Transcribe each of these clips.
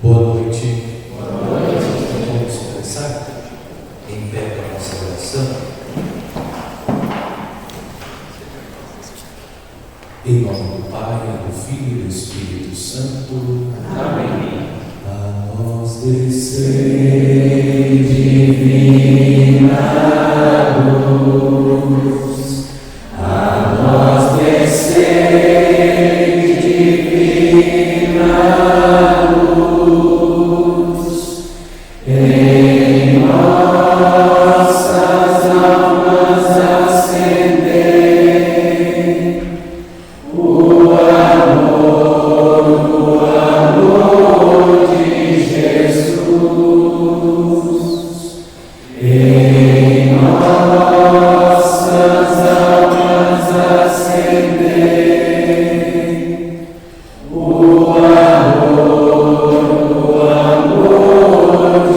Boa noite. Boa noite. Vamos começar em pé com a nossa oração. Em nome do Pai, do Filho e do Espírito Santo. Amém. A nós descei divina luz, a nós descei divina luz, em nossas almas acendei o amor de Jesus. Em nossas almas acendei o amor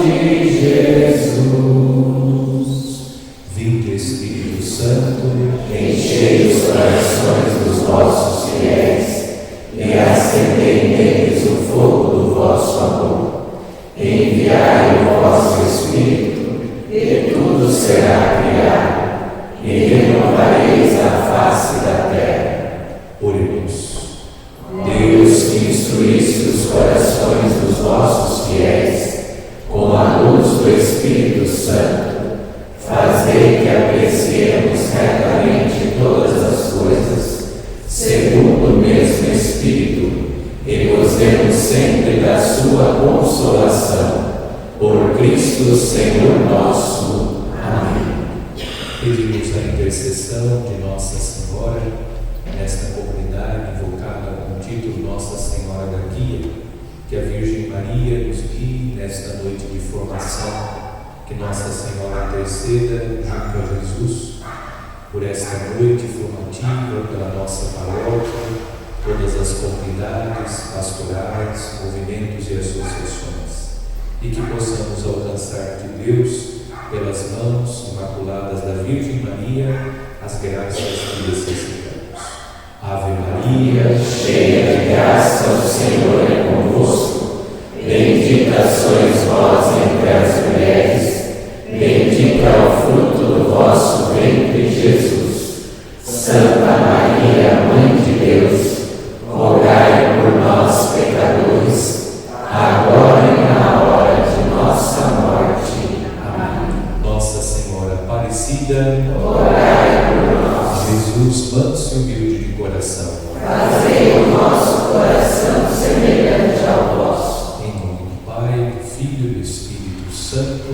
de Jesus. Vinde, Espírito Santo, enchei os corações dos vossos fiéis e acendei neles o fogo do vosso amor. Enviai o vosso Espírito, e tudo será criado, e renovareis a face da terra. Oremos. Deus, que instruísse os corações dos vossos fiéis com a luz do Espírito Santo, fazei que apreciemos retamente todas as coisas, segundo o mesmo Espírito, e gozemos sempre da sua consolação. Por Cristo Senhor nosso. Amém. Pedimos a intercessão de Nossa Senhora nesta comunidade invocada com o título Nossa Senhora da Guia, que a Virgem Maria nos guie nesta noite de formação, que Nossa Senhora interceda junto a Jesus por esta noite formativa, pela nossa paróquia, todas as comunidades, pastorais, movimentos e associações, e que possamos alcançar de Deus, pelas mãos imaculadas da Virgem Maria, as graças que necessitamos. Ave Maria, cheia de graça, o Senhor é convosco. Bendita sois vós entre as mulheres, bendito é o fruto do vosso ventre, Jesus. Santa Maria, Mãe de Deus, rogai por nós, pecadores, agora e na hora de nossa morte. Amém. Nossa Senhora Aparecida, orai por nós. Jesus, manso e humilde de coração, fazei o nosso coração semelhante ao vosso. Em nome do Pai, do Filho e do Espírito Santo.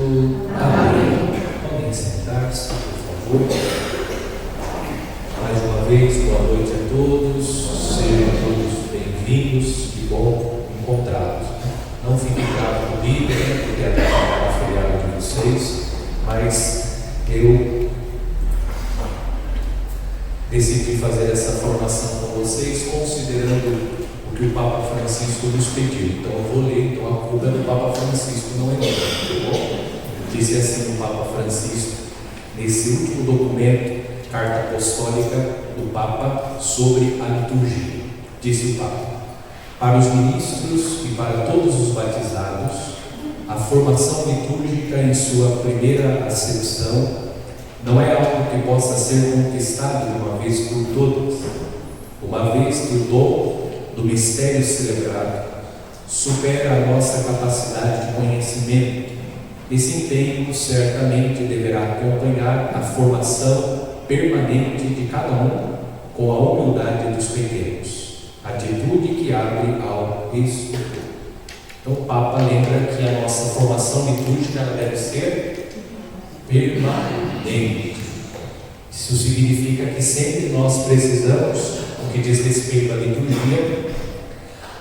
Amém. Podem sentar-se, por favor. Mais uma vez, boa noite a todos. Sejam todos bem-vindos. Que bom encontrá-los. Não fiquem bravos comigo, porque até a feriado de vocês, mas eu decidi fazer essa formação com vocês, considerando o que o Papa Francisco nos pediu. Então eu vou ler, então a culpa é do Papa Francisco, não é minha, tá bom? Disse assim o Papa Francisco, nesse último documento, Carta Apostólica do Papa sobre a liturgia. Disse o Papa: para os ministros e para todos os batizados, a formação litúrgica em sua primeira acepção não é algo que possa ser conquistado de uma vez por todas, uma vez que o dom do mistério celebrado supera a nossa capacidade de conhecimento. Esse empenho certamente deverá acompanhar a formação permanente de cada um com a humildade dos pequenos, atitude que abre ao estudo. Então o Papa lembra que a nossa formação litúrgica ela deve ser permanente. Isso significa que sempre nós precisamos, no que diz respeito à liturgia,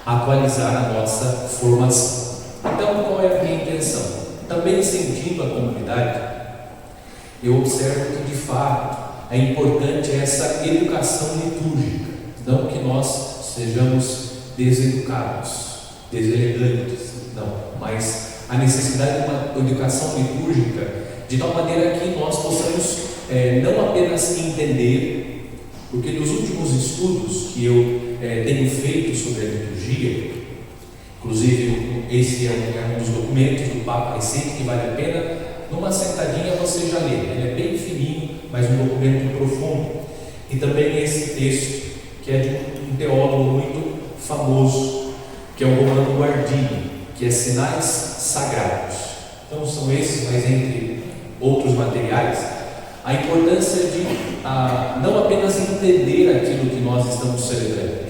atualizar a nossa formação. Então qual é a minha intenção? Também sentindo a comunidade, eu observo que de fato é importante essa educação litúrgica, não que nós sejamos deseducados, deselegantes, não, mas a necessidade de uma educação litúrgica de tal maneira que nós possamos não apenas entender, porque nos últimos estudos que eu tenho feito sobre a liturgia, inclusive esse é um dos documentos do Papa recente que vale a pena. Numa sentadinha você já lê, ele é bem fininho, mas um documento profundo. E também esse texto, que é de um teólogo muito famoso, que é o Romano Guardini, que é Sinais Sagrados. Então são esses, mas entre outros materiais, a importância de não apenas entender aquilo que nós estamos celebrando,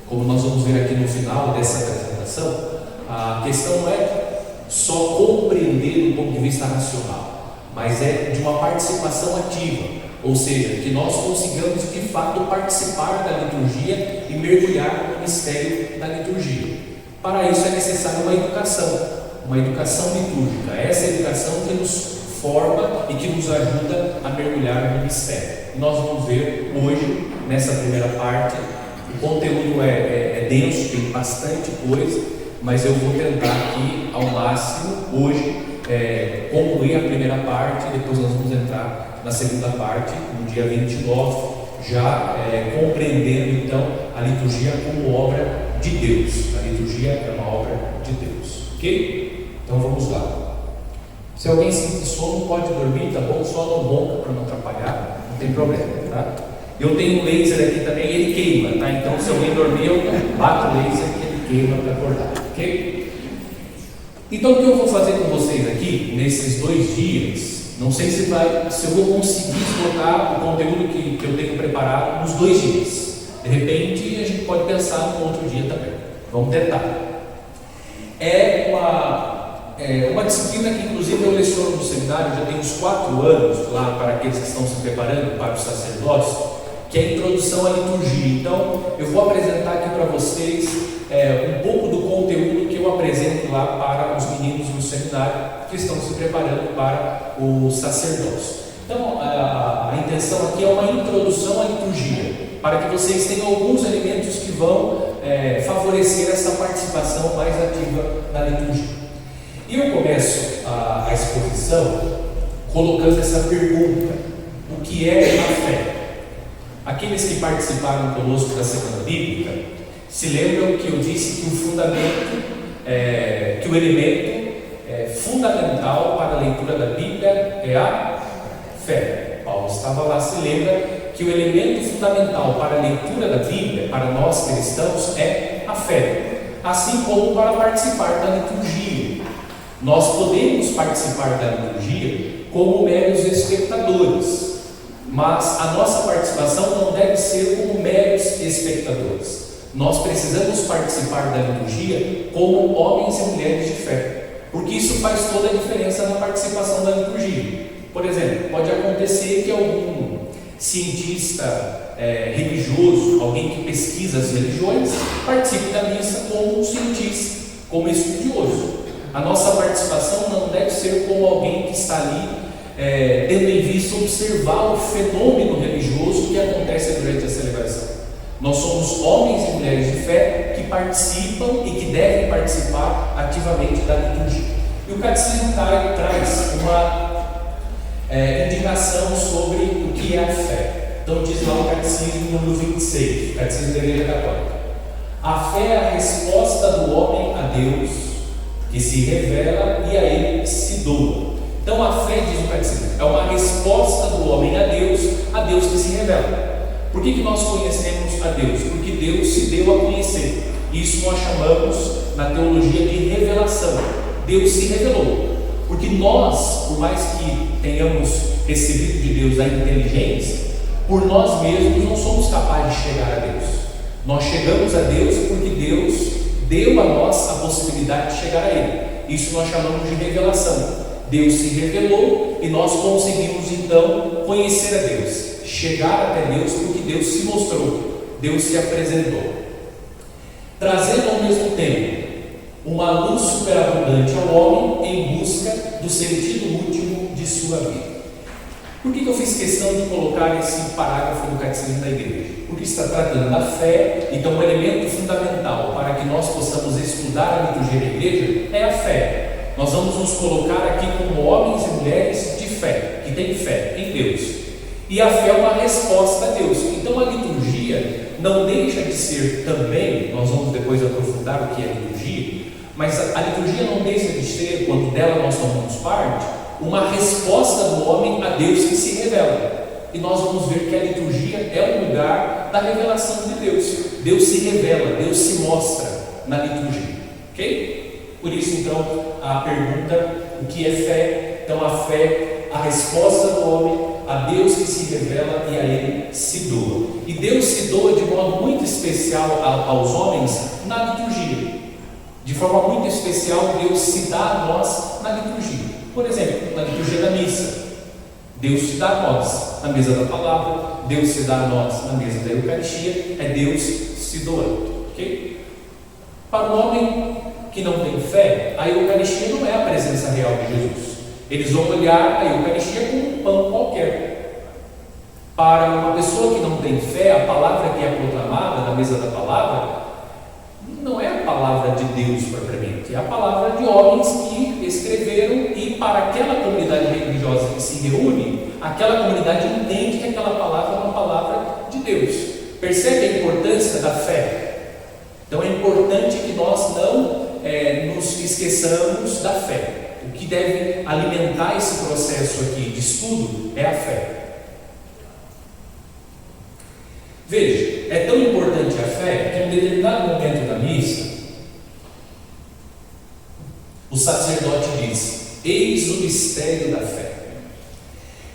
como nós vamos ver aqui no final dessa apresentação. A questão não é só compreender do ponto de vista racional, mas é de uma participação ativa, ou seja, que nós consigamos de fato participar da liturgia e mergulhar no mistério da liturgia. Para isso é necessária uma educação litúrgica, essa educação que nos forma e que nos ajuda a mergulhar no mistério. E nós vamos ver hoje, nessa primeira parte, o conteúdo é denso, tem bastante coisa, mas eu vou tentar aqui ao máximo hoje concluir a primeira parte, e depois nós vamos entrar na segunda parte, no dia 29, já compreendendo então a liturgia como obra de Deus. A liturgia é uma obra de Deus, ok? Então vamos lá. Se alguém sentir sono, pode dormir, tá bom? Só não ronca para não atrapalhar, não tem problema, tá? Eu tenho um laser aqui também, ele queima, tá? Então se alguém dormir, eu bato o laser que ele queima para acordar, ok? Então o que eu vou fazer com vocês aqui, nesses 2 dias, não sei se eu vou conseguir esgotar o conteúdo que eu tenho preparado nos 2 dias. De repente a gente pode pensar no outro dia também. Vamos tentar. É uma disciplina que inclusive eu leciono no seminário já tem uns 4 anos, lá para aqueles que estão se preparando para o sacerdócio, que é a introdução à liturgia. Então eu vou apresentar aqui para vocês um pouco do conteúdo que eu apresento lá para os meninos no seminário que estão se preparando para o sacerdócio. Então a intenção aqui é uma introdução à liturgia, para que vocês tenham alguns elementos que vão favorecer essa participação mais ativa na liturgia. E eu começo a exposição colocando essa pergunta: o que é a fé? Aqueles que participaram conosco da Semana Bíblica se lembram que eu disse que o fundamento, que o elemento fundamental para a leitura da Bíblia é a fé. Paulo estava lá, se lembra que o elemento fundamental para a leitura da Bíblia, para nós cristãos, é a fé, assim como para participar da liturgia. Nós podemos participar da liturgia como meros espectadores, mas a nossa participação não deve ser como meros espectadores. Nós precisamos participar da liturgia como homens e mulheres de fé, porque isso faz toda a diferença na participação da liturgia. Por exemplo, pode acontecer que algum cientista religioso, alguém que pesquisa as religiões, participe da missa como um cientista, como estudioso. A nossa participação não deve ser como alguém que está ali tendo em vista observar o fenômeno religioso que acontece durante a celebração. Nós somos homens e mulheres de fé que participam e que devem participar ativamente da liturgia. E o Catecismo traz uma indicação sobre o que é a fé. Então diz lá o Catecismo número 26, o Catecismo da Igreja Católica: a fé é a resposta do homem a Deus, que se revela e a ele se doa. Então a fé, diz o Catecismo, é uma resposta do homem a Deus que se revela. Por que nós conhecemos a Deus? Porque Deus se deu a conhecer. Isso nós chamamos na teologia de revelação. Deus se revelou. Porque nós, por mais que tenhamos recebido de Deus a inteligência, por nós mesmos não somos capazes de chegar a Deus. Nós chegamos a Deus porque Deus deu a nós a possibilidade de chegar a Ele. Isso nós chamamos de revelação. Deus se revelou e nós conseguimos então conhecer a Deus, chegar até Deus, porque Deus se mostrou, Deus se apresentou, trazendo ao mesmo tempo uma luz superabundante ao homem em busca do sentido último de sua vida. Por que eu fiz questão de colocar esse parágrafo do Catecismo da Igreja? Porque está tratando da fé, então o elemento fundamental para que nós possamos estudar a liturgia da Igreja é a fé. Nós vamos nos colocar aqui como homens e mulheres de fé, que têm fé em Deus. E a fé é uma resposta a Deus. Então a liturgia não deixa de ser também, nós vamos depois aprofundar o que é liturgia, Mas a liturgia não deixa de ser, quando dela nós tomamos parte, uma resposta do homem a Deus que se revela. E nós vamos ver que a liturgia é um lugar da revelação de Deus. Deus se revela, Deus se mostra na liturgia. Ok? Por isso, então, a pergunta: o que é fé? Então, a fé, a resposta do homem a Deus que se revela e a Ele se doa. E Deus se doa de modo muito especial aos homens na liturgia. De forma muito especial, Deus se dá a nós na liturgia. Por exemplo, na liturgia da missa, Deus se dá a nós na mesa da palavra, Deus se dá a nós na mesa da Eucaristia, é Deus se doando. Okay? Para o homem que não tem fé, a Eucaristia não é a presença real de Jesus. Eles vão olhar a Eucaristia como um pão qualquer. Para uma pessoa que não tem fé, a palavra que é proclamada na mesa da palavra não é a palavra de Deus propriamente, é a palavra de homens que escreveram, e para aquela comunidade religiosa que se reúne, aquela comunidade entende que aquela palavra é uma palavra de Deus. Percebe a importância da fé? Então é importante que nós não nos esqueçamos da fé. O que deve alimentar esse processo aqui de estudo é a fé. Veja, é tão importante a fé que em um determinado momento da missa, o sacerdote diz: eis o mistério da fé.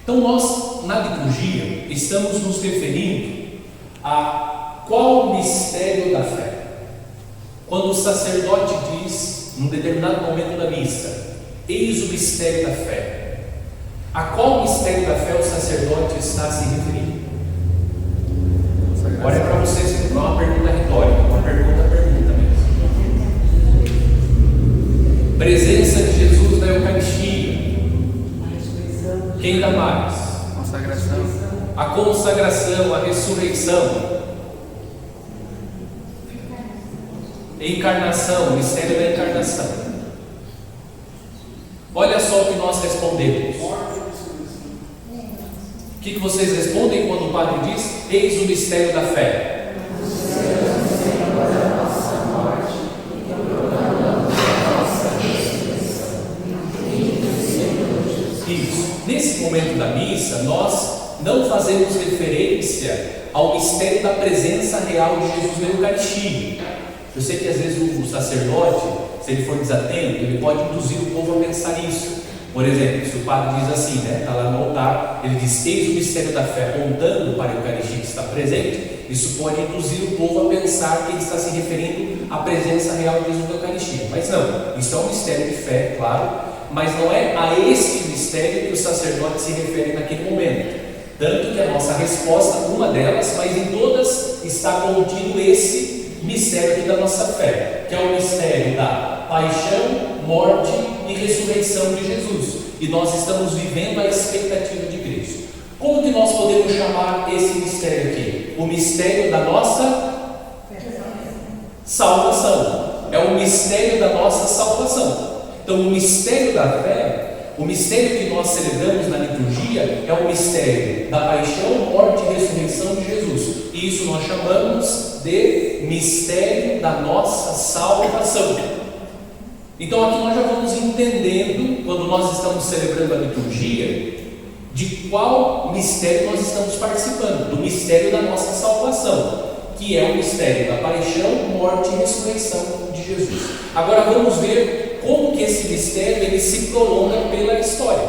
Então nós, na liturgia, estamos nos referindo a qual mistério da fé? Quando o sacerdote diz, num determinado momento da missa, eis o mistério da fé, a qual mistério da fé o sacerdote está se referindo? Agora é para vocês, não é uma pergunta retórica, é uma pergunta mesmo. Presença de Jesus na Eucaristia. Quem dá mais? Consagração. A consagração, a ressurreição. Encarnação, o mistério da encarnação. Olha só o que nós respondemos. O que vocês respondem quando o padre diz: eis o mistério da fé? Isso. Nesse momento da missa, nós não fazemos referência ao mistério da presença real de Jesus na Eucaristia. Eu sei que às vezes o sacerdote, se ele for desatento, ele pode induzir o povo a pensar isso. Por exemplo, se o padre diz assim, está lá no altar, ele diz: eis o mistério da fé, apontando para a Eucaristia que está presente, isso pode induzir o povo a pensar que ele está se referindo à presença real de Jesus na Eucaristia. Mas não, isso é um mistério de fé, claro, mas não é a este mistério que o sacerdote se refere naquele momento. Tanto que a nossa resposta, uma delas, mas em todas, está contido esse mistério aqui da nossa fé, que é o mistério da paixão, morte e ressurreição de Jesus. E nós estamos vivendo a expectativa de Cristo. Como que nós podemos chamar esse mistério aqui? O mistério da nossa salvação. É o mistério da nossa salvação. Então, o mistério da fé, o mistério que nós celebramos na liturgia, é o mistério da paixão, morte e ressurreição de Jesus. E isso nós chamamos de mistério da nossa salvação. Então aqui nós já vamos entendendo, quando nós estamos celebrando a liturgia, de qual mistério nós estamos participando, do mistério da nossa salvação, que é o mistério da paixão, morte e ressurreição de Jesus. Agora vamos ver como que esse mistério ele se prolonga pela história,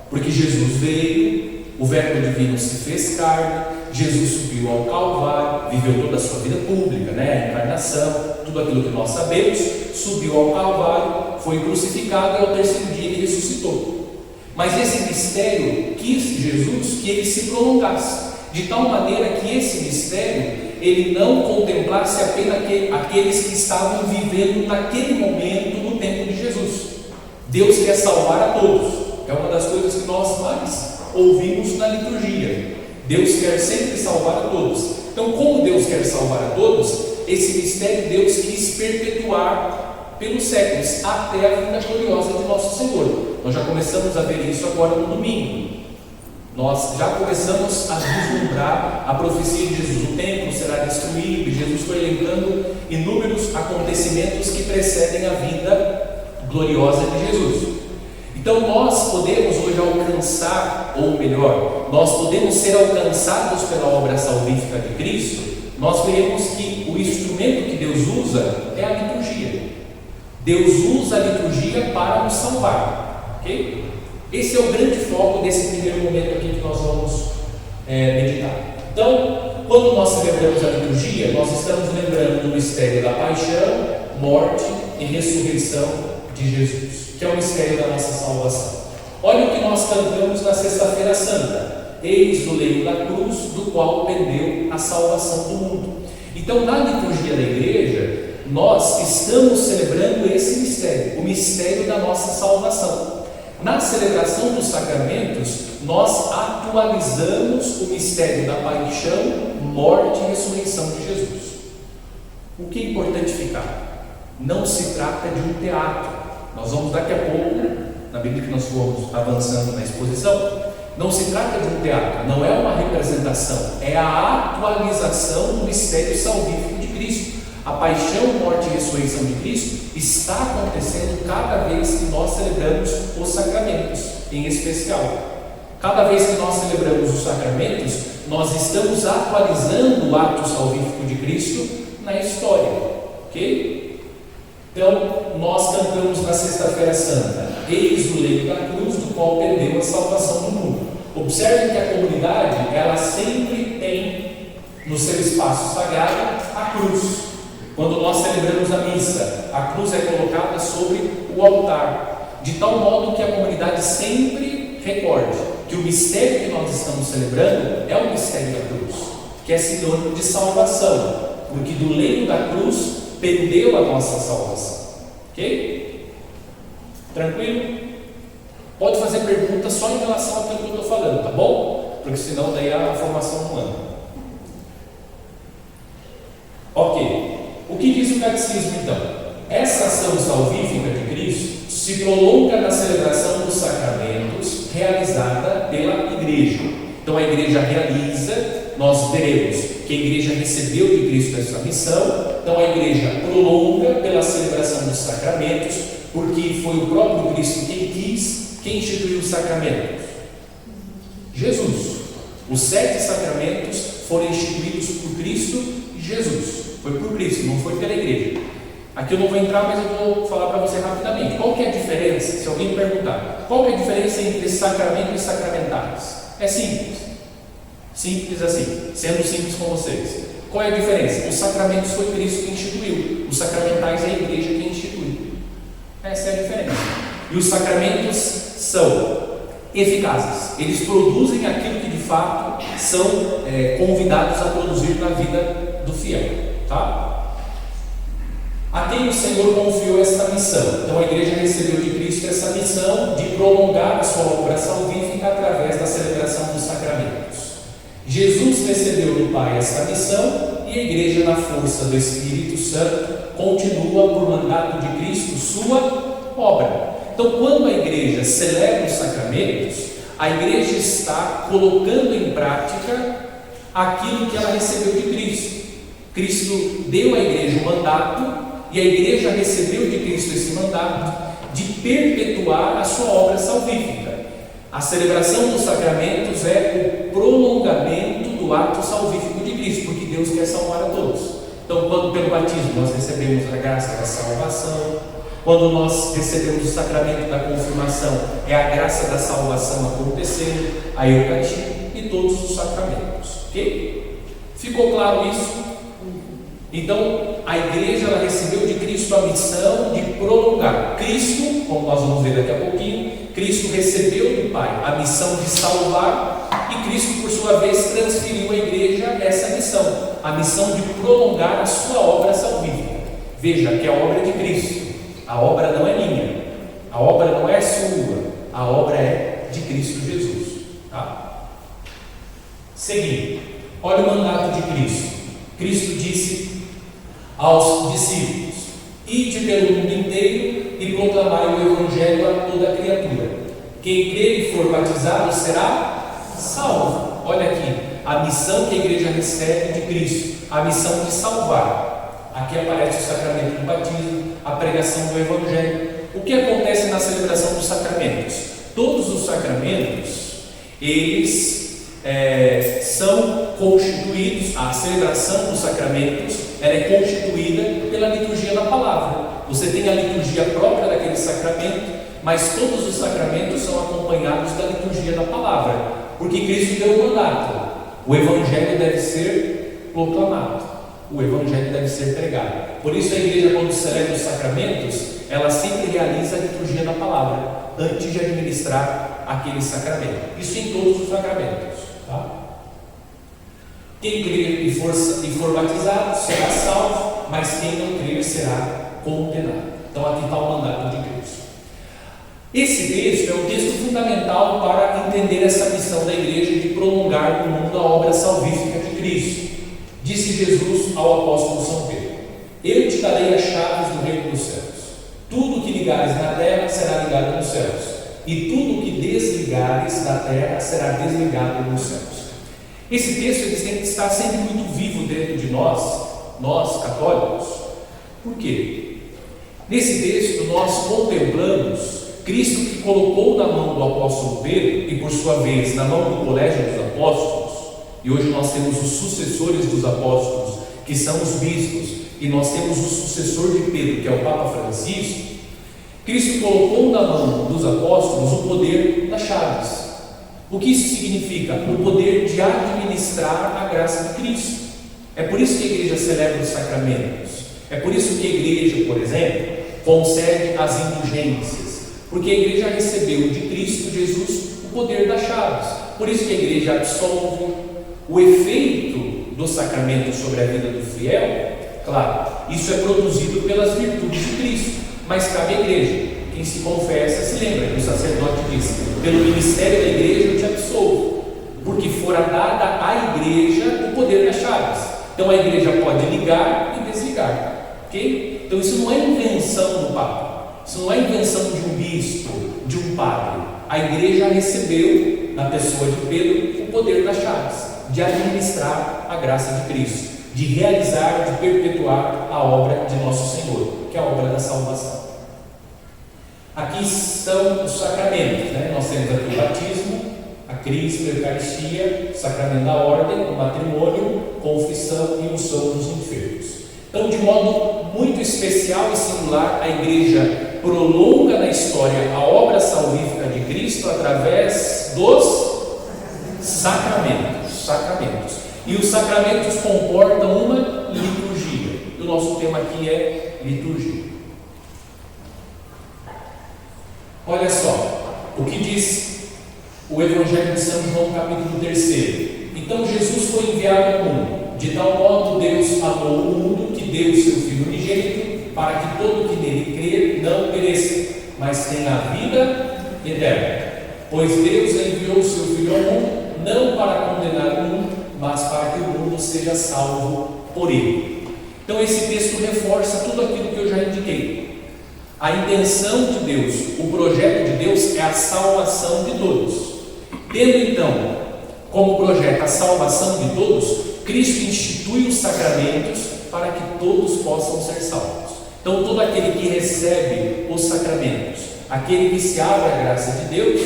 porque Jesus veio, o Verbo divino se fez carne, Jesus subiu ao Calvário, viveu toda a sua vida pública, a encarnação, tudo aquilo que nós sabemos, subiu ao Calvário, foi crucificado e ao terceiro dia ele ressuscitou. Mas esse mistério quis Jesus que ele se prolongasse, de tal maneira que esse mistério ele não contemplasse apenas aqueles que estavam vivendo naquele momento no tempo de Jesus. Deus quer salvar a todos, é uma das coisas que nós mais ouvimos na liturgia. Deus quer sempre salvar a todos. Então, como Deus quer salvar a todos, esse mistério Deus quis perpetuar pelos séculos, até a vinda gloriosa de nosso Senhor. Nós já começamos a ver isso agora no domingo. Nós já começamos a vislumbrar a profecia de Jesus. O templo será destruído, e Jesus foi elencando inúmeros acontecimentos que precedem a vinda gloriosa de Jesus. Então nós podemos hoje alcançar, ou melhor, nós podemos ser alcançados pela obra salvífica de Cristo. Nós veremos que o instrumento que Deus usa é a liturgia. Deus usa a liturgia para nos salvar, ok? Esse é o grande foco desse primeiro momento aqui que nós vamos meditar. Então, quando nós celebramos a liturgia, nós estamos lembrando do mistério da paixão, morte e ressurreição de Jesus, que é o mistério da nossa salvação. Olha o que nós cantamos na Sexta-feira Santa: eis o leito da cruz, do qual pendeu a salvação do mundo. Então, na liturgia da igreja, nós estamos celebrando esse mistério, o mistério da nossa salvação. Na celebração dos sacramentos, nós atualizamos o mistério da paixão, morte e ressurreição de Jesus. O que é importante ficar? Não se trata de um teatro. Nós vamos daqui a pouco, na medida que nós formos avançando na exposição, não se trata de um teatro, não é uma representação, é a atualização do mistério salvífico de Cristo. A paixão, morte e ressurreição de Cristo está acontecendo cada vez que nós celebramos os sacramentos, em especial. Cada vez que nós celebramos os sacramentos, nós estamos atualizando o ato salvífico de Cristo na história, ok? Então, nós cantamos na Sexta-feira Santa: eis o leito da cruz, do qual pendeu a salvação do mundo. Observem que a comunidade, ela sempre tem no seu espaço sagrado a cruz. Quando nós celebramos a missa, a cruz é colocada sobre o altar, de tal modo que a comunidade sempre recorde que o mistério que nós estamos celebrando é o mistério da cruz, que é sinônimo de salvação, porque do leito da cruz pendeu a nossa salvação. Ok? Tranquilo? Pode fazer perguntas só em relação àquilo que eu estou falando, tá bom? Porque senão daí a formação não anda. Ok. O que diz o catecismo então? Essa ação salvífica de Cristo se prolonga na celebração dos sacramentos realizada pela igreja. Então a igreja realiza, nós veremos que a igreja recebeu de Cristo essa missão. Então a igreja prolonga pela celebração dos sacramentos, porque foi o próprio Cristo quem quis, quem instituiu os sacramentos. Jesus. Os 7 sacramentos foram instituídos por Cristo e Jesus. Foi por Cristo, não foi pela igreja. Aqui eu não vou entrar, mas eu vou falar para você rapidamente. Qual que é a diferença? Se alguém me perguntar, qual que é a diferença entre sacramento e sacramentais? É simples. Simples assim, sendo simples com vocês. Qual é a diferença? Os sacramentos foi Cristo que instituiu. Os sacramentais é a igreja que instituiu. Essa é a diferença. E os sacramentos são eficazes. Eles produzem aquilo que de fato são convidados a produzir na vida do fiel. Tá? A quem o Senhor confiou esta missão? Então a igreja recebeu de Cristo essa missão de prolongar a sua obra salvífica através da celebração dos sacramentos. Jesus recebeu do Pai esta missão e a igreja, na força do Espírito Santo, continua por mandato de Cristo sua obra. Então, quando a igreja celebra os sacramentos, a igreja está colocando em prática aquilo que ela recebeu de Cristo. Cristo deu à igreja um mandato e a igreja recebeu de Cristo esse mandato de perpetuar a sua obra salvífica. A celebração dos sacramentos é o prolongamento do ato salvífico de Cristo, porque Deus quer salvar a todos. Então, quando pelo batismo nós recebemos a graça da salvação, quando nós recebemos o sacramento da confirmação, é a graça da salvação acontecendo, a Eucaristia e todos os sacramentos. Ok? Ficou claro isso? Então, a igreja ela recebeu de Cristo a missão de prolongar. Cristo, como nós vamos ver daqui a pouquinho, Cristo recebeu do Pai a missão de salvar e Cristo, por sua vez, transferiu à igreja essa missão, a missão de prolongar a sua obra salvífica. Veja que a obra é de Cristo, a obra não é minha, a obra não é sua, a obra é de Cristo Jesus. Tá? Seguindo, olha o mandato de Cristo. Cristo disse aos discípulos: ide pelo mundo inteiro e proclamai o Evangelho a toda criatura. Quem crer e for batizado será salvo. Olha aqui, a missão que a igreja recebe de Cristo, a missão de salvar. Aqui aparece o sacramento do batismo, a pregação do Evangelho. O que acontece na celebração dos sacramentos? Todos os sacramentos, eles são constituídos, a celebração dos sacramentos, ela é constituída pela liturgia da palavra. Você tem a liturgia própria daquele sacramento, mas todos os sacramentos são acompanhados da liturgia da palavra, porque Cristo deu o mandato. O Evangelho deve ser proclamado, o Evangelho deve ser pregado. Por isso a igreja, quando celebra os sacramentos, ela sempre realiza a liturgia da palavra, antes de administrar aquele sacramento. Isso em todos os sacramentos. Tá? Quem crer e for batizado será salvo, mas quem não crer será condenado. Então aqui está o mandato de Cristo. Esse texto é um texto fundamental para entender essa missão da igreja de prolongar no mundo a obra salvífica de Cristo. Disse Jesus ao apóstolo São Pedro: eu te darei as chaves do reino dos céus. Tudo que ligares na terra será ligado nos céus, e tudo que desligares da terra será desligado nos céus. Esse texto ele tem que estar sempre muito vivo dentro de nós católicos. Por quê? Nesse texto nós contemplamos Cristo que colocou na mão do apóstolo Pedro e por sua vez na mão do colégio dos apóstolos, e hoje nós temos os sucessores dos apóstolos, que são os bispos, e nós temos o sucessor de Pedro, que é o Papa Francisco. Cristo colocou na mão dos apóstolos o poder das chaves. O que isso significa? O poder de administrar a graça de Cristo. É por isso que a igreja celebra os sacramentos. É por isso que a igreja, por exemplo, concede as indulgências, porque a igreja recebeu de Cristo Jesus o poder das chaves. Por isso que a igreja absolve. O efeito do sacramento sobre a vida do fiel, claro, isso é produzido pelas virtudes de Cristo, mas cabe à igreja. Quem se confessa se lembra que o sacerdote diz: pelo ministério da igreja eu te absolvo, porque fora dada à igreja o poder das chaves. Então a igreja pode ligar e desligar, ok? Então isso não é invenção do Papa, isso não é invenção de um bispo, de um padre. A igreja recebeu, na pessoa de Pedro, o poder das chaves, de administrar a graça de Cristo, de realizar, de perpetuar a obra de nosso Senhor, que é a obra da salvação. Aqui estão os sacramentos, né? Nós temos aqui o batismo, a crisma, a eucaristia, o sacramento da ordem, o matrimônio, confissão e unção dos enfermos. Então, de modo muito especial e singular, a igreja prolonga na história a obra salvífica de Cristo através dos sacramentos. E os sacramentos comportam uma liturgia. E o nosso tema aqui é liturgia. Olha só, o que diz o Evangelho de São João, capítulo 3. Então Jesus foi enviado ao mundo, de tal modo Deus amou o mundo, que deu o seu Filho unigênito, para que todo que nele crer não pereça, mas tenha a vida eterna. Pois Deus enviou o seu Filho ao mundo, não para condenar o mundo, mas para que o mundo seja salvo por ele. Então esse texto reforça tudo aquilo que eu já indiquei. A intenção de Deus, o projeto de Deus é a salvação de todos. Tendo então como projeto a salvação de todos, Cristo institui os sacramentos para que todos possam ser salvos. Então todo aquele que recebe os sacramentos, aquele que se abre à graça de Deus,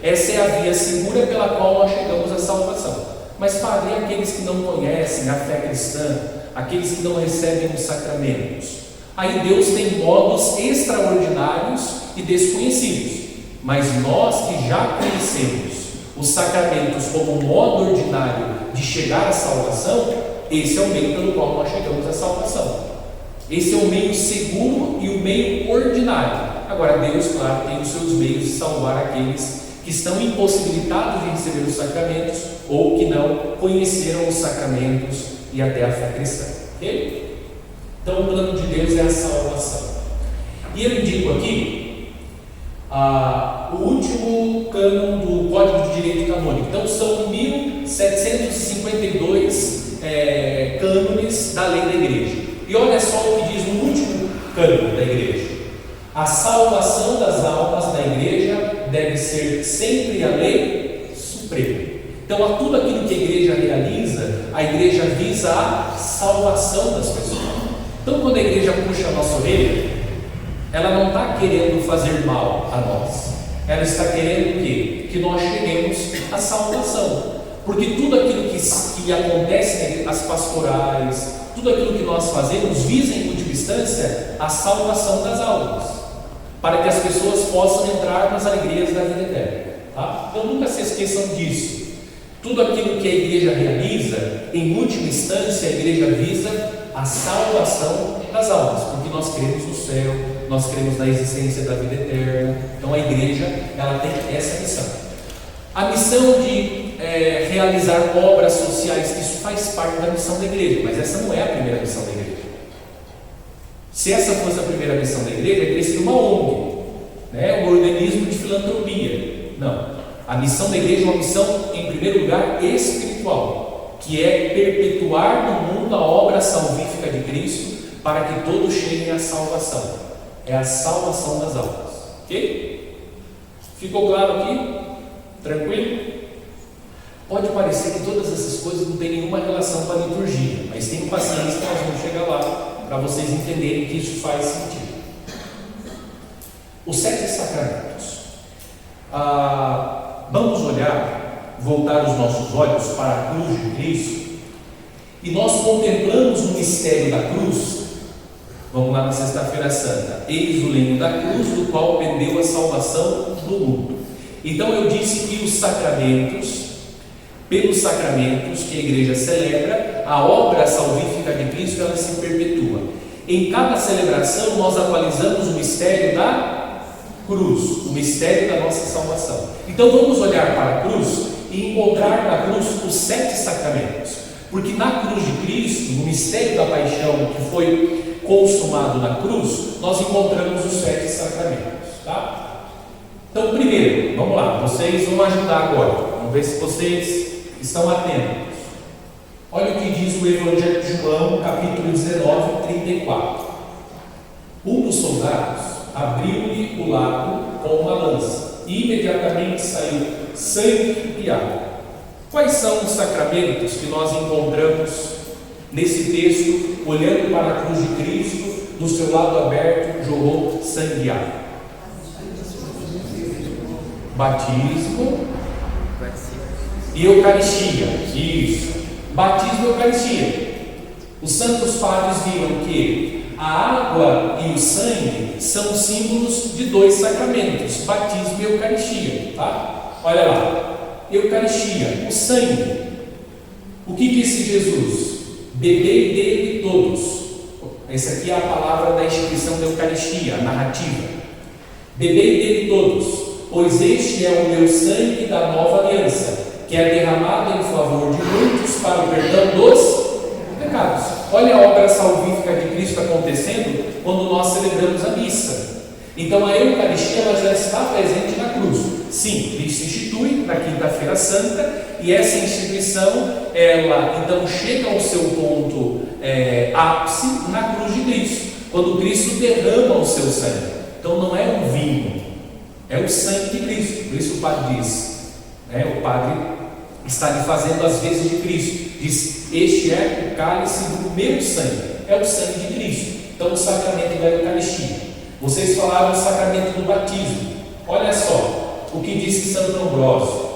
essa é a via segura pela qual nós chegamos à salvação. Mas, padre, e aqueles que não conhecem a fé cristã, aqueles que não recebem os sacramentos? Aí Deus tem modos extraordinários e desconhecidos. Mas nós que já conhecemos os sacramentos como modo ordinário de chegar à salvação, esse é o meio pelo qual nós chegamos à salvação. Esse é o meio seguro e o meio ordinário. Agora, Deus, claro, tem os seus meios de salvar aqueles que estão impossibilitados de receber os sacramentos ou que não conheceram os sacramentos e até a fé cristã. Ok? Então o plano de Deus é a salvação. E eu indico aqui o último cânon do Código de Direito Canônico. Então são 1752 cânones da lei da igreja. E olha só o que diz no último cânon da igreja: a salvação das almas da igreja deve ser sempre a lei suprema. Então, a tudo aquilo que a igreja realiza, a igreja visa a salvação das pessoas. Então, quando a igreja puxa a nossa orelha, ela não está querendo fazer mal a nós. Ela está querendo o quê? Que nós cheguemos à salvação. Porque tudo aquilo que acontece nas pastorais, tudo aquilo que nós fazemos, visa em última instância a salvação das almas, para que as pessoas possam entrar nas alegrias da vida eterna. Tá? Então nunca se esqueçam disso. Tudo aquilo que a igreja realiza, em última instância, a igreja visa a salvação das almas, porque nós cremos no céu, nós cremos na existência da vida eterna. Então a igreja, ela tem essa missão. A missão de realizar obras sociais, isso faz parte da missão da igreja, mas essa não é a primeira missão da igreja. Se essa fosse a primeira missão da igreja seria uma ONG, um organismo de filantropia. Não. A missão da igreja é uma missão, em primeiro lugar, espiritual, que é perpetuar no mundo a obra salvífica de Cristo, para que todos cheguem à salvação. É a salvação das almas. Ok? Ficou claro aqui? Tranquilo? Pode parecer que todas essas coisas não têm nenhuma relação com a liturgia, mas tenham paciência que nós vamos chegar lá, para vocês entenderem que isso faz sentido. Os 7 sacramentos. Vamos voltar os nossos olhos para a cruz de Cristo, e nós contemplamos o mistério da cruz. Vamos lá na Sexta-feira Santa. Eis o lenho da cruz, do qual pendeu a salvação do mundo. Então eu disse que os sacramentos, pelos sacramentos que a igreja celebra, a obra salvífica de Cristo, ela se perpetua. Em cada celebração nós atualizamos o mistério da cruz, o mistério da nossa salvação. Então vamos olhar para a cruz e encontrar na cruz os 7 sacramentos, porque na cruz de Cristo, no mistério da paixão que foi consumado na cruz, nós encontramos os 7 sacramentos, tá? Então primeiro, vamos lá, vocês vão ajudar agora, vamos ver se vocês estão atentos. Olha o que diz o Evangelho de João, capítulo 19, 34. Um dos soldados abriu-lhe o lado com uma lança, e imediatamente saiu sangue e água. Quais são os sacramentos que nós encontramos nesse texto, olhando para a cruz de Cristo, do seu lado aberto jorrou sangue e água? Batismo e Eucaristia. Isso. Batismo e Eucaristia. Os santos padres viram que a água e o sangue são símbolos de 2 sacramentos, batismo e Eucaristia, tá? Olha lá, Eucaristia, o sangue. O que disse Jesus? Bebei dele todos. Essa aqui é a palavra da instituição da Eucaristia, a narrativa. Bebei dele todos, pois este é o meu sangue da nova aliança, que é derramado em favor de muitos para o perdão dos pecados. Olha a obra salvífica de Cristo acontecendo quando nós celebramos a missa. Então a Eucaristia, ela já está presente na cruz. Sim, Cristo institui na Quinta-feira Santa, e essa instituição, ela então chega ao seu ponto ápice na cruz de Cristo, quando Cristo derrama o seu sangue. Então não é um vinho, é o sangue de Cristo. Por isso o padre diz, o padre está lhe fazendo as vezes de Cristo, diz: este é o cálice do meu sangue, é o sangue de Cristo. Então o sacramento da Eucaristia. Vocês falaram o sacramento do batismo. Olha só o que disse Santo Ambrósio: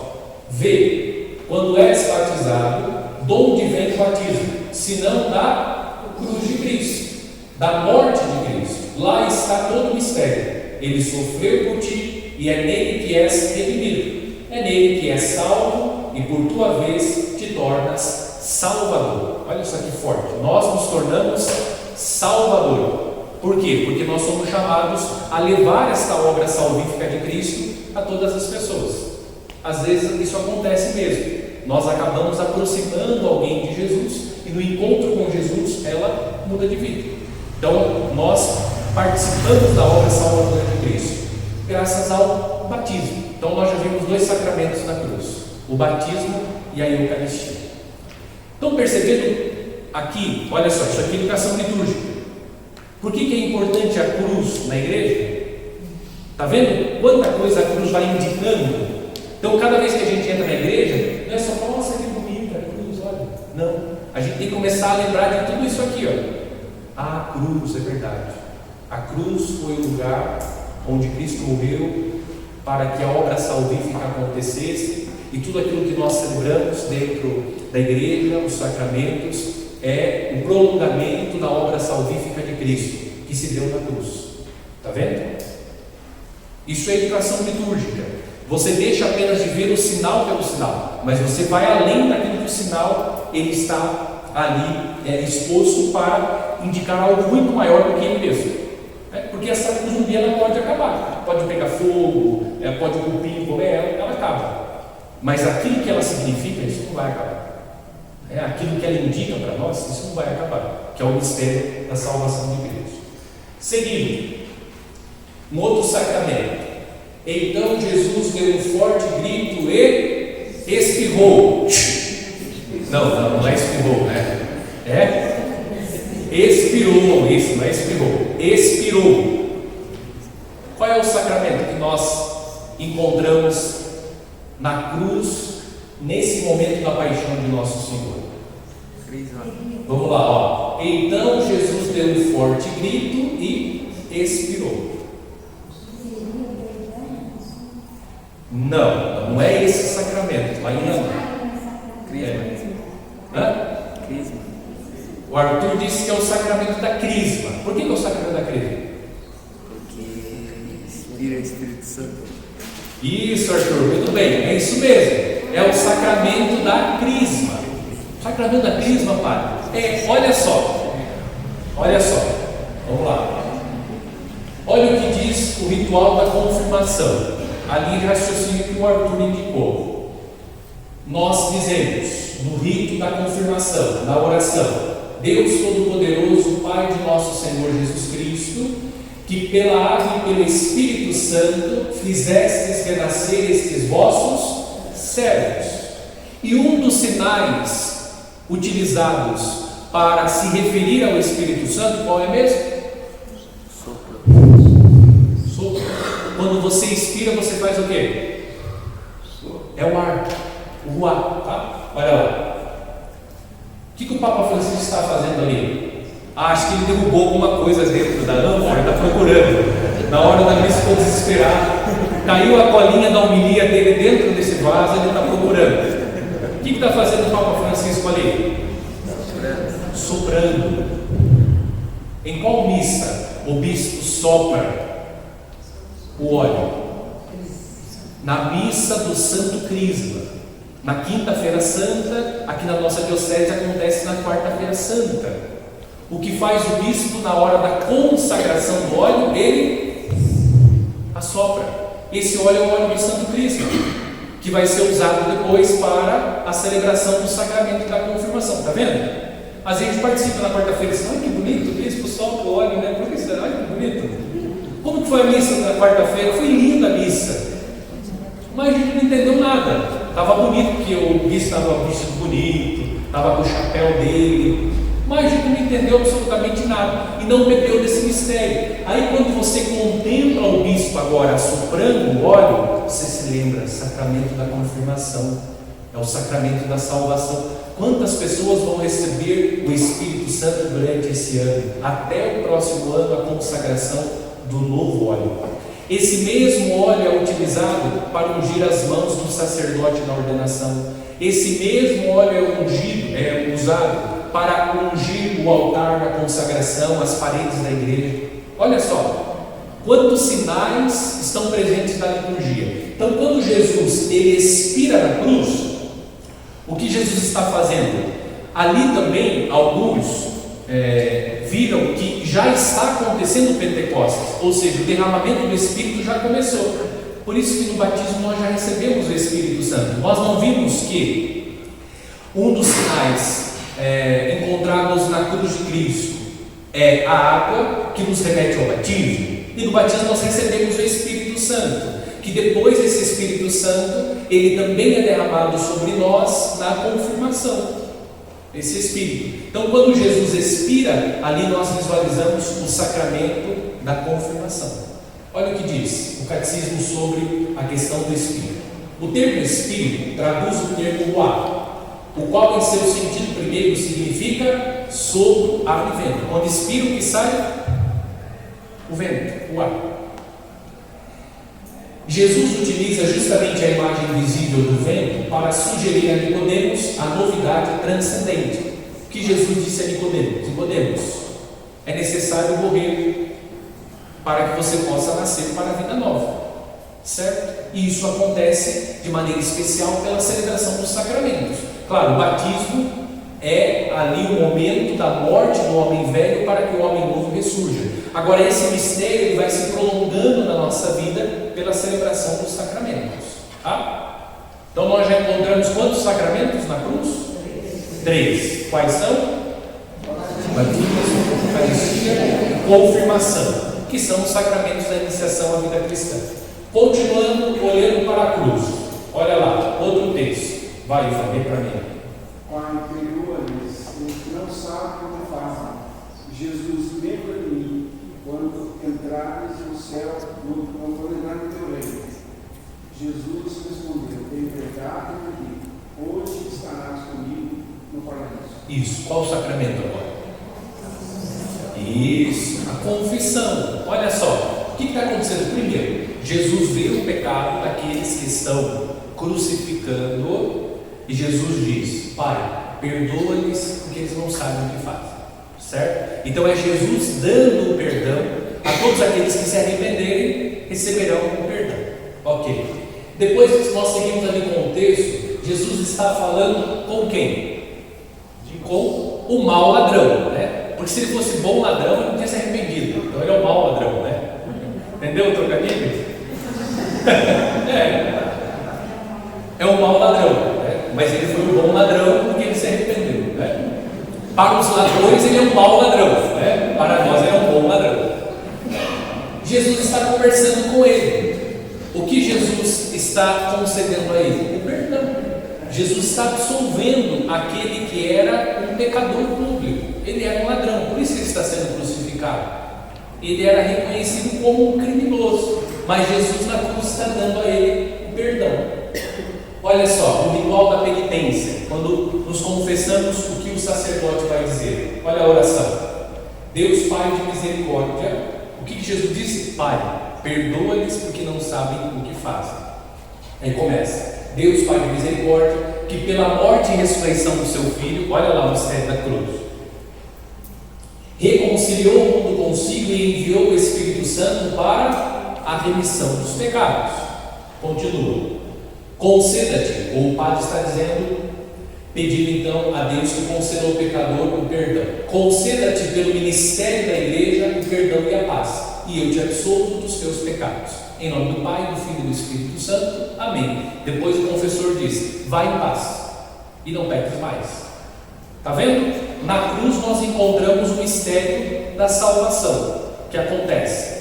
vê, quando és batizado, de onde vem o batismo? Senão da cruz de Cristo, da morte de Cristo. Lá está todo o mistério. Ele sofreu por ti, e é nele que és redimido, é nele que és salvo, e por tua vez te tornas salvador. Olha isso aqui forte. Nós nos tornamos salvador. Por quê? Porque nós somos chamados a levar esta obra salvífica de Cristo a todas as pessoas. Às vezes isso acontece mesmo. Nós acabamos aproximando alguém de Jesus, e no encontro com Jesus ela muda de vida. Então nós participamos da obra salvadora de Cristo graças ao batismo. Então nós já vimos 2 sacramentos na cruz: o batismo e a Eucaristia. Então, percebendo aqui, olha só, isso aqui é educação litúrgica. Por que é importante a cruz na igreja? Está vendo quanta coisa a cruz vai indicando? Então, cada vez que a gente entra na igreja, não é só Não. A gente tem que começar a lembrar de tudo isso aqui, ó. A cruz, é verdade. A cruz foi o lugar onde Cristo morreu para que a obra salvífica acontecesse, e tudo aquilo que nós celebramos dentro da igreja, os sacramentos, é o prolongamento da obra salvífica de Cristo, que se deu na cruz. Está vendo? Isso é educação litúrgica. Você deixa apenas de ver o sinal pelo sinal, mas você vai além daquilo que o sinal ele está ali exposto para indicar algo muito maior do que ele mesmo. Porque essa cruz um dia ela pode acabar, pode pegar fogo, pode o cupim comer ela acaba. Mas aquilo que ela significa, isso não vai acabar. Aquilo que ela indica para nós, isso não vai acabar, que é o mistério da salvação de Cristo. Seguindo, um outro sacramento. Então Jesus deu um forte grito e espirrou. Não é espirrou, né? Expirou, isso, não é espirrou. Expirou. Qual é o sacramento que nós encontramos na cruz, nesse momento da paixão de nosso Senhor? Vamos lá, ó. Então Jesus deu um forte grito e expirou. Não é esse sacramento, ainda não. Crisma. O Arthur disse que é o sacramento da crisma. Por que é o sacramento da crisma? Porque inspira o Espírito Santo. Isso, Arthur, muito bem, é isso mesmo. É o sacramento da crisma. O sacramento da crisma, padre, olha só, vamos lá. Olha o que diz o ritual da confirmação. Ali em raciocínio que o Arthur indicou. Nós dizemos, no rito da confirmação, na oração: Deus Todo-Poderoso, Pai de nosso Senhor Jesus Cristo, que pela água e pelo Espírito Santo fizestes renascer estes vossos servos. E um dos sinais utilizados para se referir ao Espírito Santo, qual é mesmo? Sopro. Quando você expira, você faz o quê? É o ar, o ruá, tá? Olha lá. O que o Papa Francisco está fazendo ali? Acho que ele derrubou alguma coisa dentro da ânfora, está procurando. Na hora da missa ficou desesperado. Caiu a colinha da homilia dele dentro desse vaso, ele está procurando. O que está fazendo o Papa Francisco ali? Soprando. Em qual missa o bispo sopra o óleo? Na missa do Santo Crisma. Na quinta-feira santa, aqui na nossa diocese acontece na quarta-feira santa. O que faz o bispo na hora da consagração do óleo? Ele assopra. Esse óleo é o óleo do Santo Crisma, que vai ser usado depois para a celebração do sacramento da confirmação. Está vendo? Às vezes a gente participa na quarta-feira e diz: olha que bonito, o bispo sopra o óleo, né? Por que será? Olha que bonito. Como que foi a missa da quarta-feira? Foi linda a missa, mas a gente não entendeu nada. Estava bonito porque o bispo estava vestido bonito, estava com o chapéu dele, mas a gente não entendeu absolutamente nada e não bebeu desse mistério. Aí quando você contempla o bispo agora soprando o óleo, você se lembra: sacramento da confirmação, é o sacramento da salvação. Quantas pessoas vão receber o Espírito Santo durante esse ano? Até o próximo ano, a consagração do novo óleo. Esse mesmo óleo é utilizado para ungir as mãos do sacerdote na ordenação. Esse mesmo óleo é usado para ungir o altar da consagração, as paredes da igreja. Olha só, quantos sinais estão presentes na liturgia. Então, quando Jesus ele expira na cruz, o que Jesus está fazendo? Ali também, alguns viram que já está acontecendo o Pentecostes, ou seja, o derramamento do Espírito já começou. Por isso que no batismo nós já recebemos o Espírito Santo. Nós não vimos que um dos sinais encontrados na cruz de Cristo é a água que nos remete ao batismo, e no batismo nós recebemos o Espírito Santo, que depois desse Espírito Santo ele também é derramado sobre nós na confirmação. Esse Espírito. Então, quando Jesus expira, ali nós visualizamos o sacramento da confirmação. Olha o que diz o catecismo sobre a questão do Espírito. O termo Espírito traduz o termo ruá. o qual em seu sentido primeiro significa sopro, ar e vento. Onde expira o que sai? O vento, o ar. Jesus utiliza justamente a imagem visível do vento para sugerir a Nicodemos a novidade transcendente. O que Jesus disse a Nicodemos? Nicodemos, é necessário morrer para que você possa nascer para a vida nova, certo? E isso acontece de maneira especial pela celebração dos sacramentos. Claro, o batismo é ali o momento da morte do homem velho para que o homem novo ressurja. Agora, esse mistério ele vai se prolongando na nossa vida pela celebração dos sacramentos, tá? Então nós já encontramos quantos sacramentos na cruz? 3. Quais são? Batismo, Eucaristia e confirmação, que são os sacramentos da iniciação à vida cristã. Continuando, olhando para a cruz, olha lá, outro texto. Vai, Ivan, vem para mim. Pai, perdoa-lhes, eles não sabem como fazem. Jesus, lembra de mim quando entrares no céu, quando entrar no teu reino. Jesus respondeu: em verdade eu digo, hoje estarás comigo no paraíso. Isso, qual o sacramento agora? Isso, a confissão. Olha só, o que está acontecendo? Primeiro, Jesus vê o pecado daqueles que estão crucificando. E Jesus diz: Pai, perdoa-lhes porque eles não sabem o que fazem, certo? Então é Jesus dando o perdão a todos aqueles que se arrependerem, receberão o perdão. Ok. Depois nós seguimos ali com o texto. Jesus está falando com quem? Com o mau ladrão, né? Porque se ele fosse bom ladrão, ele não tinha se arrependido. Então ele é o mau ladrão, né? Entendeu o trocadilho? É o mau ladrão. Mas ele foi um bom ladrão porque ele se arrependeu, né? Para os ladrões ele é um mau ladrão, né? Para nós ele é um bom ladrão. Jesus está conversando com ele. O que Jesus está concedendo a ele? O perdão. Jesus está absolvendo aquele que era um pecador público. Ele era um ladrão, por isso ele está sendo crucificado. Ele era reconhecido como um criminoso, mas Jesus na cruz está dando a ele o perdão. Olha só, o ritual da penitência, quando nos confessamos, o que o sacerdote vai dizer? Olha a oração: Deus Pai de misericórdia. O que Jesus disse? Pai, perdoa-lhes porque não sabem o que fazem. Aí começa: Deus Pai de misericórdia, que pela morte e ressurreição do seu Filho, olha lá o mistério da cruz, reconciliou o mundo consigo e enviou o Espírito Santo para a remissão dos pecados. Continua: conceda-te, ou o padre está dizendo, pedindo então a Deus que conceda ao pecador o perdão. Conceda-te pelo ministério da igreja o perdão e a paz, e eu te absolvo dos teus pecados. Em nome do Pai, do Filho e do Espírito Santo. Amém. Depois o confessor diz: vai em paz e não peques mais. Está vendo? Na cruz nós encontramos o mistério da salvação que acontece.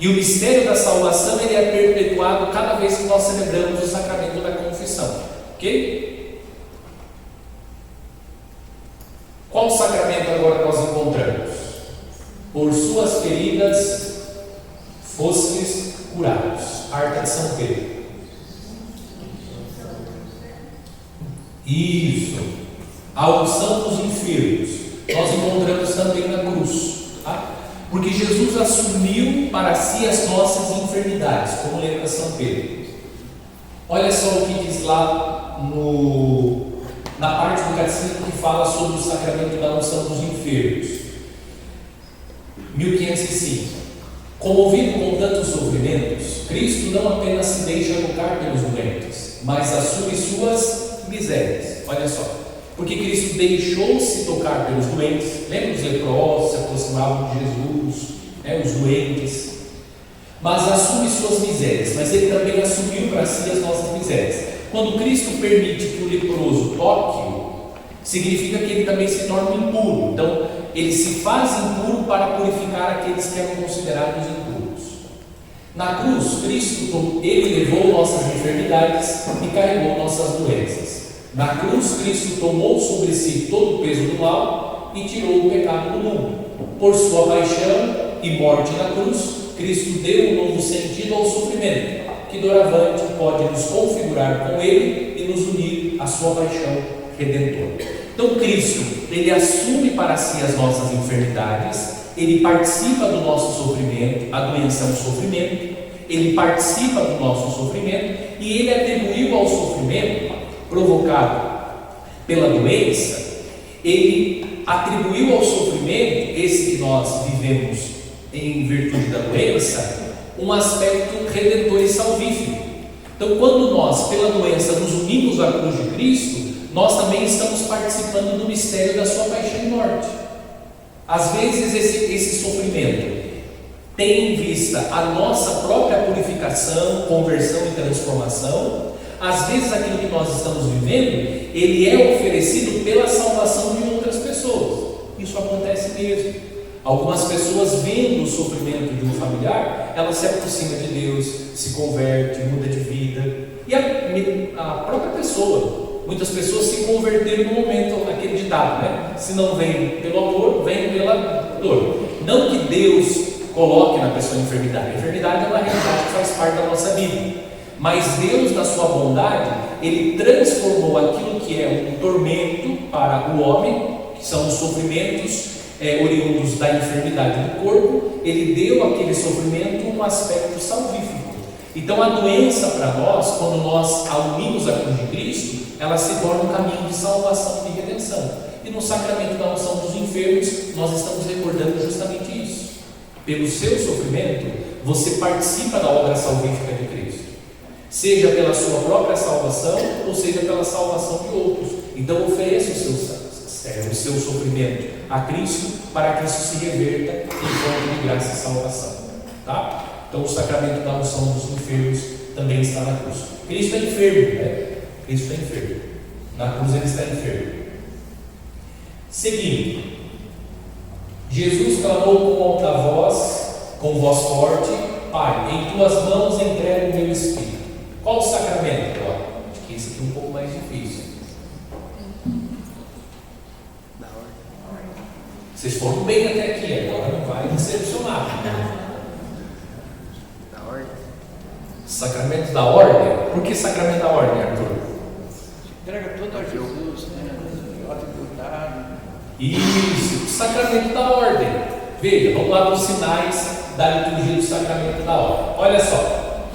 E o mistério da salvação ele é perpetuado cada vez que nós celebramos o sacramento da confissão. Ok? Qual sacramento agora nós encontramos? Por suas feridas fostes curados. Arca de São Pedro. Isso. A unção dos enfermos nós encontramos também na cruz, tá? Porque Jesus assumiu para si as nossas enfermidades, como lembra São Pedro. Olha só o que diz lá na parte do catecismo que fala sobre o sacramento da unção dos enfermos. 1505. Comovido com tantos sofrimentos, Cristo não apenas se deixa tocar pelos doentes, mas assume suas misérias. Olha só. Porque Cristo deixou-se tocar pelos doentes. Lembra os leprosos se aproximavam de Jesus, né, os doentes. Mas assume suas misérias. Mas ele também assumiu para si as nossas misérias. Quando Cristo permite que o leproso toque-o, significa que ele também se torna impuro. Então, ele se faz impuro para purificar aqueles que eram considerados impuros. Na cruz, Cristo ele levou nossas enfermidades e carregou nossas doenças. Na cruz, Cristo tomou sobre si todo o peso do mal e tirou o pecado do mundo. Por sua paixão e morte na cruz, Cristo deu um novo sentido ao sofrimento, que doravante pode nos configurar com Ele e nos unir à sua paixão redentor. Então Cristo, ele assume para si as nossas enfermidades, ele participa do nosso sofrimento. A doença é um sofrimento, ele participa do nosso sofrimento, e ele atribuiu ao sofrimento provocado pela doença, ele atribuiu ao sofrimento, esse que nós vivemos em virtude da doença, um aspecto redentor e salvífico. Então, quando nós, pela doença, nos unimos à cruz de Cristo, nós também estamos participando do mistério da sua paixão e morte. Às vezes esse sofrimento tem em vista a nossa própria purificação, conversão e transformação. Às vezes aquilo que nós estamos vivendo, ele é oferecido pela salvação de outras pessoas. Isso acontece mesmo. Algumas pessoas, vendo o sofrimento de um familiar, ela se aproxima de Deus, se converte, muda de vida. E a própria pessoa, muitas pessoas se converteram no momento, aquele ditado, né? Se não vem pelo amor, vem pela dor. Não que Deus coloque na pessoa a enfermidade. A enfermidade é uma realidade que faz parte da nossa vida. Mas Deus, na sua bondade, Ele transformou aquilo que é um tormento para o homem, que são os sofrimentos oriundos da enfermidade do corpo. Ele deu àquele sofrimento um aspecto salvífico. Então a doença para nós, quando nós a unimos à cruz de Cristo, ela se torna um caminho de salvação e de redenção. E no sacramento da unção dos enfermos, nós estamos recordando justamente isso. Pelo seu sofrimento, você participa da obra salvífica de Cristo, seja pela sua própria salvação, ou seja pela salvação de outros. Então ofereça o seu sofrimento a Cristo, para que isso se reverta em forma de graça e salvação. Tá? Então o sacramento da unção dos enfermos também está na cruz. Cristo é enfermo, né? Cristo é enfermo. Na cruz ele está enfermo. Seguindo, Jesus clamou com alta voz, com voz forte: Pai, em tuas mãos entrego o meu espírito. Qual o sacramento? Acho que esse aqui é um pouco mais difícil. Vocês foram bem até aqui, agora não vai decepcionar. Da ordem. Sacramento da ordem? Por que sacramento da ordem, Arthur? Entrega tudo a Jesus, né? Isso, o sacramento da ordem. Veja, vamos lá nos sinais da liturgia do sacramento da ordem. Olha só,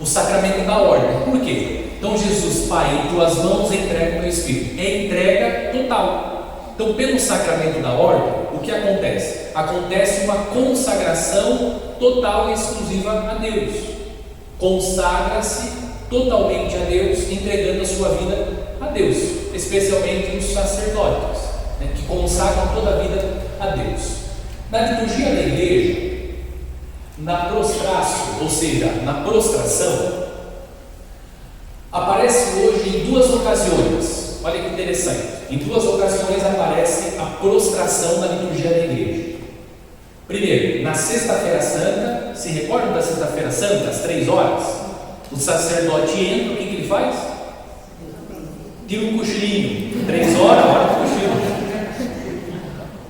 o sacramento da ordem. Por quê? Então Jesus, Pai, em tuas mãos entrega o meu espírito. É entrega total. Então, pelo sacramento da ordem, o que acontece? Acontece uma consagração total e exclusiva a Deus. Consagra-se totalmente a Deus, entregando a sua vida a Deus, especialmente os sacerdotes, né, que consagram toda a vida a Deus. Na liturgia da igreja, na prostração, ou seja, na prostração, aparece hoje em duas ocasiões. Olha que interessante, em duas ocasiões aparece a prostração na liturgia da igreja. Primeiro, na sexta-feira santa. Se recordam da sexta-feira santa, às 3 horas? O sacerdote entra, o que ele faz? Tira um cochilinho, 3 horas, hora do cochilo.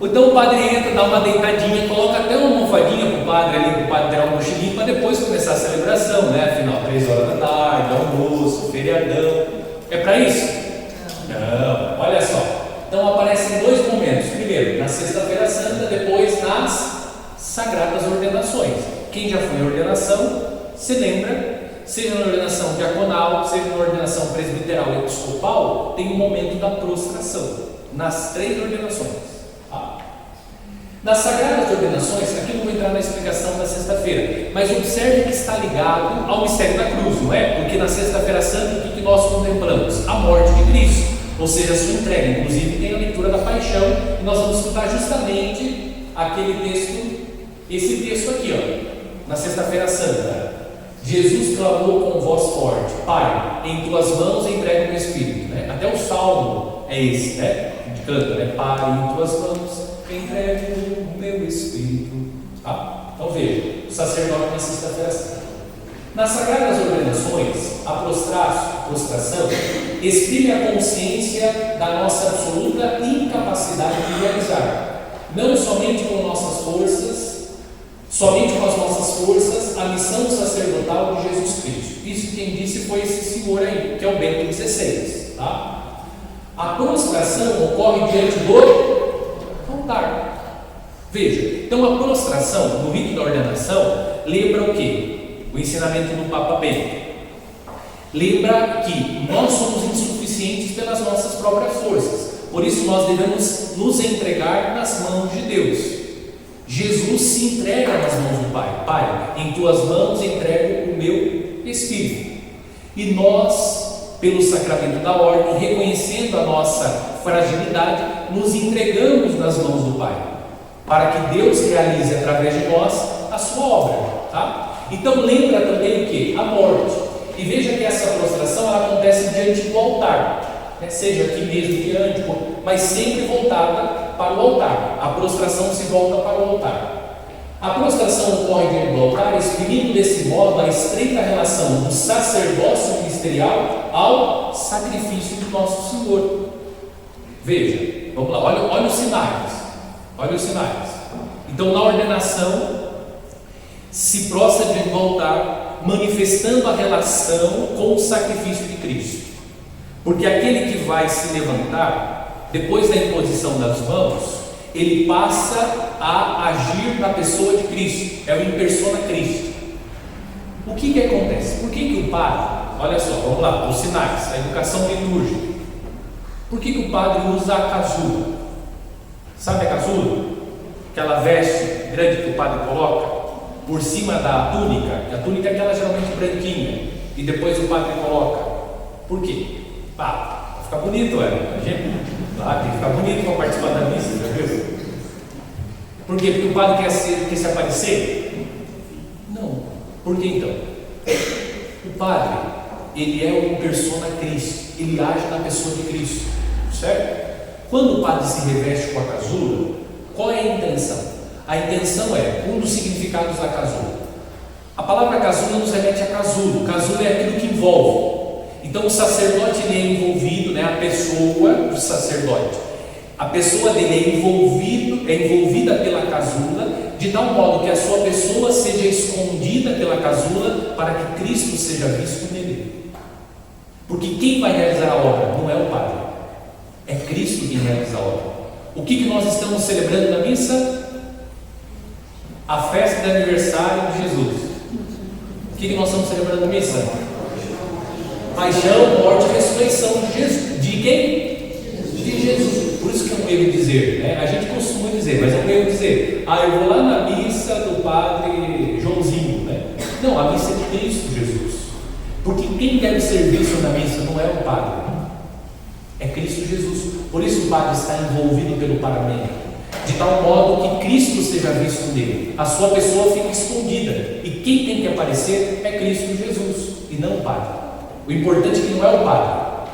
Então o padre entra, dá uma deitadinha, coloca até uma almofadinha para o padre ali, para o padre tirar um cochilinho, para depois começar a celebração, né? Afinal, 3 horas da tarde, almoço, feriadão. É para isso? Não, olha só. Então aparecem 2 momentos. Primeiro, na sexta-feira santa, depois nas sagradas ordenações. Quem já foi em ordenação, se lembra, seja na ordenação diaconal, seja na ordenação presbiteral e episcopal, tem um momento da prostração, nas 3 ordenações. Tá? Nas sagradas ordenações, aqui eu vou entrar na explicação da sexta-feira, mas observe que está ligado ao mistério da cruz, não é? Porque na sexta-feira santa, o que nós contemplamos? A morte de Cristo, ou seja, a sua entrega. Inclusive tem a leitura da paixão, e nós vamos estudar justamente aquele texto, esse texto aqui, ó, na sexta-feira santa. Jesus clamou com voz forte: Pai, em tuas mãos entrego o meu espírito, né? Até o salmo é esse, né? A gente canta, né? Pai, em tuas mãos entrego o meu espírito. Tá? Então veja, o sacerdote na sexta-feira santa. Nas sagradas ordenações, a prostração exprime a consciência da nossa absoluta incapacidade de realizar, não somente com nossas forças, somente com as nossas forças, a missão sacerdotal de Jesus Cristo. Isso quem disse foi esse senhor aí, que é o Bento XVI. Tá? A prostração ocorre diante do altar. Veja, então a prostração no rito da ordenação lembra o quê? O ensinamento do Papa Bento. Lembra que nós somos insuficientes pelas nossas próprias forças, por isso nós devemos nos entregar nas mãos de Deus. Jesus se entrega nas mãos do Pai. Pai, em tuas mãos entrego o meu espírito. E nós, pelo sacramento da ordem, reconhecendo a nossa fragilidade, nos entregamos nas mãos do Pai, para que Deus realize através de nós a sua obra, tá? Então lembra também o que? A morte. E veja que essa prostração ela acontece diante do altar, né? Seja aqui mesmo diante, mas sempre voltada para o altar. A prostração se volta para o altar. A prostração ocorre diante do altar, exprimindo desse modo a estreita relação do sacerdócio ministerial ao sacrifício de nosso Senhor. Veja, vamos lá, olha os sinais. Olha os sinais. Então, na ordenação, se prostra diante do altar, manifestando a relação com o sacrifício de Cristo. Porque aquele que vai se levantar, depois da imposição das mãos, ele passa a agir na pessoa de Cristo, é o in persona Cristo. O que acontece? Por que o padre, olha só, vamos lá, os sinais, a educação litúrgica. Por que o padre usa a casula? Sabe a casula? Aquela veste grande que o padre coloca por cima da túnica, que a túnica é aquela geralmente branquinha, e depois o padre coloca. Por quê? Para ficar bonito, gente. Lá tem que ficar bonito para participar da missa, já viu? Por quê? Porque o padre quer se aparecer? Não. Por que então? O padre, ele é o persona Cristo, ele age na pessoa de Cristo, certo? Quando o padre se reveste com a casula, qual é a intenção? A intenção é, um dos significados da casula. A palavra casula nos remete a casulo. Casulo é aquilo que envolve. Então o sacerdote ele é envolvido, né? A pessoa do sacerdote, a pessoa dele é envolvida pela casula, de tal modo que a sua pessoa seja escondida pela casula, para que Cristo seja visto nele. Porque quem vai realizar a obra não é o padre, é Cristo quem realiza a obra. O que nós estamos celebrando na missa? A festa de aniversário de Jesus. O que nós estamos celebrando na missa? Paixão, morte e ressurreição de Jesus. De quem? De Jesus. Por isso que é um erro dizer, né? A gente costuma dizer, mas é um erro dizer: eu vou lá na missa do padre Joãozinho, né? Não, a missa é de Cristo Jesus. Porque quem deve ser visto na missa não é o padre, é Cristo Jesus. Por isso o padre está envolvido pelo paramento, de tal modo que Cristo seja visto nele. A sua pessoa fica escondida, e quem tem que aparecer é Cristo Jesus, e não o padre. O importante é que não é o padre,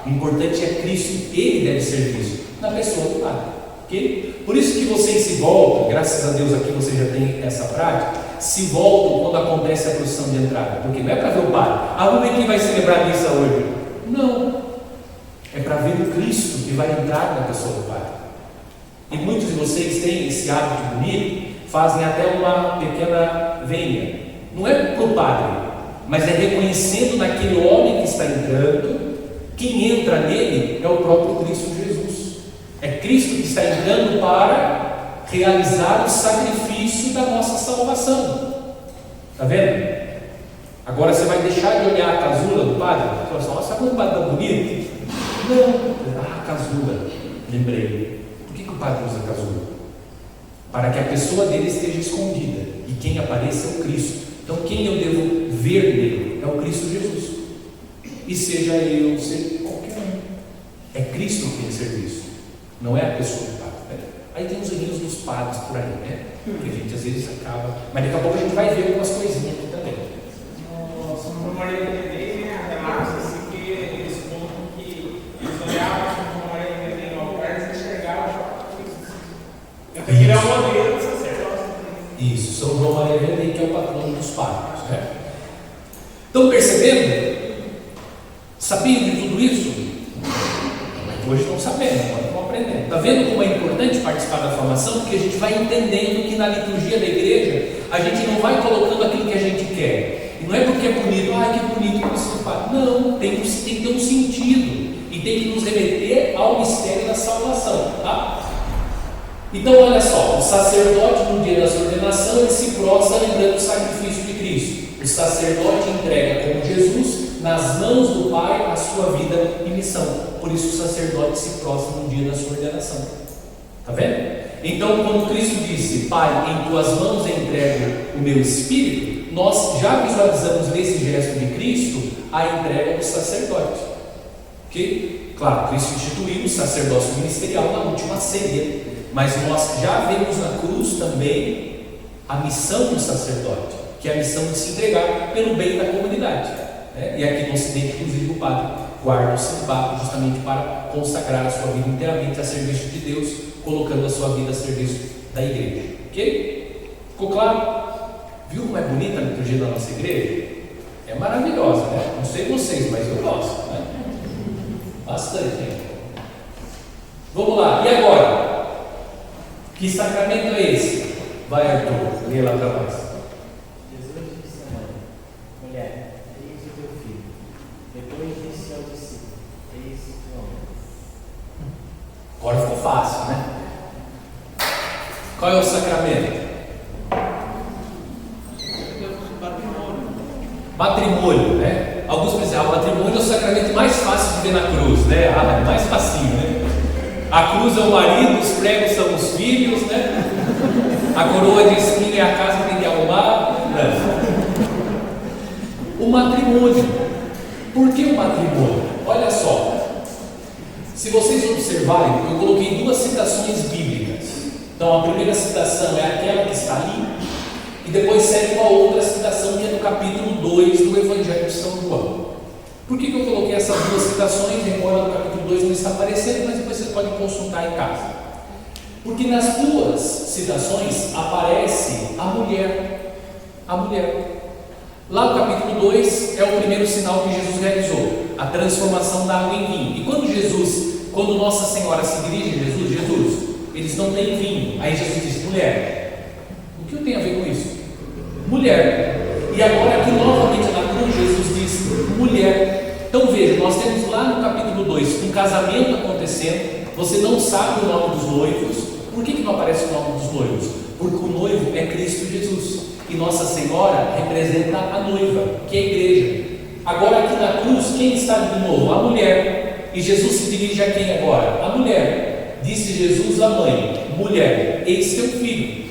o importante é Cristo, ele deve ser visto na pessoa do padre, okay? Por isso que vocês se voltam, graças a Deus aqui você já tem essa prática, se voltam quando acontece a procissão de entrada, porque não é para ver o padre, vamos ver quem vai celebrar a missa hoje. Não, é para ver o Cristo que vai entrar na pessoa do padre. E muitos de vocês têm esse hábito bonito, fazem até uma pequena vênia, não é para o padre, mas é reconhecendo naquele homem que está entrando. Quem entra nele é o próprio Cristo Jesus. É Cristo que está entrando para realizar o sacrifício da nossa salvação. Está vendo? Agora você vai deixar de olhar a casula do padre? Você vai nossa, como o padre está bonito? Não. Casula. Lembrei. Por que o padre usa casula? Para que a pessoa dele esteja escondida e quem apareça é o Cristo. Então quem eu devo ver nele é o Cristo Jesus. E seja eu, seja qualquer um, é Cristo que tem que ser visto, não é a pessoa do padre, né? Aí tem os erros dos padres por aí, né? Que a gente às vezes acaba, mas daqui a pouco a gente vai ver algumas coisinhas aqui também. São Maria Helena, né? Relatos assim que eles contam que eles olhavam São Maria Helena no altar e enxergavam. Então virar o modelo do sacerdócio. Isso, São João Maria Helena, que é o patrono dos padres, né? Estão percebendo? Sabiam de tudo isso? Hoje estão sabendo, agora estão aprendendo. Está vendo como é importante participar da formação? Porque a gente vai entendendo que na liturgia da igreja a gente não vai colocando aquilo que a gente quer. E não é porque é bonito, que bonito isso do padre. Não, tem que ter um sentido. E e tem que nos remeter ao mistério da salvação, tá? Então olha só, o sacerdote no dia da sua ordenação, ele se prostra lembrando o sacrifício de Cristo. O sacerdote entrega como Jesus nas mãos do Pai a sua vida e missão. Por isso o sacerdote se prostra no dia da sua ordenação. Está vendo? Então quando Cristo disse: Pai, em tuas mãos entrego o meu espírito, nós já visualizamos nesse gesto de Cristo a entrega do sacerdote. Ok? Claro, Cristo instituiu o sacerdócio ministerial na última ceia, mas nós já vemos na cruz também a missão do sacerdote, que é a missão de se entregar pelo bem da comunidade, né? E aqui no Ocidente, inclusive, o padre guarda o celibato justamente para consagrar a sua vida inteiramente a serviço de Deus, colocando a sua vida a serviço da igreja. Ok? Ficou claro? Viu como é bonita a liturgia da nossa igreja? É maravilhosa, né? Não sei vocês, mas eu gosto, né? Bastante, hein? Vamos lá, e agora? Que sacramento é esse? Vai, Arthur, lê lá para nós. Jesus disse à mãe: mulher, eis o teu filho. Depois disse ao discípulo: eis o teu homem. Agora ficou fácil, né? Qual é o sacramento? Matrimônio, né? Alguns pensam, o matrimônio é o sacramento mais fácil de ver na cruz, né? É mais facinho, né? A cruz é o marido, os pregos são os filhos, né? A coroa de espinho é a casa que tem que arrumar. O matrimônio. Por que o matrimônio? Olha só. Se vocês observarem, eu coloquei duas citações bíblicas. Então a primeira citação é aquela que está ali, e depois segue uma outra citação que é no capítulo 2 do Evangelho de São João. Por que eu coloquei essas duas citações? Embora no capítulo 2 não está aparecendo, mas depois vocês podem consultar em casa. Porque nas duas citações aparece a mulher. A mulher. Lá no capítulo 2 é o primeiro sinal que Jesus realizou, a transformação da água em vinho. E quando Nossa Senhora se dirige a Jesus, eles não têm vinho. Aí Jesus diz: mulher. O que eu tenho a ver com isso? Mulher. E agora aqui novamente na cruz Jesus diz: mulher. Então veja, nós temos lá no capítulo 2 um casamento acontecendo. Você não sabe o nome dos noivos. Por que não aparece o nome dos noivos? Porque o noivo é Cristo Jesus, e Nossa Senhora representa a noiva, que é a igreja. Agora aqui na cruz, quem está de novo? A mulher. E Jesus se dirige a quem agora? A mulher. Disse Jesus à mãe: mulher, eis teu filho.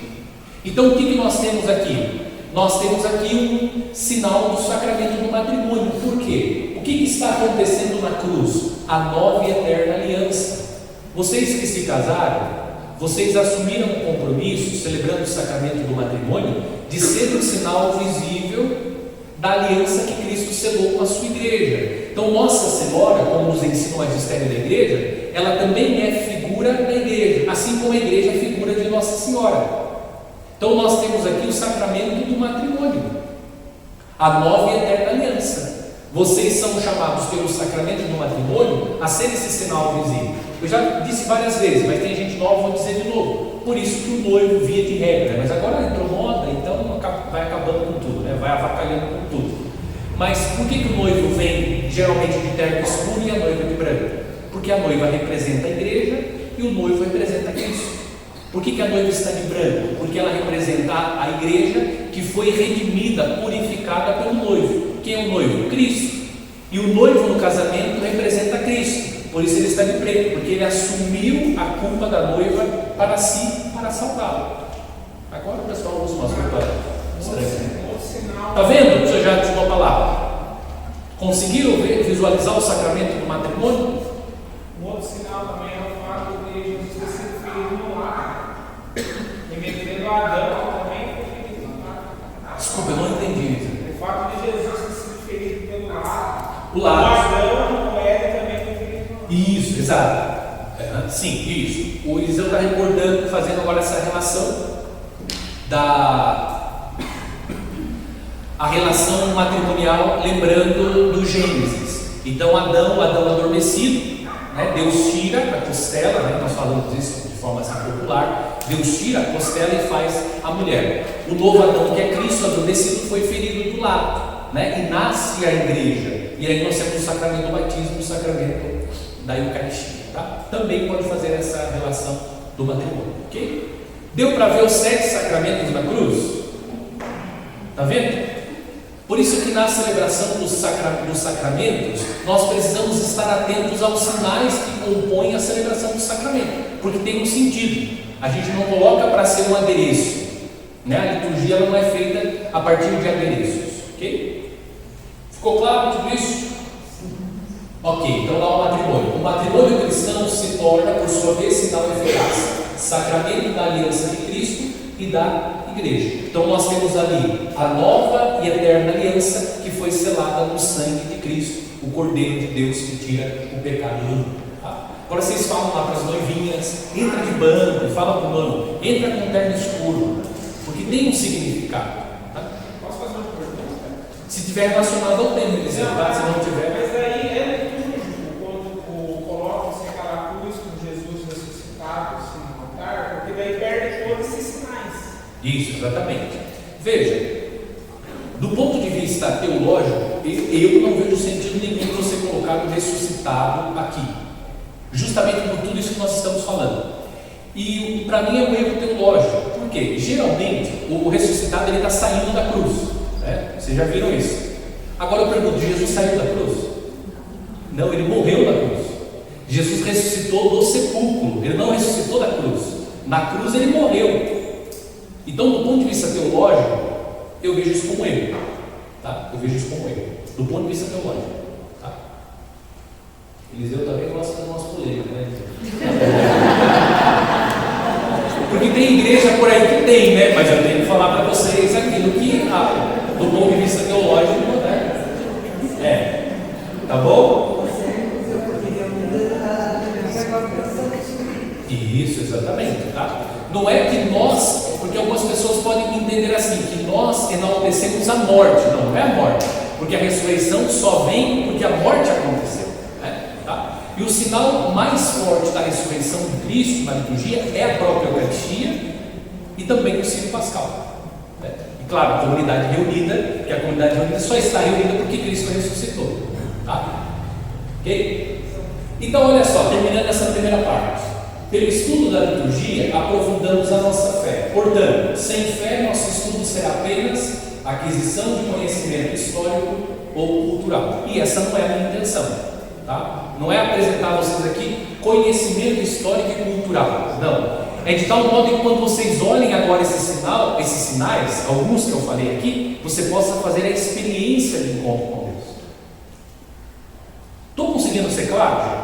Então o que nós temos aqui? Nós temos aqui um sinal do sacramento do matrimônio. Por quê? O que está acontecendo na cruz? A nova e eterna aliança. Vocês que se casaram, vocês assumiram um compromisso, celebrando o sacramento do matrimônio, de ser um sinal visível da aliança que Cristo selou com a sua igreja. Então Nossa Senhora, como nos ensina o magistério da igreja, ela também é figura da igreja, assim como a igreja é figura de Nossa Senhora. Então nós temos aqui o sacramento do matrimônio, a nova e eterna aliança. Vocês são chamados pelo sacramento do matrimônio a ser esse sinal visível. Eu já disse várias vezes, mas tem gente nova, vou dizer de novo. Por isso que o noivo via de regra, mas agora entrou moda, então vai acabando com tudo, né? Vai avacalhando com tudo. Mas por que o noivo vem geralmente de terno escuro e a noiva de branco? Porque a noiva representa a igreja e o noivo representa Cristo. Por que a noiva está de branco? Porque ela representa a igreja que foi redimida, purificada pelo noivo. Quem é o noivo? Cristo. E o noivo no casamento representa Cristo. Por isso ele está de preto, porque ele assumiu a culpa da noiva para si, para salvá-la. Agora o pessoal usa umas roupas estranhas. Está vendo? Você já disse uma palavra. Conseguiram visualizar o sacramento do matrimônio? Um outro sinal também é o fato de Jesus ter sido ferido no lar. Remetendo a Adão, também foi ferido no lar. Desculpa, eu não entendi. O fato de Jesus ter sido ferido pelo lar. O lar. Adão, o Éden também foi ferido no lar. Isso, exato. Sim, isso. O Eliseu está recordando, fazendo agora essa relação a relação matrimonial, lembrando do Gênesis. Então Adão adormecido, né? Deus tira a costela, né? Nós falamos isso de forma assim popular. Deus tira a costela e faz a mulher. O novo Adão, que é Cristo adormecido, foi ferido do lado. né, e nasce a igreja. E aí nós temos o sacramento do batismo e o sacramento da Eucaristia. Tá? Também pode fazer essa relação do matrimônio. Ok? Deu para ver os 7 sacramentos na cruz? Está vendo? Por isso que na celebração dos sacramentos, nós precisamos estar atentos aos sinais que compõem a celebração do sacramento, porque tem um sentido. A gente não coloca para ser um adereço, né? A liturgia ela não é feita a partir de adereços, ok? Ficou claro tudo isso? Ok, então lá o matrimônio. O matrimônio cristão se torna, por sua vez, sinal e eficácia, sacramento da aliança de Cristo e da igreja. Então nós temos ali a nova e eterna aliança que foi selada no sangue de Cristo, o Cordeiro de Deus que tira o pecado do mundo. Tá? Agora vocês falam lá para as noivinhas, entra de bando, e fala para o mano, entra com um terno escuro, porque tem um significado. Tá? Posso fazer uma pergunta? Se tiver relacionado ao tema, se não tiver. Mas aí é litúrgico quando colocam-se aquela cruz com Jesus ressuscitado assim, no altar, porque daí perde todos esses sinais. Isso, exatamente. Veja, do ponto de vista teológico, eu não vejo sentido nenhum de você colocar o ressuscitado aqui, justamente por tudo isso que nós estamos falando. E para mim é um erro teológico, porque geralmente o ressuscitado está saindo da cruz, né? Vocês já viram isso. Agora eu pergunto, Jesus saiu da cruz? Não, ele morreu da cruz. Jesus ressuscitou do sepulcro, ele não ressuscitou da cruz. Na cruz ele morreu. Então, do ponto de vista teológico, eu vejo isso como erro, tá? Eu vejo isso como erro, do ponto de vista teológico, tá? Eliseu também gosta do nosso polêmica, né? Porque tem igreja por aí que tem, né? Mas eu tenho que falar para vocês aquilo que, do ponto de vista teológico, né? Tá bom? Isso, exatamente, tá? Não é que nós, porque algumas pessoas podem entender assim, que nós enaltecemos a morte. Não, não é a morte, porque a ressurreição só vem porque a morte aconteceu, né? Tá? E o sinal mais forte da ressurreição de Cristo na liturgia é a própria Eucaristia e também o Sírio Pascal, né? E claro, a comunidade reunida, porque a comunidade reunida só está reunida porque Cristo ressuscitou, tá? Ok? Então olha só, terminando essa primeira parte. Pelo estudo da liturgia, aprofundamos a nossa fé. Portanto, sem fé, nosso estudo será apenas aquisição de conhecimento histórico ou cultural. E essa não é a minha intenção, tá? Não é apresentar a vocês aqui conhecimento histórico e cultural. Não. É de tal modo que quando vocês olhem agora esses sinais, alguns que eu falei aqui, você possa fazer a experiência de encontro com Deus. Estou conseguindo ser claro?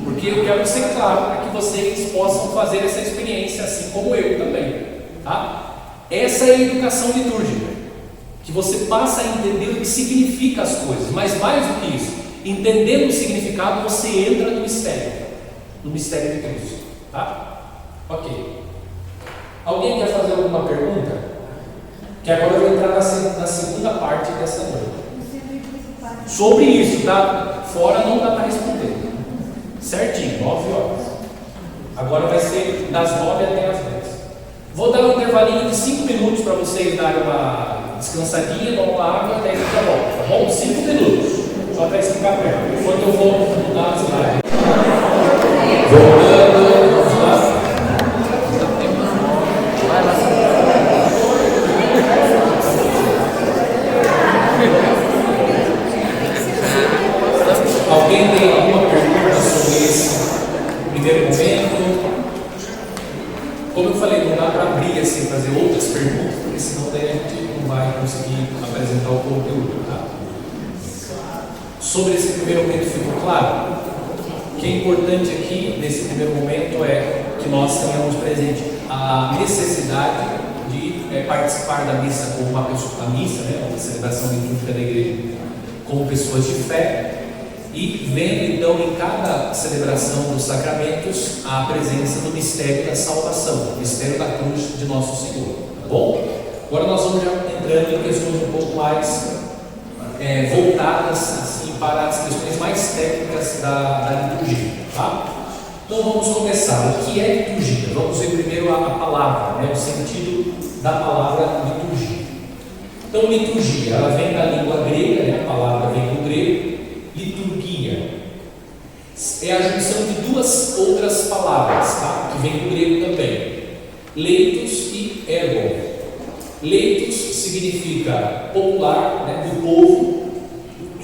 Porque eu quero ser claro para que vocês possam fazer essa experiência assim como eu também, tá? Essa é a educação litúrgica, que você passa a entender o que significa as coisas, mas mais do que isso, entendendo o significado, você entra no mistério de Cristo, tá? Ok. Alguém quer fazer alguma pergunta? Que agora eu vou entrar na segunda parte dessa noite. Sobre isso, tá? Fora não dá para responder. Certinho, 9 horas. Agora vai ser das 9 até as 10. Vou dar um intervalinho de 5 minutos para vocês darem uma descansadinha, tomar uma água, até já volto, tá bom? 5 minutos, só para explicar para ela. Enquanto eu vou mudar as imagens. Voltando, vamos lá. Alguém tem alguma pergunta sobre esse primeiro momento? Como eu falei, não dá para abrir assim, fazer outras perguntas, porque senão daí a gente não vai conseguir apresentar o conteúdo, tá? Sobre esse primeiro momento ficou claro? O que é importante aqui nesse primeiro momento é que nós tenhamos presente a necessidade de participar da missa como uma pessoa, a missa, né, a celebração litúrgica da igreja, como pessoas de fé. E vendo então em cada celebração dos sacramentos a presença do mistério da salvação, o mistério da cruz de Nosso Senhor, tá bom? Agora nós vamos já entrando em questões um pouco mais voltadas assim, para as questões mais técnicas da liturgia, tá? Então vamos começar. O que é liturgia? Vamos ver primeiro a palavra, né, o sentido da palavra liturgia. Então, liturgia, ela vem da língua grega, né? A palavra vem do grego. Liturgia é a junção de duas outras palavras, tá? Que vem do grego também. Leitos e ergon. Leitos significa popular, né? Do povo,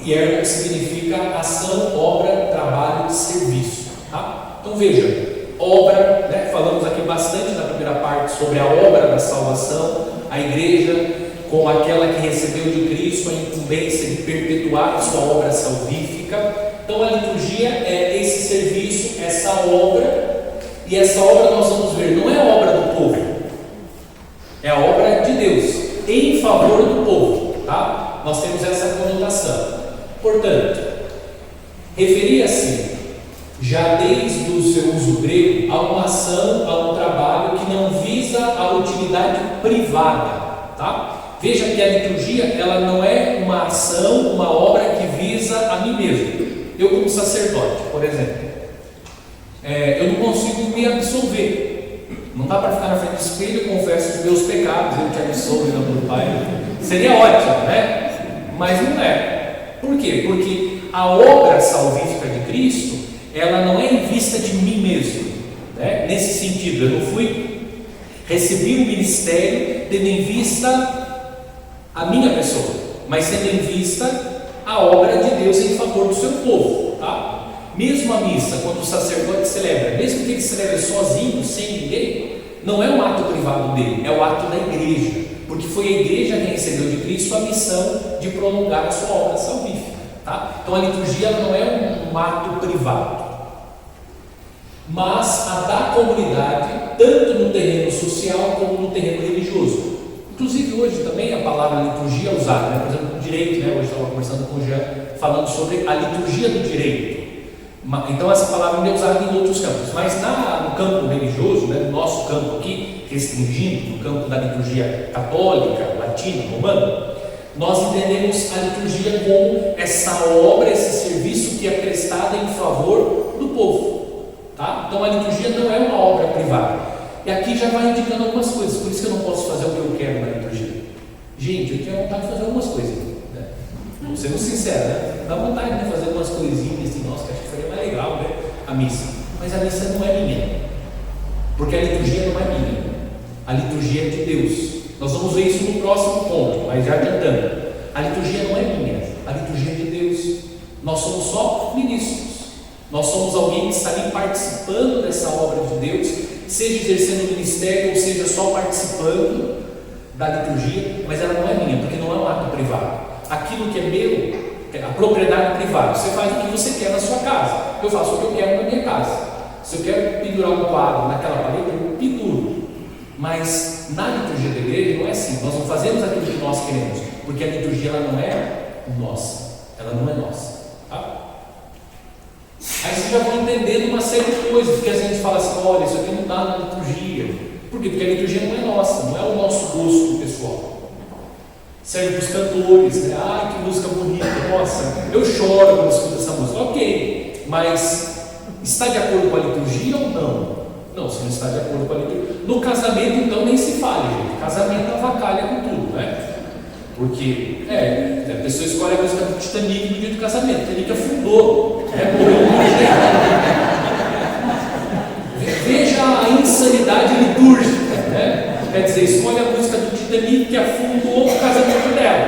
e ergon significa ação, obra, trabalho, serviço, tá? Então veja, obra, né? Falamos aqui bastante na primeira parte sobre a obra da salvação, a igreja com aquela que recebeu de Cristo a incumbência de perpetuar a sua obra salvífica. Então a liturgia é esse serviço, essa obra, e essa obra nós vamos ver, não é a obra do povo, é a obra de Deus, em favor do povo, tá? Nós temos essa conotação. Portanto, referia-se já desde o seu uso grego a uma ação, a um trabalho que não visa a utilidade privada, tá? Veja que a liturgia, ela não é uma ação, uma obra que visa a mim mesmo. Eu como sacerdote, por exemplo, eu não consigo me absolver. Não dá para ficar na frente do espelho, eu confesso os meus pecados, eu te absolvo em nome do Pai. Seria ótimo, né? Mas não é. Por quê? Porque a obra salvífica de Cristo, ela não é em vista de mim mesmo, né? Nesse sentido, eu não recebi o ministério tendo em vista a minha pessoa, mas tendo em vista a obra de Deus em favor do seu povo, tá? Mesmo a missa, quando o sacerdote celebra, mesmo que ele celebre sozinho, sem ninguém, não é um ato privado dele, é o ato da igreja, porque foi a igreja que recebeu de Cristo a missão de prolongar a sua obra salvífica, tá? Então a liturgia não é um ato privado, mas a da comunidade, tanto no terreno social como no terreno religioso. Inclusive hoje também a palavra liturgia é usada, né? Por exemplo, no direito, né? Hoje estava conversando com o Jean, falando sobre a liturgia do direito. Então essa palavra é usada em outros campos, mas no campo religioso, né? No nosso campo aqui, restringindo, no campo da liturgia católica, latina, romana, nós entendemos a liturgia como essa obra, esse serviço que é prestado em favor do povo, tá? Então a liturgia não é uma obra privada. E aqui já vai indicando algumas coisas, por isso que eu não posso fazer o que eu quero na liturgia. Gente, eu tinha vontade de fazer algumas coisas, né? Vou ser muito sincero, né? Dá vontade de fazer algumas coisinhas assim, nossa, que acho que seria mais legal, né? A missa. Mas a missa não é minha, porque a liturgia não é minha, a liturgia é de Deus. Nós vamos ver isso no próximo ponto, mas já adiantando. A liturgia não é minha, a liturgia é de Deus. Nós somos só ministros. Nós somos alguém que está ali participando dessa obra de Deus, seja exercendo o ministério ou seja só participando da liturgia, mas ela não é minha, porque não é um ato privado. Aquilo que é meu, a propriedade privada, você faz o que você quer na sua casa. Eu faço o que eu quero na minha casa. Se eu quero pendurar um quadro naquela parede, eu penduro. Mas na liturgia da igreja não é assim. Nós não fazemos aquilo que nós queremos, porque a liturgia ela não é nossa, ela não é nossa, tá? Aí vocês já vão entendendo uma série de coisas, que a gente fala assim, olha, isso aqui não está na liturgia. Por quê? Porque a liturgia não é nossa, não é o nosso gosto pessoal. Serve para os cantores, né? Ai, que música bonita, nossa, eu choro quando escuto essa música. Ok, mas está de acordo com a liturgia ou não? Não, se não está de acordo com a liturgia. No casamento, então, nem se fale, gente. Casamento avacalha com tudo, né? Porque, a pessoa escolhe a música do Titanic no dia do casamento. O Titanic afundou, morreu muito gente. Veja a insanidade litúrgica, né? Quer dizer, escolhe a música do Titanic que afundou o casamento dela.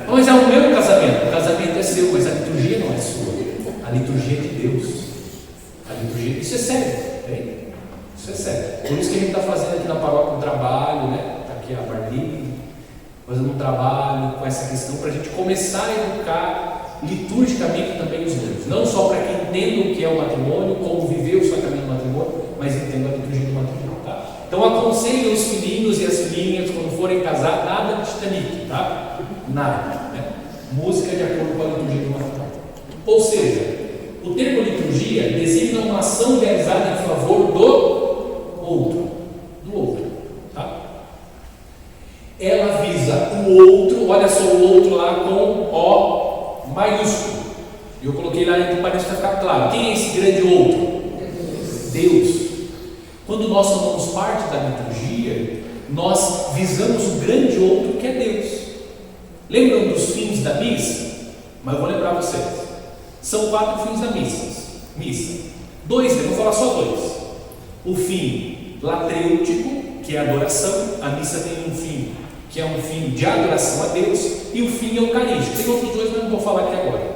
Mas é o meu casamento. O casamento é seu, mas a liturgia não é sua. A liturgia é de Deus. A liturgia, isso é sério, hein? Isso é sério. Por isso que a gente está fazendo aqui na paróquia um trabalho, né? Está aqui a Marlene, fazendo um trabalho com essa questão para a gente começar a educar liturgicamente também os noivos. Não só para quem entenda o que é o matrimônio, como viver o sacramento do matrimônio, mas entenda a liturgia do matrimônio, tá? Então aconselho os filhinhos e as filhinhas, quando forem casar, nada de Titanic, tá? Nada, né? Música de acordo com a liturgia do matrimônio. Ou seja, o termo liturgia designa uma ação realizada em favor do outro, tá? Ela visa o outro, olha só o outro lá com O maiúsculo. Eu coloquei lá entre parênteses para ficar claro. Quem é esse grande outro? Deus. Quando nós tomamos parte da liturgia, nós visamos o grande outro que é Deus. Lembram dos fins da missa? Mas eu vou lembrar vocês. São 4 fins da missa. 2, eu vou falar só 2. O fim latrêutico, que é a adoração. A missa tem um fim, que é um fim de adoração a Deus. E o fim eucarístico. Tem outros 2, mas não vou falar aqui agora.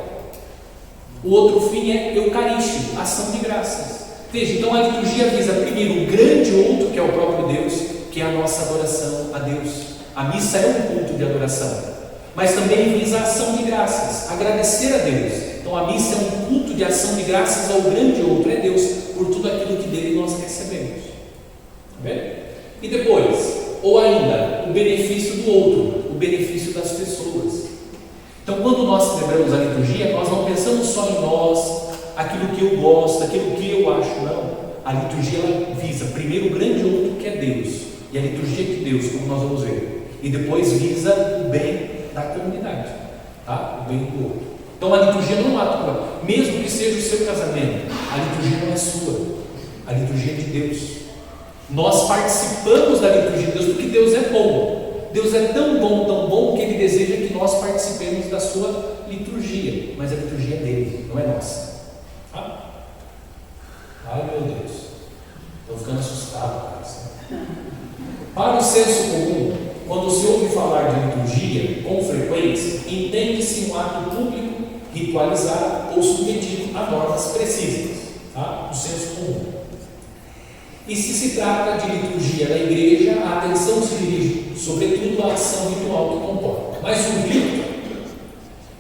O outro fim é eucarístico, ação de graças. Veja, então a liturgia visa primeiro o grande outro, que é o próprio Deus, que é a nossa adoração a Deus. A missa é um culto de adoração, mas também visa a ação de graças, agradecer a Deus. Então a missa é um culto de ação de graças ao grande outro, é Deus, por tudo aquilo que dele nós recebemos. Tá bem? E depois, ou ainda, o benefício do outro, o benefício das pessoas. Então quando nós celebramos a liturgia, nós não pensamos só em nós, aquilo que eu gosto, aquilo que eu acho, não. A liturgia ela visa primeiro o grande outro, que é Deus, e a liturgia de Deus, como nós vamos ver, e depois visa o bem da comunidade, tá? O bem do outro. Então a liturgia não é um ato, mesmo que seja o seu casamento, a liturgia não é sua, a liturgia é de Deus. Nós participamos da liturgia de Deus porque Deus é bom. Deus é tão bom que Ele deseja que nós participemos da sua liturgia, mas a liturgia é dele, não é nossa. Tá? Ai meu Deus, estou ficando assustado, cara. Para o senso comum, quando se ouve falar de liturgia com frequência, entende-se um ato público, ritualizado ou submetido a normas precisas, tá? Do senso comum. E se trata de liturgia da igreja, a atenção se dirige sobretudo à ação ritual que comporta. Mas o rito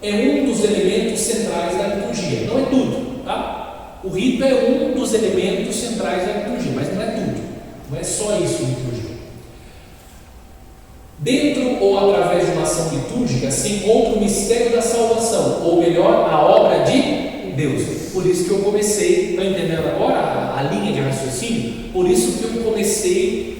é um dos elementos centrais da liturgia, não é tudo, tá? O rito é um dos elementos centrais da liturgia, mas não é tudo, não é só isso a liturgia. Dentro ou através de uma ação litúrgica se encontra o mistério da salvação, ou melhor, a obra de Deus. Por isso que eu comecei, está entendendo agora a linha de raciocínio? Por isso que eu comecei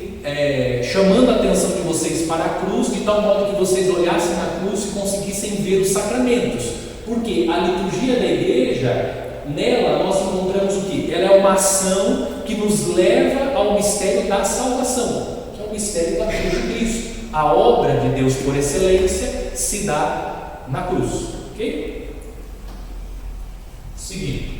chamando a atenção de vocês para a cruz, de tal modo que vocês olhassem na cruz e conseguissem ver os sacramentos. Porque a liturgia da igreja, nela nós encontramos o quê? Ela é uma ação que nos leva ao mistério da salvação, que é o mistério da cruz de Cristo. A obra de Deus por excelência se dá na cruz, ok? Seguindo.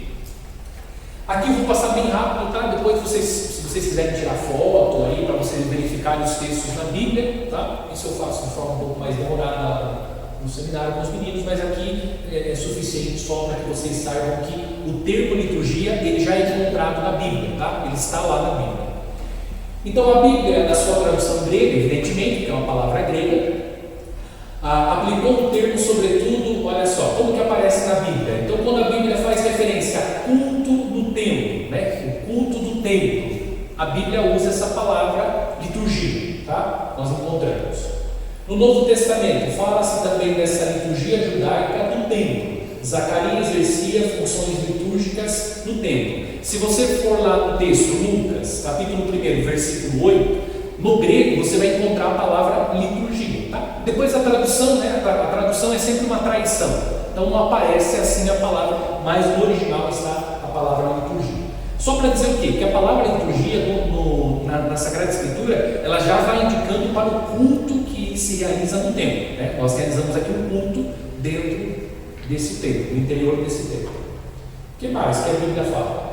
Aqui eu vou passar bem rápido, tá? Depois se vocês quiserem tirar foto aí para vocês verificarem os textos na Bíblia, tá? Isso eu faço de forma um pouco mais demorada no seminário com os meninos, mas aqui é suficiente só para que vocês saibam que o termo liturgia ele já é encontrado na Bíblia, tá? Ele está lá na Bíblia. Então a Bíblia, na sua tradução grega, evidentemente, que é uma palavra grega, aplicou um termo sobretudo, olha só, como que aparece na Bíblia. Então quando a Bíblia faz referência a culto do templo, né? O culto do templo, a Bíblia usa essa palavra liturgia, tá? Nós encontramos. No Novo Testamento fala-se também dessa liturgia judaica do templo. Zacarias exercia funções litúrgicas no templo. Se você for lá no texto, Lucas, capítulo 1, versículo 8, no grego você vai encontrar a palavra liturgia. Tá? Depois a tradução, né? A tradução é sempre uma traição. Então não aparece assim a palavra, mas no original está a palavra liturgia. Só para dizer o quê? Que a palavra liturgia na Sagrada Escritura, ela já vai indicando para o culto que se realiza no templo. Né? Nós realizamos aqui um culto dentro desse templo, no interior desse templo. O que mais que a Bíblia fala?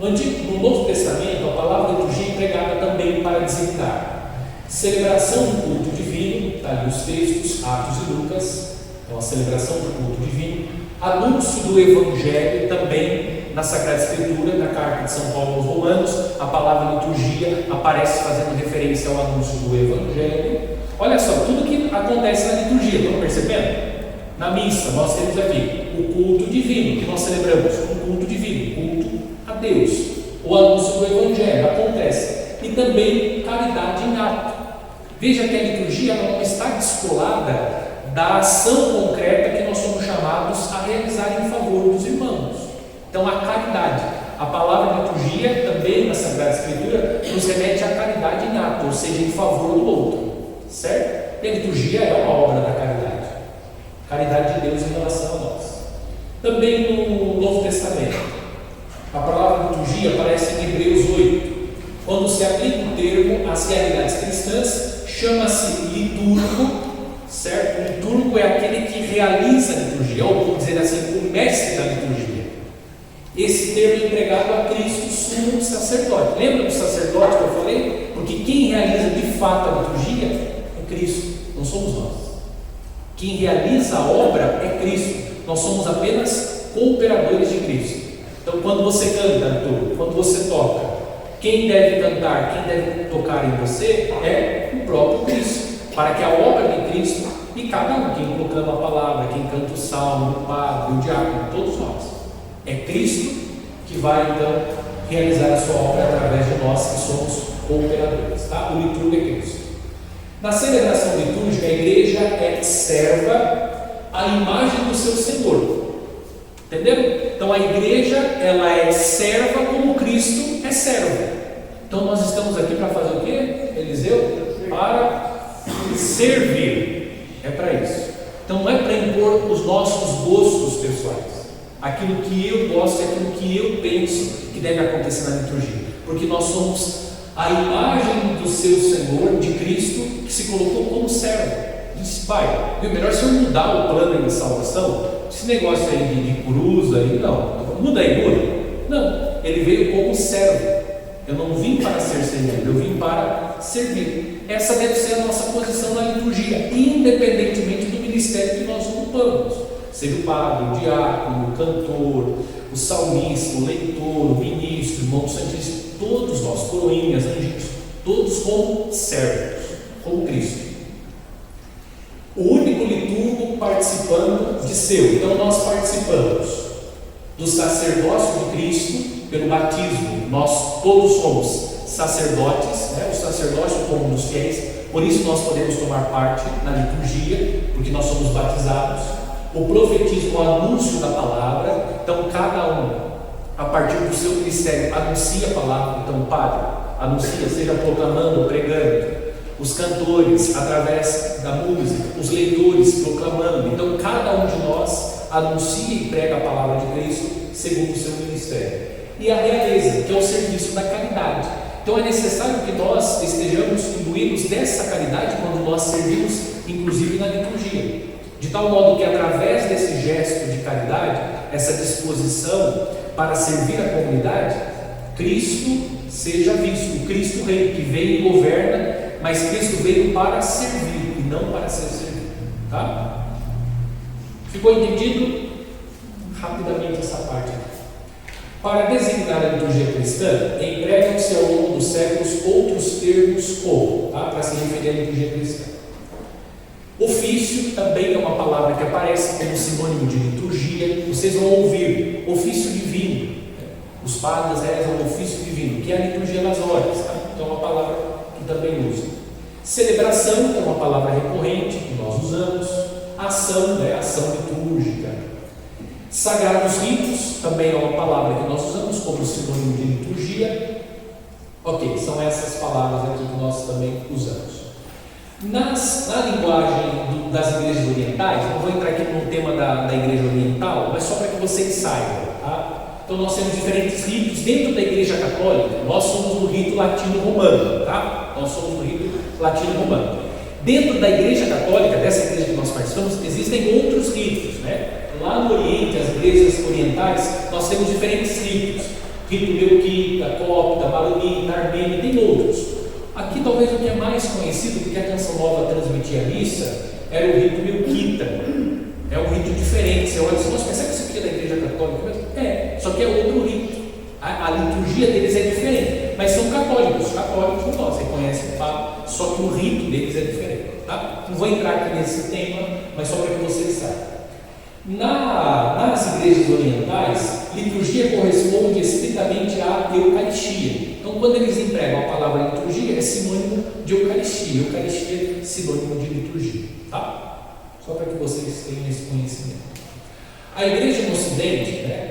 No Novo Testamento, a palavra liturgia é empregada também para designar celebração do culto divino, está ali os textos, Atos e Lucas, então a celebração do culto divino, anúncio do Evangelho também na Sagrada Escritura, na carta de São Paulo aos Romanos, a palavra liturgia aparece fazendo referência ao anúncio do Evangelho. Olha só, tudo que acontece na liturgia, estão percebendo? Na missa, nós temos aqui o culto divino, que nós celebramos, o culto divino, culto a Deus. O anúncio do Evangelho acontece. E também caridade em ato. Veja que a liturgia não está descolada da ação concreta que nós somos chamados a realizar em favor dos irmãos. Então, a caridade. A palavra liturgia, também na Sagrada Escritura, nos remete à caridade em ato, ou seja, em favor do outro. Certo? E a liturgia é uma obra da caridade. Caridade de Deus em relação a nós. Também no Novo Testamento, a palavra liturgia aparece em Hebreus 8. Quando se aplica o termo às realidades cristãs, chama-se litúrgico certo? O liturgo é aquele que realiza a liturgia, ou vamos dizer assim, o mestre da liturgia. Esse termo é empregado a Cristo, sumo sacerdote. Lembra do sacerdote que eu falei? Porque quem realiza de fato a liturgia é Cristo, não somos nós. Quem realiza a obra é Cristo, nós somos apenas cooperadores de Cristo. Então, quando você canta, quando você toca, quem deve cantar, quem deve tocar em você é o próprio Cristo, para que a obra de Cristo, e cada um, quem proclama a palavra, quem canta o salmo, o padre, o diácono, todos nós, é Cristo que vai então realizar a sua obra através de nós que somos cooperadores, tá? O liturgo é Cristo. Na celebração litúrgica, a igreja é serva à imagem do seu Senhor. Entendeu? Então a igreja, ela é serva como Cristo é servo. Então nós estamos aqui para fazer o quê, Eliseu? Para servir. É para isso. Então não é para impor os nossos gostos pessoais. Aquilo que eu gosto é aquilo que eu penso que deve acontecer na liturgia. Porque nós somos a imagem do seu Senhor, de Cristo, que se colocou como servo. Disse, Pai, é melhor se eu mudar o plano de salvação. Esse negócio aí de cruz aí, não, muda aí, muda. Não, ele veio como servo. Eu não vim para ser servido, eu vim para servir. Essa deve ser a nossa posição na liturgia, independentemente do ministério que nós ocupamos. Seja o padre, o diácono, o cantor, o salmista, o leitor, o ministro, o irmão do Santíssimo, todos nós, coroinhas, anjos, todos como servos, como Cristo. O único liturgo participando de seu. Então nós participamos do sacerdócio de Cristo pelo batismo. Nós todos somos sacerdotes, né? O sacerdócio como dos fiéis. Por isso nós podemos tomar parte na liturgia, porque nós somos batizados. O profetismo, o anúncio da palavra. Então cada um, a partir do seu ministério, anuncia a palavra. Então o padre anuncia, seja proclamando, pregando. Os cantores, através da música, os leitores proclamando. Então cada um de nós anuncia e prega a palavra de Cristo segundo o seu ministério. E a realeza, que é o serviço da caridade. Então é necessário que nós estejamos imbuídos dessa caridade quando nós servimos, inclusive na liturgia. De tal modo que através desse gesto de caridade, essa disposição para servir a comunidade, Cristo seja visto, o Cristo Rei, que veio e governa, mas Cristo veio para servir e não para ser servido. Tá? Ficou entendido? Rapidamente essa parte aqui. Para designar a liturgia cristã, empregam-se ao longo dos séculos outros termos como, tá? Para se referir à liturgia cristã. Ofício também é uma palavra que aparece como sinônimo de liturgia. Vocês vão ouvir ofício divino. Os padres rezam o ofício divino, que é a liturgia das horas. Tá? Então é uma palavra que também usa. Celebração, que é uma palavra recorrente que nós usamos. Ação, né? Ação litúrgica. Sagrados ritos, também é uma palavra que nós usamos como sinônimo de liturgia. Ok, são essas palavras aqui que nós também usamos. Na linguagem das igrejas orientais, não vou entrar aqui no tema da igreja oriental, mas só para que vocês saibam, tá? Então nós temos diferentes ritos dentro da igreja católica. Nós somos no rito latino-romano, tá? Nós somos no rito latino-romano. Dentro da igreja católica, dessa igreja que nós participamos, existem outros ritos, né? Lá no Oriente, as igrejas orientais, nós temos diferentes ritos. Rito melquita, copta, maronita, armênio, tem outros. Aqui talvez o que é mais conhecido, porque a Canção Nova transmitia a missa, era o rito melquita. É um rito diferente. Você olha e diz, nossa, mas será que isso aqui é da igreja católica mesmo? É, só que é outro rito. A liturgia deles é diferente, mas são católicos. Católicos nós reconhecem o Papa, só que o rito deles é diferente. Tá? Não vou entrar aqui nesse tema, mas só para que vocês saibam. Nas igrejas orientais, liturgia corresponde estritamente à Eucaristia. Então, quando eles empregam a palavra liturgia, é sinônimo de Eucaristia. Eucaristia é sinônimo de liturgia. Tá? Só para que vocês tenham esse conhecimento. A igreja no Ocidente, né,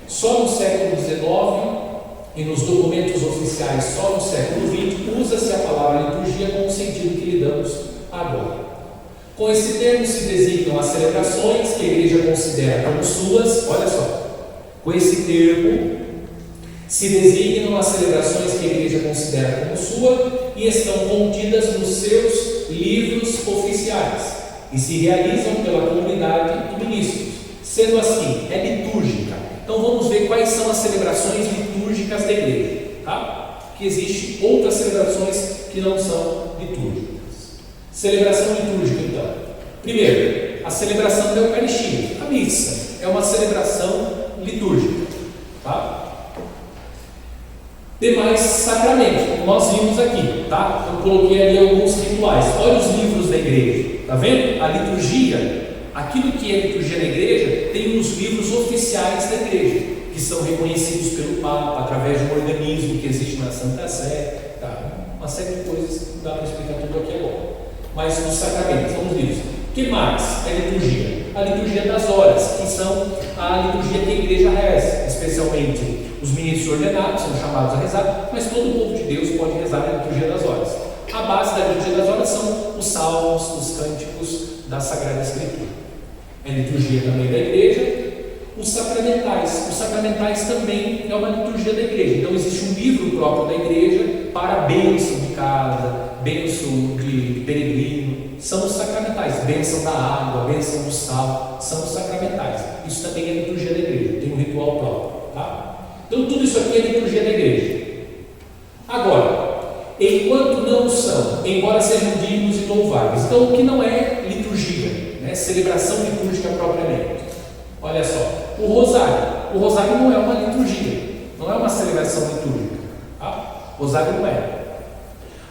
só no século XIX e nos documentos oficiais só no século XX, usa-se a palavra liturgia com o sentido que lhe damos agora. Com esse termo se designam as celebrações que a igreja considera como suas. Olha só, com esse termo se designam as celebrações que a igreja considera como sua e estão contidas nos seus livros oficiais. e se realizam pela comunidade de ministros. Sendo assim, é litúrgica. Então vamos ver quais são as celebrações litúrgicas da igreja, tá? Que existem outras celebrações que não são litúrgicas. Celebração litúrgica, então. Primeiro, a celebração da Eucaristia. A missa é uma celebração litúrgica, tá? Demais sacramentos, como nós vimos aqui, tá? Eu coloquei ali alguns rituais. Olha os livros da igreja, tá vendo? A liturgia, aquilo que é liturgia na igreja, tem os livros oficiais da igreja, que são reconhecidos pelo Papa, através de um organismo que existe na Santa Sé, tá? Uma série de coisas que não dá para explicar tudo aqui agora. Mas os sacramentos, são os livros. O que mais é liturgia? A liturgia das horas, que são a liturgia que a igreja reza, especialmente os ministros ordenados são chamados a rezar, mas todo o povo de Deus pode rezar na liturgia das horas. A base da liturgia das horas são os salmos, os cânticos da Sagrada Escritura. É liturgia também da igreja. Os sacramentais também é uma liturgia da igreja. Então existe um livro próprio da igreja para bênção de casa, bênção de peregrino. São os sacramentais, bênção da água, bênção do sal, são os sacramentais. Isso também é liturgia da igreja, tem um ritual próprio, tá? Então tudo isso aqui é liturgia da igreja. Agora, enquanto não são, embora sejam dignos e louváveis, então o que não é liturgia, né? Celebração litúrgica propriamente. Olha só, o rosário não é uma liturgia, não é uma celebração litúrgica, tá? O rosário não é.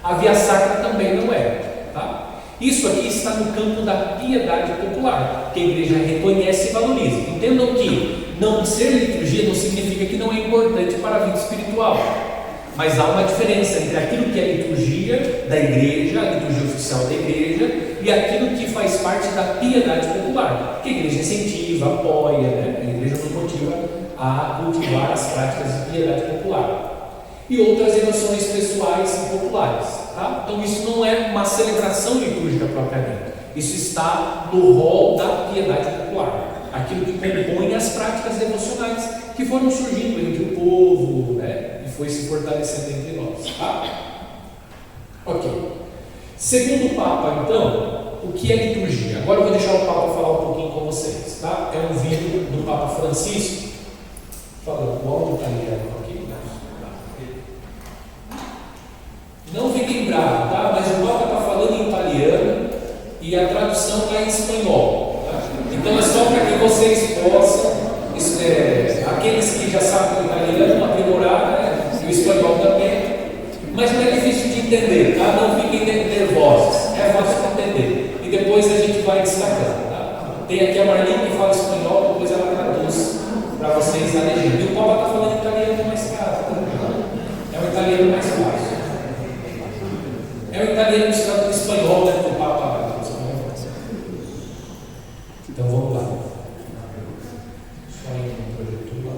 A via sacra também não é, tá? Isso aqui está no campo da piedade popular, que a igreja reconhece e valoriza. Entendam que não ser liturgia não significa que não é importante para a vida espiritual, mas há uma diferença entre aquilo que é liturgia da igreja, a liturgia oficial da igreja, e aquilo que faz parte da piedade popular, que a igreja incentiva, apoia, né? A igreja nos motiva a cultivar as práticas de piedade popular e outras emoções pessoais e populares, tá? Então isso não é uma celebração litúrgica propriamente, isso está no rol da piedade popular, aquilo que compõe as práticas devocionais que foram surgindo entre o povo, né? E foi se fortalecendo entre nós, tá? Ok. Segundo o Papa, então, o que é liturgia? Agora eu vou deixar o Papa falar um pouquinho com vocês, tá? É um vídeo do Papa Francisco. Falando, o áudio está ligado aqui? Não fiquem bravos, tá? Mas o Papa está falando em italiano e a tradução está em espanhol, tá? Então é só para que vocês possam, aqueles que já sabem o italiano, aprimorar, né? E o espanhol também. Mas não é difícil de entender, tá? Não fiquem nervosos, é fácil de entender. E depois a gente vai destacando, tá? Tem aqui a Marlene que fala espanhol, depois ela traduz para vocês na legenda. E o Papa está falando italiano mais caro, tá? É o italiano mais fácil. É o italiano misturado com o espanhol, né? Que o Papa. Então vamos lá. Só ir no projetor lá.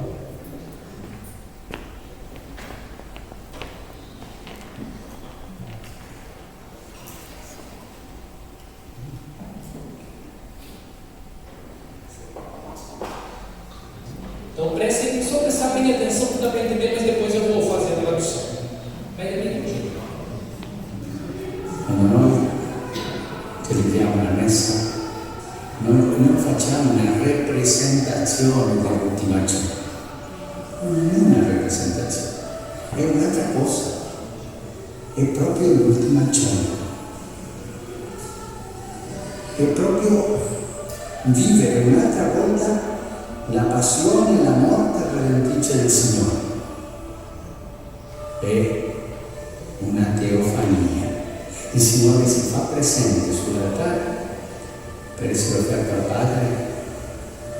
Então prestem, só prestar bem atenção, que dá para entender, mas depois eu vou fazer a tradução. Pega bem contigo. Quando noi celebriamo la messa, noi non facciamo una rappresentazione dell'ultima cena. Non è una rappresentazione, è un'altra cosa, è proprio l'ultima cena. È proprio vivere un'altra volta la passione e la morte redentrice del Signore. È una teofania. Il Signore si fa presente sull'altare per essere offerto al Padre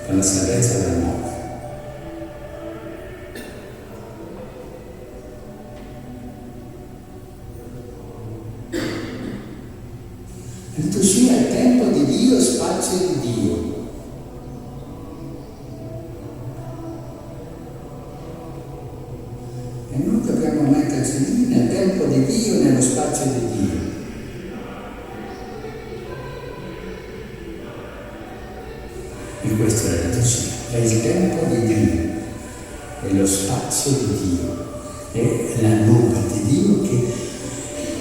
per la salvezza del mondo. La liturgia è tempo di Dio, spazio di Dio. E noi dobbiamo metterci lì nel tempo di Dio, nello spazio di Dio. E questa è la liturgia, è il tempo di Dio, è lo spazio di Dio, è la nuba di Dio che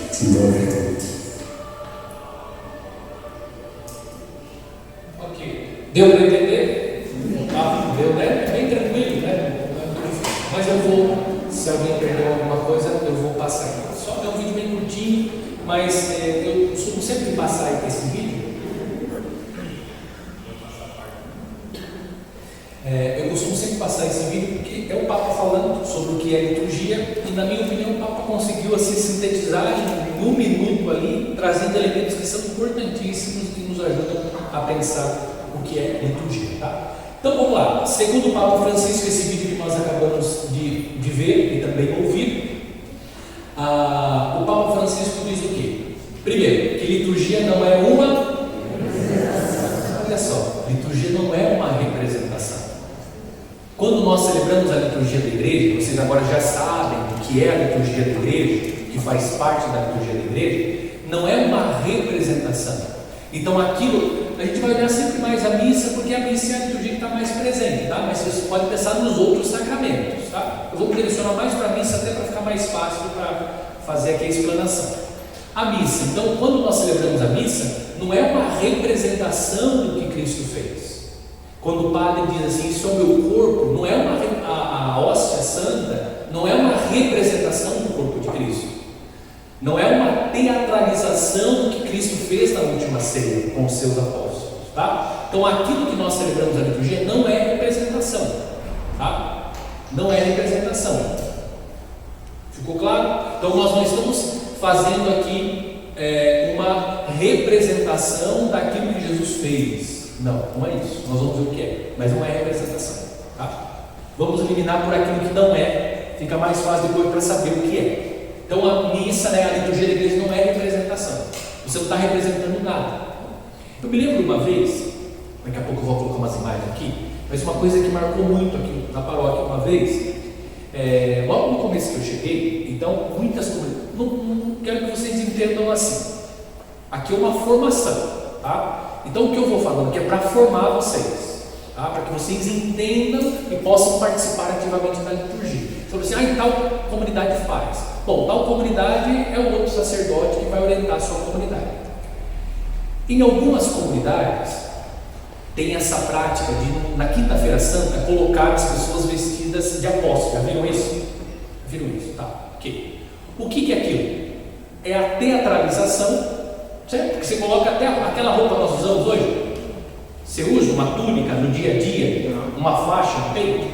si muove tutti. Deu para entender? Deu, né? Bem tranquilo, né? Mas eu vou, se alguém perdeu alguma coisa, eu vou passar aqui. Só é um vídeo bem curtinho, mas eu costumo sempre passar aqui esse vídeo. Eu costumo sempre passar esse vídeo porque é o Papa falando sobre o que é liturgia e, na minha opinião, o Papa conseguiu assim sintetizar em 1 minuto ali, trazendo elementos que são importantíssimos e nos ajudam a pensar o que é liturgia, tá? Então vamos lá. Segundo o Papa Francisco, esse vídeo que nós acabamos de ver e também ouvir, o Papa Francisco diz o quê? Primeiro, que liturgia não é uma... Olha só, liturgia não é uma representação. Quando nós celebramos a liturgia da igreja, vocês agora já sabem o que é a liturgia da igreja, que faz parte da liturgia da igreja, não é uma representação. Então aquilo, a gente vai olhar sempre mais a missa, porque a missa é a liturgia que está mais presente, tá? Mas você pode pensar nos outros sacramentos, tá? Eu vou me direcionar mais para a missa até para ficar mais fácil para fazer aqui a explanação. A missa, então, quando nós celebramos a missa, não é uma representação do que Cristo fez. Quando o padre diz assim, isso é o meu corpo, não é a hóstia santa, não é uma representação do corpo de Cristo. Não é uma teatralização do que Cristo fez na última ceia com os seus apóstolos, tá? Então aquilo que nós celebramos na liturgia não é representação, tá? Não é representação. Ficou claro? Então nós não estamos fazendo aqui uma representação daquilo que Jesus fez. Não, não é isso. Nós vamos ver o que é, mas não é representação, tá? Vamos eliminar por aquilo que não é, fica mais fácil depois para saber o que é. Então a missa, né, a liturgia da igreja não é representação. Você não está representando nada. Eu me lembro uma vez, daqui a pouco eu vou colocar umas imagens aqui, mas uma coisa que marcou muito aqui na paróquia uma vez, logo no começo que eu cheguei, então muitas coisas, não quero que vocês entendam assim. Aqui é uma formação, tá? Então o que eu vou falando aqui é para formar vocês, tá? Para que vocês entendam e possam participar ativamente da liturgia. Então você, em tal comunidade faz. Bom, tal comunidade é o outro sacerdote que vai orientar a sua comunidade. Em algumas comunidades tem essa prática de, na quinta-feira santa, colocar as pessoas vestidas de apóstolo. Já viram isso? Já viram isso? Tá, ok. O que é aquilo? É a teatralização, certo? Porque você coloca até aquela roupa que nós usamos hoje. Você usa uma túnica no dia a dia, uma faixa no peito?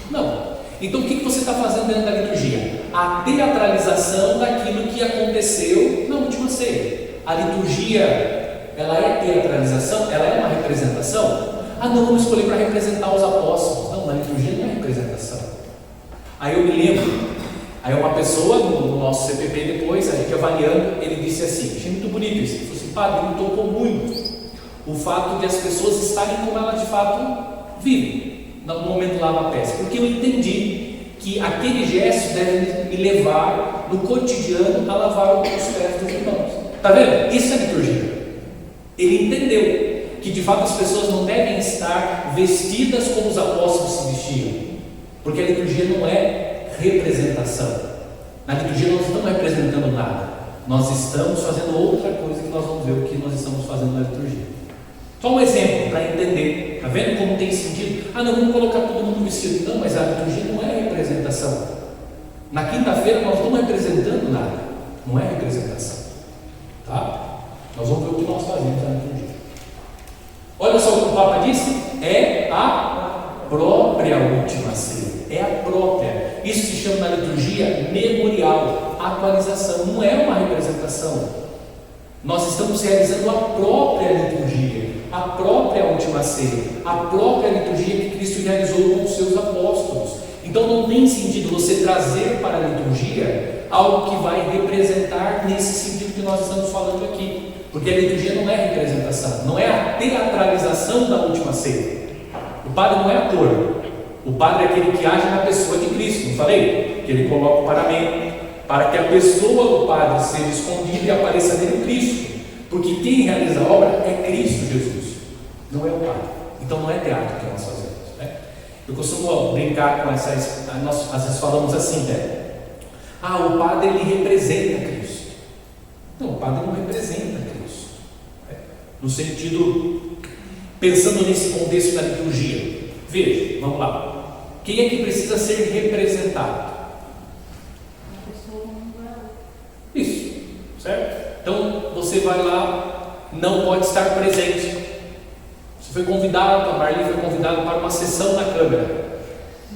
Não. Então o que você está fazendo dentro da liturgia? A teatralização daquilo que aconteceu na última ceia. A liturgia, ela é teatralização? Ela é uma representação? Não, vamos escolher para representar os apóstolos. Não, na liturgia não é representação. Aí eu me lembro, aí uma pessoa no nosso CPP depois, a gente avaliando, ele disse assim, achei muito bonito isso, ele falou assim, padre, me tocou muito o fato de as pessoas estarem como elas de fato vivem no momento lava-pés, porque eu entendi que aquele gesto deve me levar no cotidiano a lavar os pés dos irmãos. Está vendo? Isso é liturgia. Ele entendeu que de fato as pessoas não devem estar vestidas como os apóstolos se vestiam, porque a liturgia não é representação. Na liturgia nós não estamos representando nada, nós estamos fazendo outra coisa que nós vamos ver o que nós estamos fazendo na liturgia. Só um exemplo para entender, está vendo como tem sentido? Não, vamos colocar todo mundo vestido. Não, mas a liturgia não é representação. Na quinta-feira nós não estamos representando nada, não é representação, tá? Nós vamos ver o que nós fazemos na liturgia. Olha só o que o Papa disse, é a própria última ceia, é a própria. Isso se chama na liturgia memorial, atualização, não é uma representação. Nós estamos realizando a própria liturgia, a própria última ceia, a própria liturgia que Cristo realizou com os seus apóstolos. Então não tem sentido você trazer para a liturgia algo que vai representar nesse sentido que nós estamos falando aqui, porque a liturgia não é representação, não é a teatralização da última ceia. O padre não é ator, o padre é aquele que age na pessoa de Cristo, não falei? Que ele coloca o paramento para que a pessoa do padre seja escondida e apareça nele Cristo, porque quem realiza a obra é Cristo Jesus, não é o padre. Então não é teatro que nós fazemos, né? Eu costumo brincar com nós às vezes falamos assim, né? O padre ele representa Cristo. Não, o padre não representa Cristo, né? No sentido pensando nesse contexto da liturgia. Veja, vamos lá. Quem é que precisa ser representado? Isso, certo? Então você vai lá, não pode estar presente. Você foi convidado, a Marli foi convidada para uma sessão na Câmara.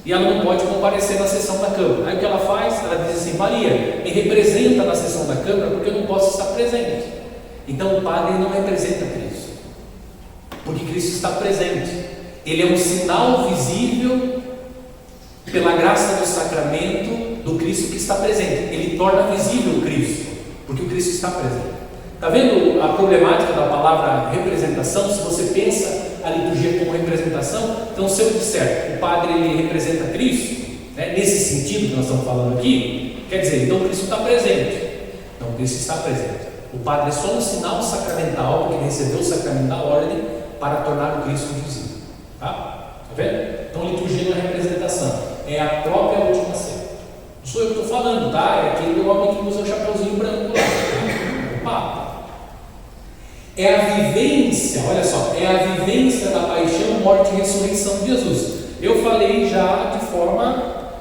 E ela não pode comparecer na sessão da Câmara. Aí o que ela faz? Ela diz assim: Maria, me representa na sessão da Câmara porque eu não posso estar presente. Então o padre não representa Cristo, porque Cristo está presente. Ele é um sinal visível pela graça do sacramento do Cristo que está presente. Ele torna visível o Cristo, porque o Cristo está presente. Está vendo a problemática da palavra representação? Se você pensa a liturgia como representação, então se eu disser o padre ele representa Cristo, né, nesse sentido que nós estamos falando aqui, quer dizer, então Cristo está presente. Então Cristo está presente. O padre é só um sinal sacramental, porque ele recebeu o sacramento da ordem para tornar o Cristo visível. Tá vendo? Então liturgia não é representação, é a própria última ceia. Não sou eu que estou falando, tá? É aquele homem que usa o chapeuzinho branco lá, tá? O Papa. É a vivência, olha só, é a vivência da paixão, morte e ressurreição de Jesus. Eu falei já de forma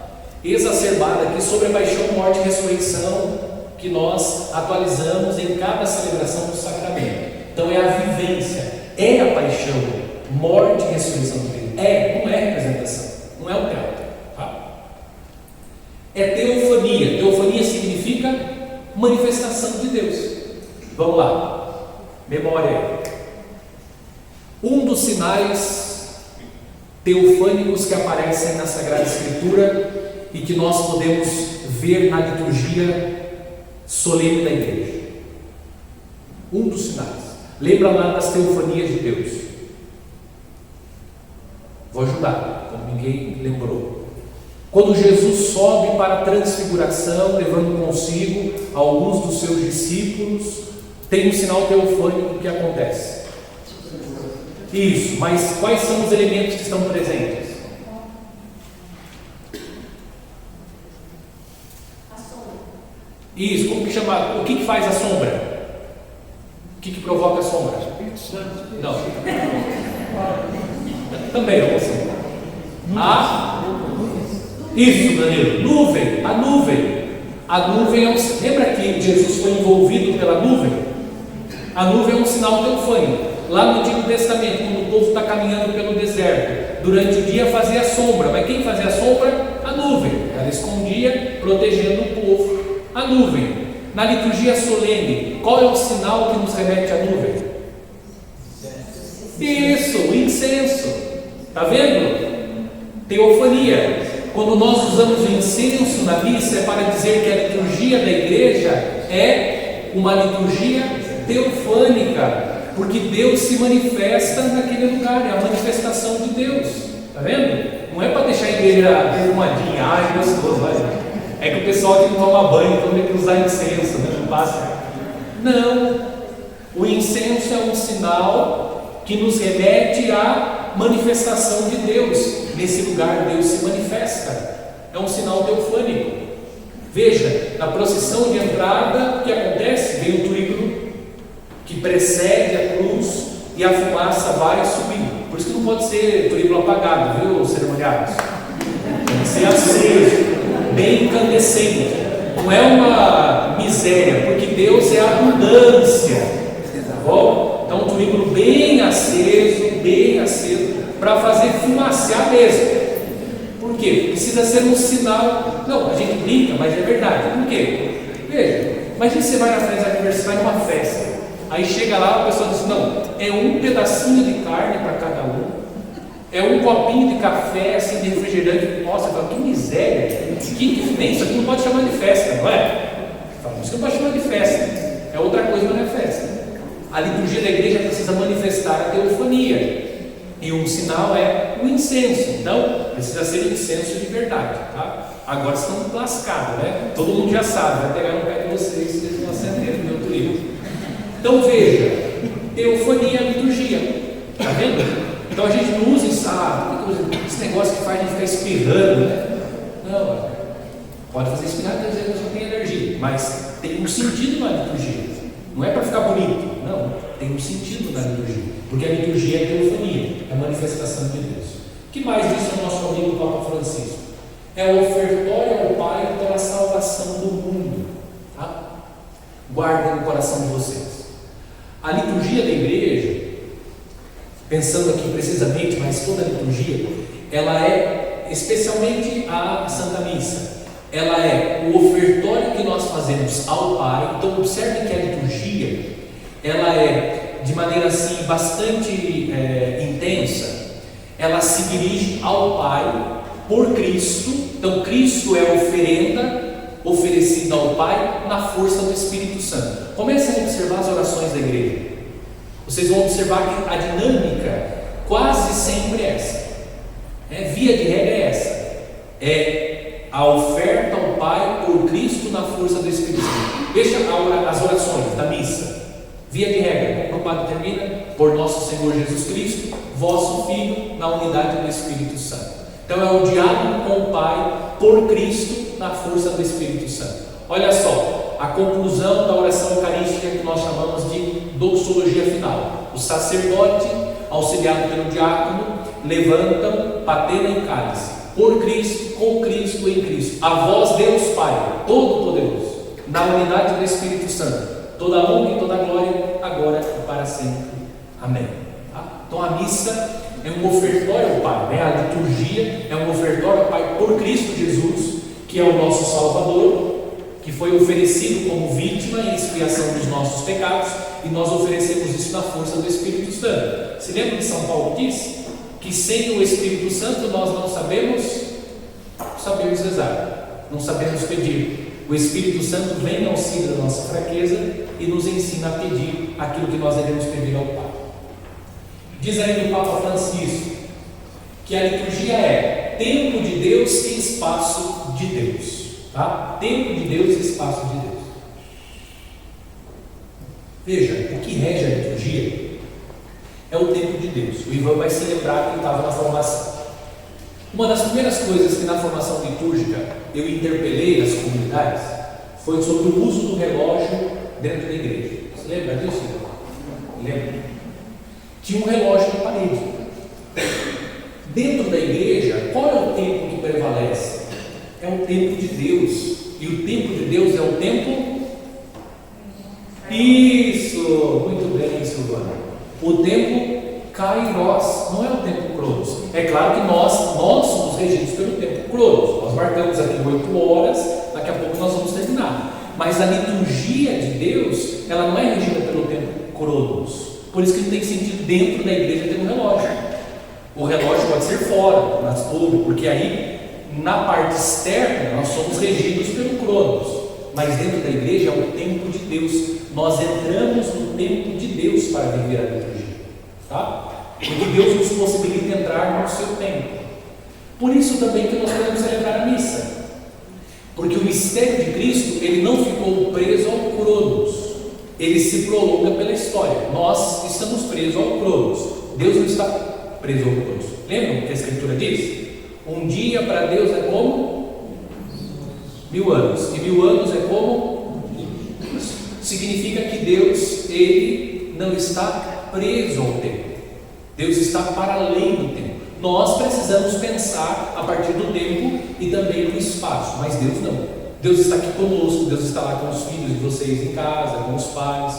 exacerbada aqui sobre a paixão, morte e ressurreição que nós atualizamos em cada celebração do sacramento. Então é a vivência, é a paixão, morte e ressurreição de Cristo. Não é representação, não é o teatro. Tá? É teofania. Teofania significa manifestação de Deus. Vamos lá. Memória. Um dos sinais teofânicos que aparecem na Sagrada Escritura e que nós podemos ver na liturgia solene da igreja. Um dos sinais. Lembra lá das teofanias de Deus. Vou ajudar, como ninguém lembrou. Quando Jesus sobe para a transfiguração, levando consigo alguns dos seus discípulos, tem um sinal teofânico que acontece. Isso, mas quais são os elementos que estão presentes? A sombra. Isso, como que chama? O que faz a sombra? O que provoca a sombra? Não. Também é assim. Isso, Danilo. Nuvem. A nuvem. A nuvem é um. Lembra que Jesus foi envolvido pela nuvem? A nuvem é um sinal teofânico. Lá no Antigo Testamento, quando o povo está caminhando pelo deserto, durante o dia fazia sombra, mas quem fazia sombra? A nuvem. Ela escondia, protegendo o povo. A nuvem. Na liturgia solene, qual é o sinal que nos remete à nuvem? Isso, o incenso. Está vendo? Teofania. Quando nós usamos o incenso na missa, é para dizer que a liturgia da igreja é uma liturgia teofânica, porque Deus se manifesta naquele lugar, é a manifestação de Deus. Está vendo? Não é para deixar a igreja arrumadinha, ai gostoso, vai. É que o pessoal que não toma banho, então tem que usar incenso, né? Não passa. Não, o incenso é um sinal que nos remete à manifestação de Deus. Nesse lugar Deus se manifesta, é um sinal teofânico. Veja, na procissão de entrada, o que acontece? Vem o turíbulo que precede a cruz e a fumaça vai subindo. Por isso que não pode ser turíbulo apagado, viu, cerimoniários? Tem que ser aceso, bem incandescente. Não é uma miséria, porque Deus é abundância, tá bom? Então, um turíbulo bem aceso, para fazer fumacear mesmo. Por quê? Precisa ser um sinal. Não, a gente brinca, mas é verdade. Por quê? Veja, imagina você vai na festa de aniversário, vai numa festa, aí chega lá, a pessoa diz: não, é um pedacinho de carne para cada um, é um copinho de café, assim, de refrigerante. Nossa, fala, que miséria, que nem isso aqui não pode chamar de festa, não é? Fala, isso não pode chamar de festa, é outra coisa, mas não é festa. A liturgia da igreja precisa manifestar a teofania, e um sinal é o incenso. Então, precisa ser incenso de verdade, tá? Agora estão lascados, né? Todo mundo já sabe, vai pegar no pé de vocês, vocês vão acender no meu livro. Então veja, teofania é liturgia, tá vendo? Então a gente não usa esse negócio que faz a gente ficar espirrando, né? Não, pode fazer espirrar, quer dizer que a gente tem alergia, mas tem um sentido na liturgia, não é para ficar bonito, não. tem um sentido na liturgia, porque a liturgia é teofania, é a manifestação de Deus. O que mais disse o nosso amigo Papa Francisco? É o ofertório ao Pai pela salvação do mundo. Tá? Guardem no coração de vocês. A liturgia da igreja, pensando aqui precisamente, mas toda a liturgia, ela é, especialmente a Santa Missa, ela é o ofertório que nós fazemos ao Pai. Então observe que a liturgia, ela é de maneira assim bastante intensa, ela se dirige ao Pai por Cristo. Então Cristo é a oferenda oferecida ao Pai na força do Espírito Santo. Comecem a observar as orações da igreja. Vocês vão observar que a dinâmica quase sempre é essa. Via de regra é essa. É a oferta ao Pai por Cristo na força do Espírito Santo. Veja as orações da missa. Via de regra, o padre termina: por nosso Senhor Jesus Cristo, vosso Filho, na unidade do Espírito Santo. Então é o diálogo com o Pai por Cristo na força do Espírito Santo. Olha só, a conclusão da oração eucarística que nós chamamos de doxologia final. O sacerdote, auxiliado pelo diácono, levantam patena e cálice. Por Cristo, com Cristo, em Cristo. A vós Deus Pai, Todo-Poderoso, na unidade do Espírito Santo, toda honra e toda glória, agora e para sempre. Amém. Tá? Então a missa é um ofertório ao Pai, a liturgia é um ofertório ao Pai por Cristo Jesus, que é o nosso Salvador, que foi oferecido como vítima em expiação dos nossos pecados, e nós oferecemos isso na força do Espírito Santo. Se lembra que São Paulo diz que sem o Espírito Santo nós não sabemos rezar, não sabemos pedir. O Espírito Santo vem em auxílio da nossa fraqueza e nos ensina a pedir aquilo que nós devemos pedir ao Pai. Diz ainda o Papa Francisco que a liturgia é tempo de Deus e espaço de Deus. Tá? Tempo de Deus e espaço de Deus. Veja, o que rege a liturgia é o tempo de Deus. O Ivan vai se lembrar que ele estava na formação. Uma das primeiras coisas que na formação litúrgica eu interpelei as comunidades foi sobre o uso do relógio dentro da igreja. Você lembra disso? Lembra? Tinha um relógio na parede. Dentro da igreja, qual é o tempo que prevalece? É o tempo de Deus. E o tempo de Deus é o tempo... Isso! Muito bem, Silvana. O tempo Kairos, não é o tempo Cronos. É claro que nós somos regidos pelo tempo Cronos. Nós marcamos aqui 8 horas, daqui a pouco nós vamos terminar. Mas a liturgia de Deus, ela não é regida pelo tempo Cronos. Por isso que não tem sentido dentro da igreja ter um relógio. O relógio pode ser fora, nas torres, porque aí, na parte externa, nós somos regidos pelo Cronos. Mas dentro da igreja é o tempo de Deus. Nós entramos no tempo de Deus para viver a liturgia. Tá? Porque Deus nos possibilita entrar no seu tempo. Por isso também que nós podemos celebrar a missa. Porque o mistério de Cristo, ele não ficou preso ao Cronos. Ele se prolonga pela história. Nós estamos presos ao Cronos. Deus não está preso ao Cronos. Lembram o que a Escritura diz? Um dia para Deus é como 1000 anos. E 1000 anos é como? Significa que Deus, ele não está preso ao tempo. Deus está para além do tempo. Nós precisamos pensar a partir do tempo e também do espaço, mas Deus não. Deus está aqui conosco, Deus está lá com os filhos de vocês em casa, com os pais,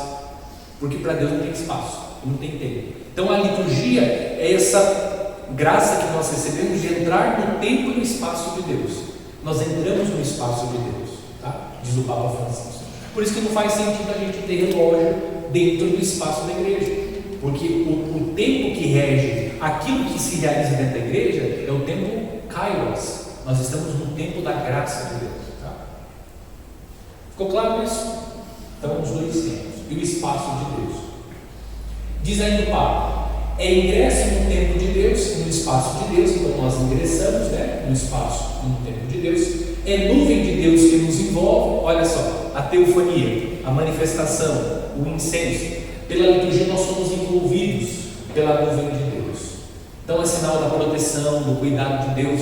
porque para Deus não tem espaço, não tem tempo. Então a liturgia é essa graça que nós recebemos de entrar no tempo e no espaço de Deus. Nós entramos no espaço de Deus, tá? Diz o Papa Francisco. Por isso que não faz sentido a gente ter relógio dentro do espaço da igreja, porque o tempo que rege aquilo que se realiza dentro da igreja é o tempo Kairos. Nós estamos no tempo da graça de Deus. Tá? Ficou claro isso? Então, os dois tempos e o espaço de Deus. Diz ainda o Papa: é ingresso no tempo de Deus, no espaço de Deus. Então nós ingressamos, no espaço e no tempo de Deus. É nuvem de Deus que nos envolve. Olha só, a teofania, a manifestação, o incenso. Pela liturgia nós somos envolvidos pela nuvem de Deus. Então é sinal da proteção, do cuidado de Deus,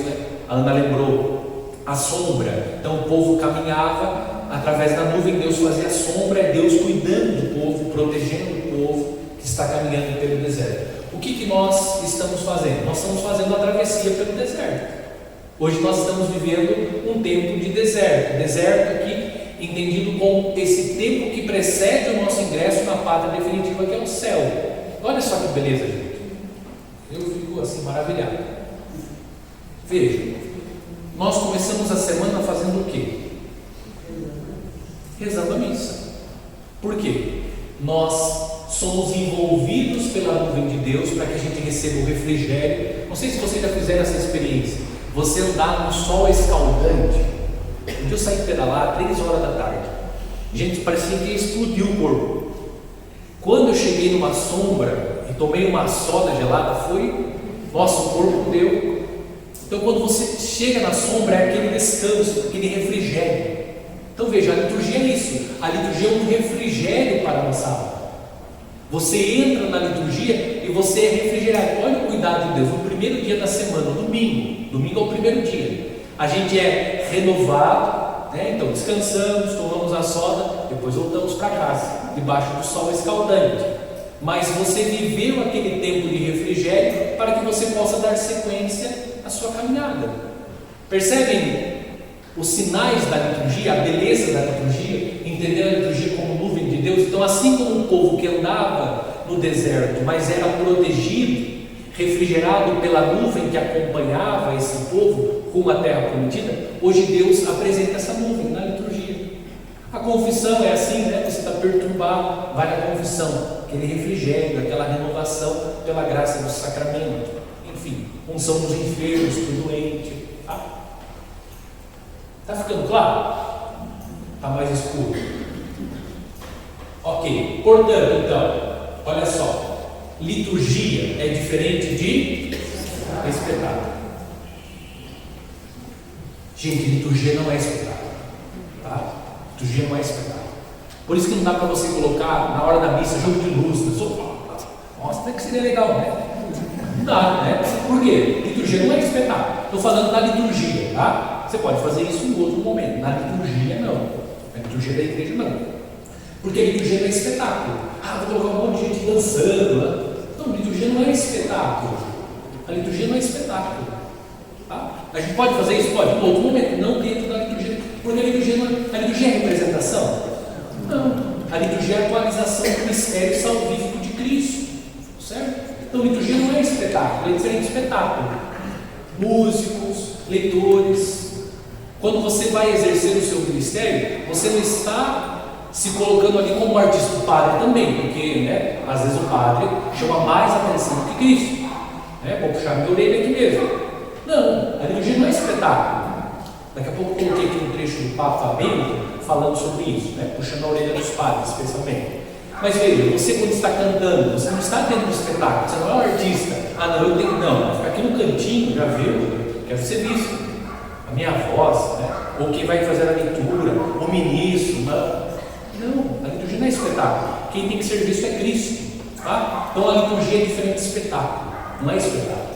A Ana lembrou a sombra. Então o povo caminhava através da nuvem, Deus fazia sombra, é Deus cuidando do povo, protegendo o povo, que está caminhando pelo deserto. O que nós estamos fazendo? Nós estamos fazendo a travessia pelo deserto. Hoje nós estamos vivendo um tempo de deserto. Deserto aqui entendido como esse tempo que precede o nosso ingresso na pátria definitiva, que é o céu. Olha só que beleza, gente. Eu fico assim maravilhado. Veja, nós começamos a semana fazendo o quê? Rezando a missa. Por quê? Nós somos envolvidos pela nuvem de Deus para que a gente receba o refrigério. Não sei se vocês já fizeram essa experiência. Você andar no sol escaldante. Um dia eu saí pedalar 3 horas da tarde. Gente, parecia que ia explodir o corpo. Quando eu cheguei numa sombra e tomei uma soda gelada, nosso corpo deu. Então quando você chega na sombra é aquele descanso, aquele refrigério. Então veja, a liturgia é isso. A liturgia é um refrigério para a nossa alma. Você entra na liturgia e você é refrigerado. Olha o cuidado de Deus. No primeiro dia da semana, domingo é o primeiro dia. A gente é renovado, né? Então descansamos, tomamos a soda, depois voltamos para casa, debaixo do sol escaldante. Mas você viveu aquele tempo de refrigério para que você possa dar sequência à sua caminhada. Percebem os sinais da liturgia, a beleza da liturgia, entender a liturgia como nuvem de Deus? Então, assim como um povo que andava no deserto, mas era protegido, refrigerado pela nuvem que acompanhava esse povo rumo à terra prometida, hoje Deus apresenta essa nuvem na liturgia. A confissão é assim, né? Você está perturbado, vai na confissão, aquele refrigério, aquela renovação pela graça do sacramento. Enfim, unção dos enfermos, do doente. Está ficando claro? Está mais escuro? Ok, portanto, então, olha só, liturgia é diferente de espetáculo. Gente, liturgia não é espetáculo, tá? Liturgia não é espetáculo. Por isso que não dá para você colocar na hora da missa jogo de luz. Nossa, até que seria legal, né? Não dá, né? Por quê? Liturgia não é espetáculo. Estou falando da liturgia, tá? Você pode fazer isso em outro momento. Na liturgia, não. Na liturgia da igreja, não. Porque a liturgia não é espetáculo. Vou colocar um monte de gente dançando. Né? Não, a liturgia não é espetáculo. A liturgia não é espetáculo. Tá? A gente pode fazer isso? Pode, em outro momento, não dentro da liturgia. Porque a liturgia é representação? Não. A liturgia é a atualização do mistério salvífico de Cristo. Certo? Então, a liturgia não é espetáculo, é diferente de espetáculo. Músicos, leitores. Quando você vai exercer o seu ministério, você não está se colocando ali como artista. O padre também, porque, né, às vezes o padre chama mais atenção do que Cristo. Vou puxar minha orelha aqui mesmo. Não, a liturgia não é espetáculo. Daqui a pouco eu coloquei aqui um trecho do Papa Bento falando sobre isso, né, puxando a orelha dos padres, especialmente. Mas veja, você quando está cantando, você não está dentro do espetáculo, você não é um artista. Não, eu tenho. Não, ficar aqui no cantinho, já viu? Quero ser visto. A minha voz, né? Ou quem vai fazer a leitura, o ministro. Não, a liturgia não é espetáculo. Quem tem que ser visto é Cristo. Tá? Então a liturgia é diferente de espetáculo, não é espetáculo.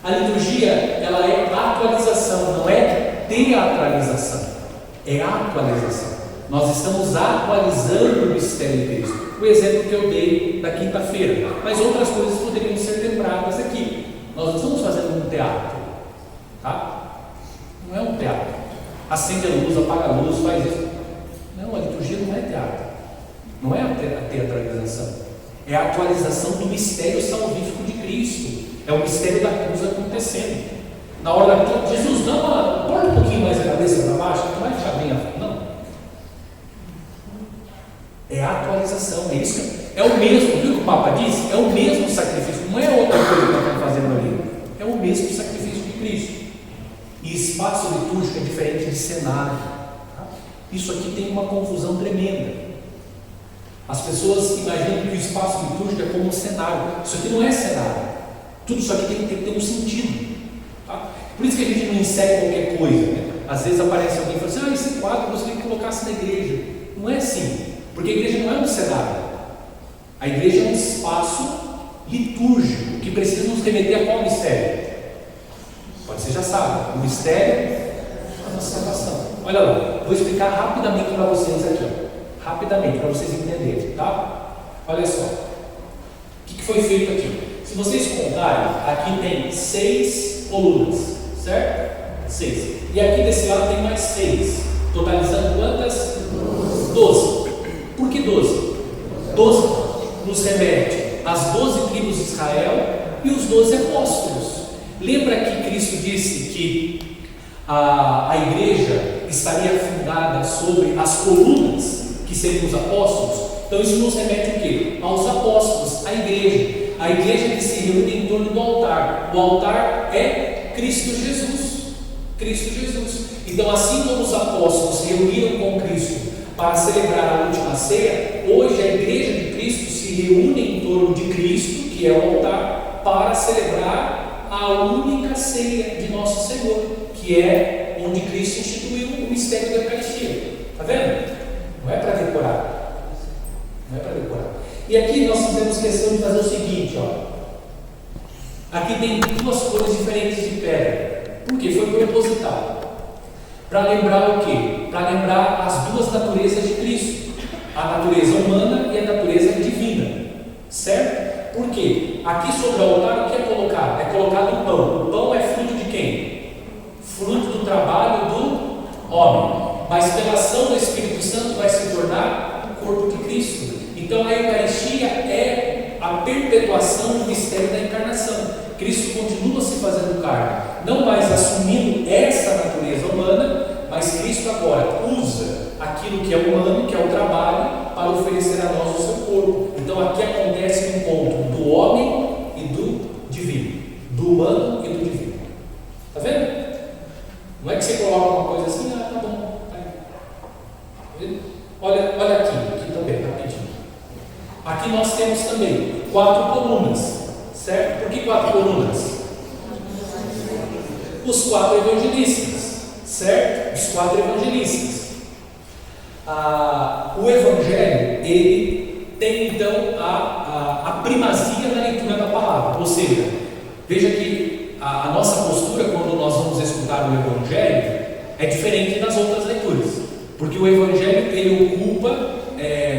A liturgia, ela é atualização, não é teatralização, é atualização. Nós estamos atualizando o mistério de Cristo. O exemplo que eu dei da quinta-feira, mas outras coisas poderiam ser lembradas aqui. Nós não estamos fazendo um teatro, tá? Não é um teatro. Acende a luz, apaga a luz, faz isso. Não, a liturgia não é teatro. Não é a teatralização. É a atualização do mistério salvífico de Cristo. É o mistério da cruz acontecendo. Na hora da cruz, Jesus, põe um pouquinho mais a cabeça para baixo, não vai deixar bem a frente. Não. É a atualização, é isso. É o mesmo, viu o que o Papa disse? É o mesmo sacrifício, não é outra coisa que nós estamos fazendo ali. É o mesmo sacrifício de Cristo. E espaço litúrgico é diferente de cenário. Isso aqui tem uma confusão tremenda. As pessoas imaginam que o espaço litúrgico é como um cenário. Isso aqui não é cenário. Tudo isso aqui tem que ter um sentido. Tá? Por isso que a gente não insere qualquer coisa. Né? Às vezes aparece alguém e fala assim: esse quadro eu gostaria que colocasse na igreja. Não é assim. Porque a igreja não é um cenário. A igreja é um espaço litúrgico que precisa nos remeter a qual mistério? Você já sabe, o mistério da salvação. Olha lá, vou explicar rapidamente para vocês aqui, rapidamente, para vocês entenderem, tá? Olha só, que foi feito aqui? Se vocês contarem, aqui tem 6 colunas, certo? 6. E aqui desse lado tem mais 6. Totalizando quantas? 12. Por que 12? 12 nos remete às 12 tribos de Israel e os 12 apóstolos. Lembra que Cristo disse que a igreja estaria fundada sobre as colunas que seriam os apóstolos? Então isso nos remete o quê? Aos apóstolos, à igreja. A igreja que se reúne em torno do altar. O altar é Cristo Jesus. Cristo Jesus. Então, assim como os apóstolos se reuniram com Cristo para celebrar a última ceia, hoje a igreja de Cristo se reúne em torno de Cristo, que é o altar, para celebrar a única ceia de nosso Senhor, que é onde Cristo instituiu o mistério da Eucaristia. Está vendo? Não é para decorar. Não é para decorar. E aqui nós fizemos questão de fazer o seguinte, ó. Aqui tem 2 cores diferentes de pedra. Por quê? Foi proposital. Para lembrar o quê? Para lembrar as 2 naturezas de Cristo. A natureza humana e a natureza divina. Certo? Por quê? Aqui sobre o altar o que é colocado? É colocado o pão. O pão é fruto de quem? Fruto do trabalho do homem. Mas pela ação do Espírito Santo vai se tornar o corpo de Cristo. Então a Eucaristia é a perpetuação do mistério da encarnação. Cristo continua se fazendo carne, não mais assumindo essa natureza humana, mas Cristo agora usa aquilo que é humano, que é o trabalho, para oferecer a nós o seu corpo. Então aqui acontece um encontro do homem e do divino, do humano e do divino. Está vendo? Não é que você coloca uma coisa assim, tá bom, tá vendo? Olha aqui também, rapidinho. Aqui nós temos também 4 colunas, certo? Por que 4 colunas? Os 4 evangelistas, certo? Os 4 evangelistas. O evangelho, ele tem então a primazia na leitura da palavra, ou seja, veja que a nossa postura quando nós vamos escutar o evangelho é diferente das outras leituras, porque o evangelho ele ocupa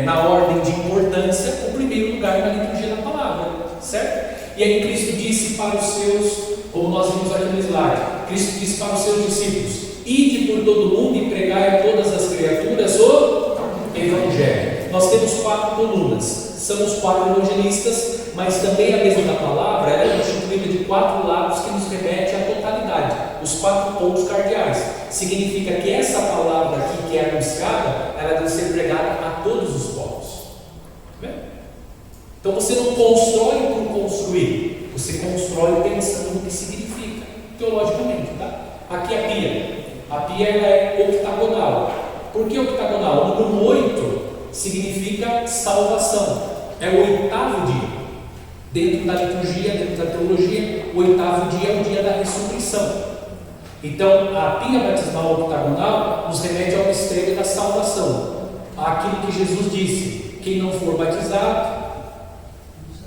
na ordem de importância o primeiro lugar na liturgia da palavra, certo? E aí Cristo disse para os seus, como nós vimos aqui no slide, Cristo disse para os seus discípulos: ide por todo mundo e pregai a todas as criaturas o evangelho. Nós temos 4 colunas, são os 4 evangelistas, mas também a mesa da palavra ela é constituída de 4 lados que nos remete à totalidade, os 4 pontos cardeais. Significa que essa palavra aqui que é anunciada, ela deve ser pregada a todos os povos. Então você não constrói por construir, você constrói pensando no que significa, teologicamente, tá? Aqui a pia. A pia ela é octagonal. Por que octagonal? O número 8 significa salvação. É o 8º dia. Dentro da liturgia, dentro da teologia, o 8º dia é o dia da ressurreição. Então, a pia batismal octagonal nos remete ao mistério da salvação. Aquilo que Jesus disse: quem não for batizado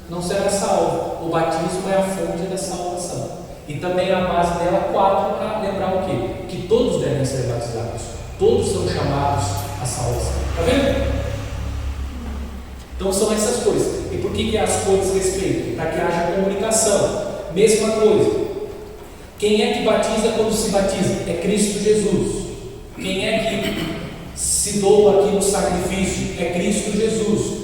não será salvo. O batismo é a fonte da salvação. E também a base dela 4 para lembrar o quê? Que todos devem ser batizados. Todos são chamados à salvação. Está vendo? Então são essas coisas. E por que as coisas respeitam? Para que haja comunicação. Mesma coisa. Quem é que batiza quando se batiza? É Cristo Jesus. Quem é que se doa aqui no sacrifício? É Cristo Jesus.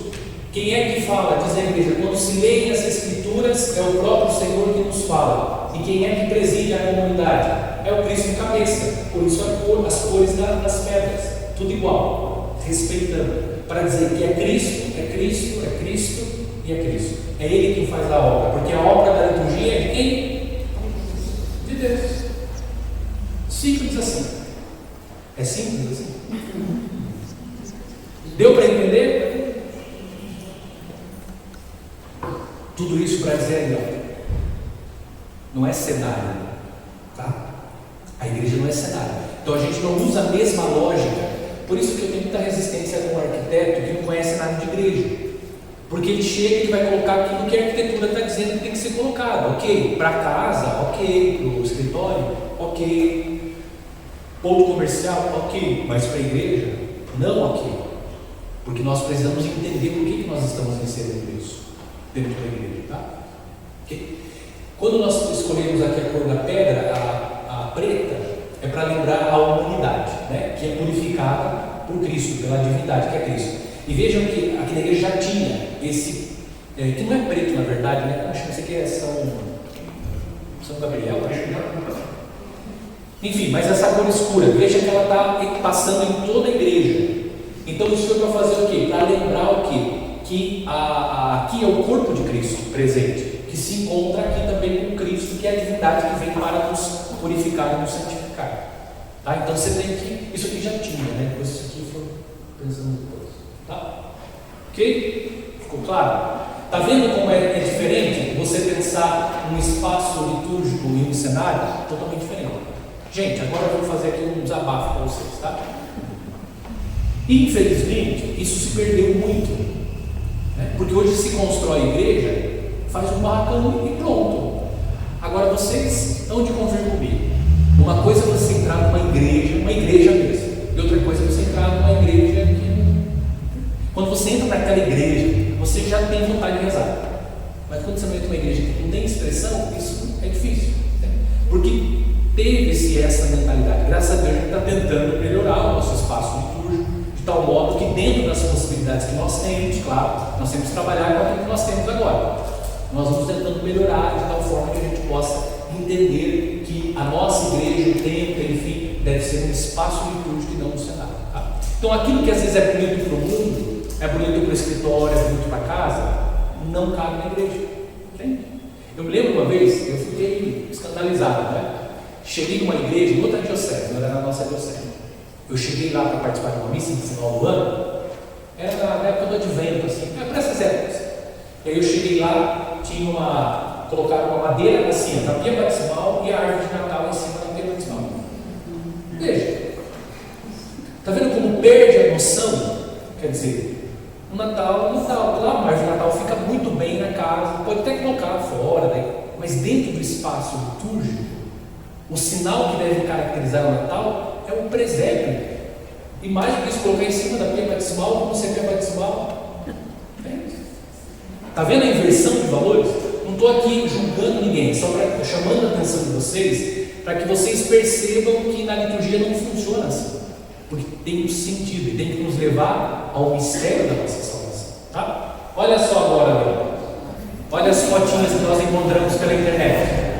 Quem é que fala, diz a igreja, quando se leem as Escrituras, é o próprio Senhor que nos fala. E quem é que preside a comunidade? É o Cristo cabeça. Por isso as cores das pedras, tudo igual, respeitando, para dizer que é Cristo, é Cristo, é Cristo e é Cristo. É Ele quem faz a obra, porque a obra da liturgia é de quem? De Deus. Simples assim. É simples assim. Deu para entender? Tudo isso para dizer, não é cenário, tá? A igreja não é cenário. Então a gente não usa a mesma lógica. Por isso que eu tenho muita resistência com um arquiteto que não conhece nada de igreja. Porque ele chega e vai colocar aquilo que a arquitetura está dizendo que tem que ser colocado. Ok, para casa, ok, para o escritório, ok, ponto comercial, ok, mas para a igreja, não ok. Porque nós precisamos entender por que nós estamos recebendo isso. dentro da igreja, tá? Okay? Quando nós escolhemos aqui a cor da pedra, a preta, é para lembrar a humanidade, né? Que é purificada por Cristo, pela divindade que é Cristo. E vejam que aqui na igreja já tinha esse, que não é preto na verdade, né? Acho que isso aqui é São Gabriel, acho. Enfim, mas essa cor escura, veja que ela está passando em toda a igreja. Então isso foi para fazer o quê? Para lembrar o quê? Que aqui é o corpo de Cristo presente, que se encontra aqui também com Cristo, que é a divindade que vem para nos purificar e nos santificar. Tá? Então você tem que. Isso aqui já tinha, né? Depois isso aqui foi pensando depois. Tá? Ok? Ficou claro? Está vendo como é diferente você pensar um espaço litúrgico e um cenário totalmente diferente? Gente, agora eu vou fazer aqui um desabafo para vocês, tá? Infelizmente, isso se perdeu muito, né? Porque hoje se constrói igreja, faz um barracão e pronto. Agora vocês estão de convir comigo. Uma coisa é você entrar numa igreja mesmo, e outra coisa é você entrar numa igreja que... Quando você entra naquela igreja, você já tem vontade de rezar. Mas quando você não entra numa igreja que não tem expressão, isso é difícil, né? Porque teve-se essa mentalidade. Graças a Deus a gente está tentando melhorar o nosso espaço litúrgico, de tal modo que dentro das possibilidades que nós temos, claro, nós temos que trabalhar com aquilo que nós temos agora. Nós vamos tentando melhorar de tal forma que a gente possa entender que a nossa igreja, o templo, enfim, deve ser um espaço litúrgico e não um cenário. Tá? Então aquilo que às vezes é bonito para o mundo, é bonito para o escritório, é bonito para casa, não cabe na igreja. Entende? Eu me lembro uma vez, eu fiquei escandalizado, né? Cheguei numa igreja, em outra diocese, não era na nossa diocese. Eu cheguei lá para participar de uma missa no final do ano, era na época do advento, assim, para essas épocas. E aí eu cheguei lá, colocaram uma madeira assim, a pia batismal e a árvore de Natal em cima da pia batismal. Veja, está vendo como perde a noção? Quer dizer, o Natal, claro, a árvore de Natal fica muito bem na casa, pode até colocar fora, né? Mas dentro do espaço litúrgico, o sinal que deve caracterizar o Natal é o presépio. E mais do que isso, colocar em cima da pia batismal, como se a pia batismal. Está vendo a inversão de valores? Não estou aqui julgando ninguém, só chamando a atenção de vocês, para que vocês percebam que na liturgia não funciona assim. Porque tem um sentido e tem que nos levar ao mistério da nossa salvação. Tá? Olha só agora, meu. Olha as fotinhas que nós encontramos pela internet.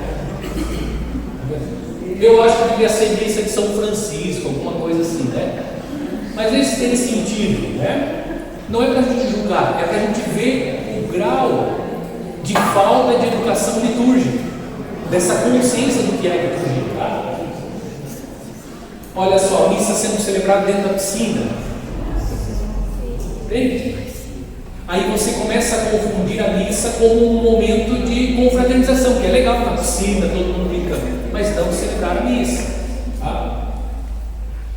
Eu acho que devia ser missa de São Francisco, alguma coisa assim, né? Mas isso tem sentido, né? Não é para a gente julgar, é para a gente ver o grau de falta de educação litúrgica, dessa consciência do que é liturgia, tá? Olha só, a missa sendo celebrada dentro da piscina. Entende? Aí você começa a confundir a missa como um momento de confraternização, que é legal na piscina, todo mundo brincando, mas não celebrar a missa. Tá?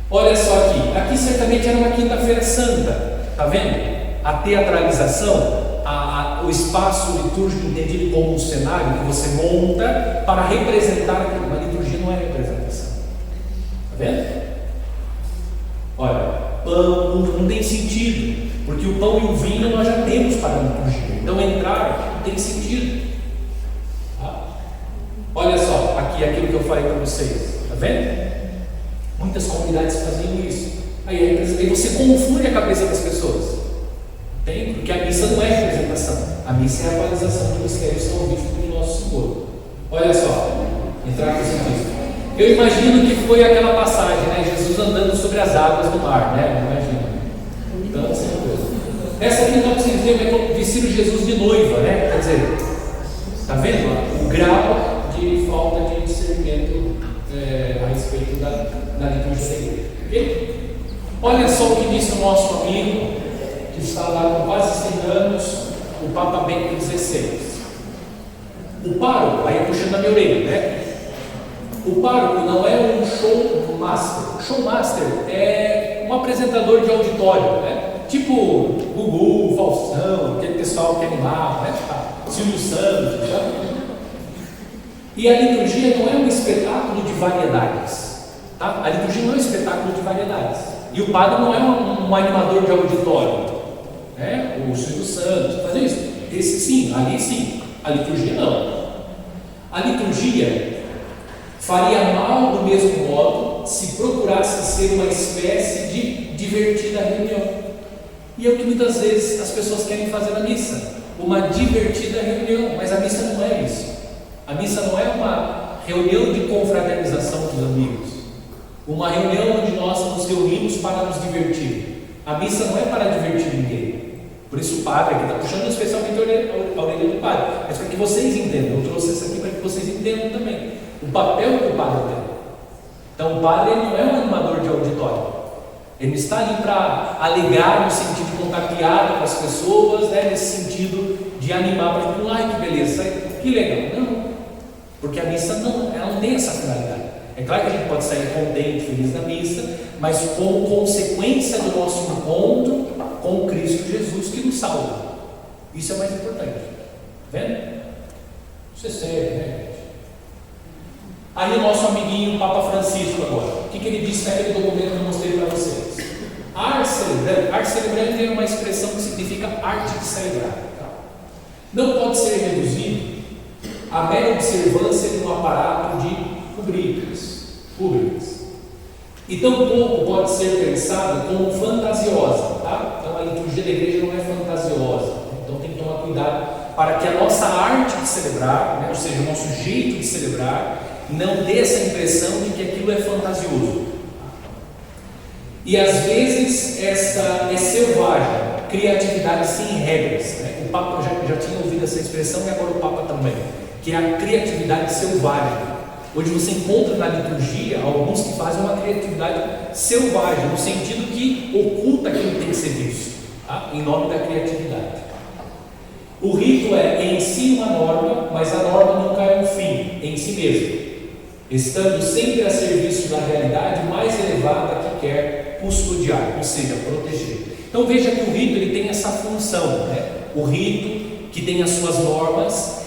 Olha só aqui certamente era uma quinta-feira santa, tá vendo? A teatralização, o espaço litúrgico entendido como um cenário que você monta para representar aquilo. Uma liturgia não é representação. Tá vendo? Olha, pão não tem sentido, porque o pão e o vinho nós já temos para a liturgia. Então entrar não tem sentido. Tá? Olha só, aqui aquilo que eu falei para vocês. Tá vendo? Muitas comunidades faziam isso. Aí você confunde a cabeça das pessoas. Tem? Porque a missa não é representação. A missa é a atualização do mistério salvífico do nosso Senhor. Olha só, entrar com isso. Eu imagino que foi aquela passagem, né? Jesus andando sobre as águas do mar, né? Imagina. Então, assim, essa aqui nós precisamos ver como vestiram Jesus de noiva, né? Quer dizer, está vendo o grau de falta de discernimento a respeito da liturgia da igreja. Okay? Olha só o que disse o nosso amigo, que está lá com quase 100 anos, o Papa Bento XVI. O pároco, aí puxando a minha orelha, né? O pároco não é um showmaster. O showmaster é um apresentador de auditório, né? Tipo Gugu, Faustão, aquele pessoal que animava, né? Silvio Santos, sabe? E a liturgia não é um espetáculo de variedades, tá? A liturgia não é um espetáculo de variedades. E o padre não é um animador de auditório, né? O Silvio Santos, faz isso. Esse sim, ali sim. A liturgia não. A liturgia faria mal do mesmo modo se procurasse ser uma espécie de divertida reunião. E é o que muitas vezes as pessoas querem fazer na missa, uma divertida reunião, mas a missa não é isso. A missa não é uma reunião de confraternização dos amigos, uma reunião onde nós nos reunimos para nos divertir. A missa não é para divertir ninguém. Por isso o padre aqui está puxando especialmente a orelha do padre, mas para que vocês entendam, eu trouxe isso aqui para que vocês entendam também o papel que o padre tem. Então o padre ele não é um animador de auditório, ele não está ali para alegar no sentido de contar piada com as pessoas, né, nesse sentido de animar para tipo, ai que beleza, que legal. Não, porque a missa ela não tem essa finalidade. É claro que a gente pode sair contente, feliz da missa, mas como consequência do nosso encontro com Cristo Jesus que nos salva. Isso é mais importante. Tá vendo? Isso é sério, né, gente? Aí o nosso amiguinho Papa Francisco agora, o que ele disse naquele documento que eu mostrei para vocês? Arte celebrante é uma expressão que significa arte de celebrar. Tá? Não pode ser reduzido à mera observância de um aparato de rubricas. E tampouco pode ser pensado como fantasiosa. Tá? Então a liturgia da igreja não é fantasiosa. Então tem que tomar cuidado para que a nossa arte de celebrar, né, ou seja, o nosso jeito de celebrar, não dê essa impressão de que aquilo é fantasioso. E às vezes essa é selvagem, criatividade sem regras. Né? O Papa já tinha ouvido essa expressão e agora o Papa também, que é a criatividade selvagem. Hoje você encontra na liturgia alguns que fazem uma criatividade selvagem, no sentido que oculta aquilo que tem que ser visto, tá? Em nome da criatividade. O rito é em si uma norma, mas a norma nunca é um fim em si mesmo, estando sempre a serviço da realidade mais elevada que quer custodiar, ou seja, proteger. Então veja que o rito ele tem essa função, né? O rito que tem as suas normas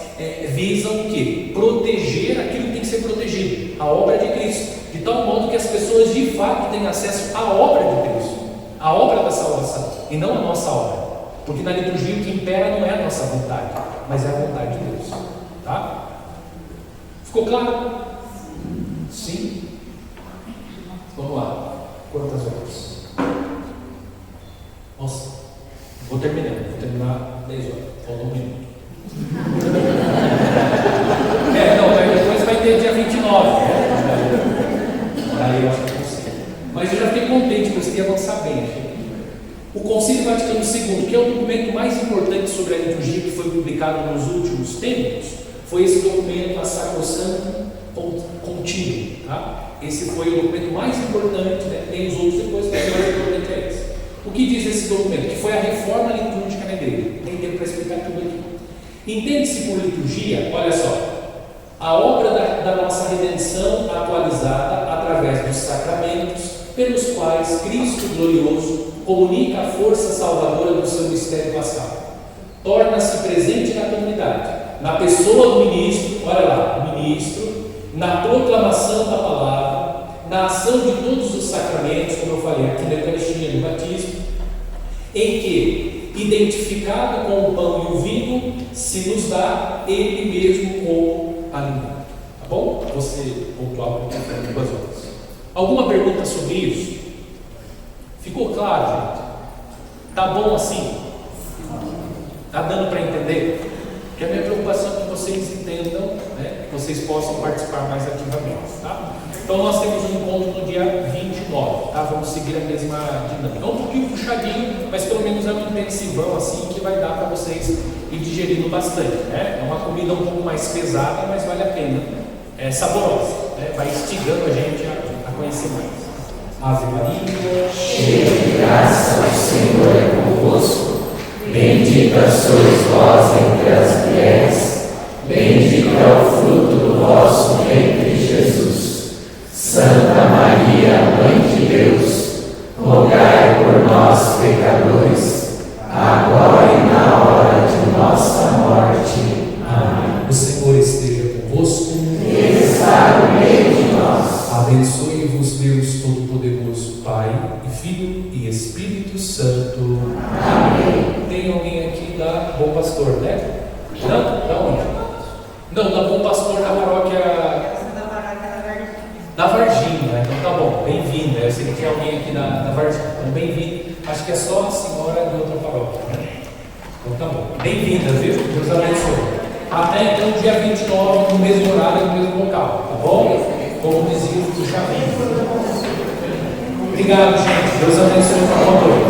visam o quê? Proteger aquilo que tem que ser protegido, a obra de Cristo, de tal modo que as pessoas de fato tenham acesso à obra de Cristo, à obra da salvação, e não à nossa obra, porque na liturgia o que impera não é a nossa vontade, mas é a vontade de Deus. Tá? Ficou claro? Sim? Vamos lá. Quantas horas? Nossa, vou terminar 10 horas, falta 1 minuto. Depois vai ter dia 29, né? Daí eu acho que consigo. Mas eu já fiquei contente, porque eu queria avançar bem. O Concílio Vaticano II, que é o documento mais importante sobre a liturgia que foi publicado nos últimos tempos, foi esse documento, a Sacrosantum Concilium. Tá? Esse foi o documento mais importante, né? Tem os outros depois, mas o mais importante é esse. O que diz esse documento? Que foi a reforma litúrgica na igreja. Tem tempo para explicar tudo aqui. Entende-se por liturgia, olha só, a obra da nossa redenção atualizada através dos sacramentos, pelos quais Cristo glorioso comunica a força salvadora do seu mistério pascal. Torna-se presente na comunidade, na pessoa do ministro, olha lá, ministro, na proclamação da palavra, na ação de todos os sacramentos, como eu falei aqui na Eucaristia, no batismo, em que, identificado com o pão e o vinho, se nos dá ele mesmo como alimento. Tá bom? Você pontuar para o 2 horas. Alguma pergunta sobre isso? Ficou claro, gente? Tá bom assim? Tá dando para entender? Porque a minha preocupação é que vocês entendam, né? Que vocês possam participar mais ativamente, tá? Então nós temos um encontro no dia 29, tá? Vamos seguir a mesma dinâmica. É um pouquinho puxadinho, mas pelo menos é um intensivão assim que vai dar para vocês ir digerindo bastante, né? É uma comida um pouco mais pesada, mas vale a pena. É saborosa, né? Vai instigando a gente a conhecer mais. Ave Maria, cheia de graça, o Senhor é convosco. Bendita sois vós entre as mulheres, bendito é o fruto do vosso ventre, Jesus. Santa Maria, Mãe de Deus, rogai por nós, pecadores, agora e na hora de nossa morte. Amém. O Senhor esteja convosco. Ele está no meio de nós. Abençoe-vos Deus Todo-Poderoso, Pai e Filho e Espírito Santo. Amém. tem alguém aqui da Bom Pastor, né? Não? Da onde? Não, da Bom Pastor da paróquia da Varginha. Então tá bom, bem-vinda. Eu sei que tem alguém aqui da Varginha. Então bem-vindo. Acho que é só a senhora de outra paróquia, né? Então tá bom. Bem-vinda, viu? Deus abençoe. Até então, dia 29, no mesmo horário, no mesmo local, tá bom? Como dizia o Chavinho. Obrigado, gente. Deus abençoe para todos.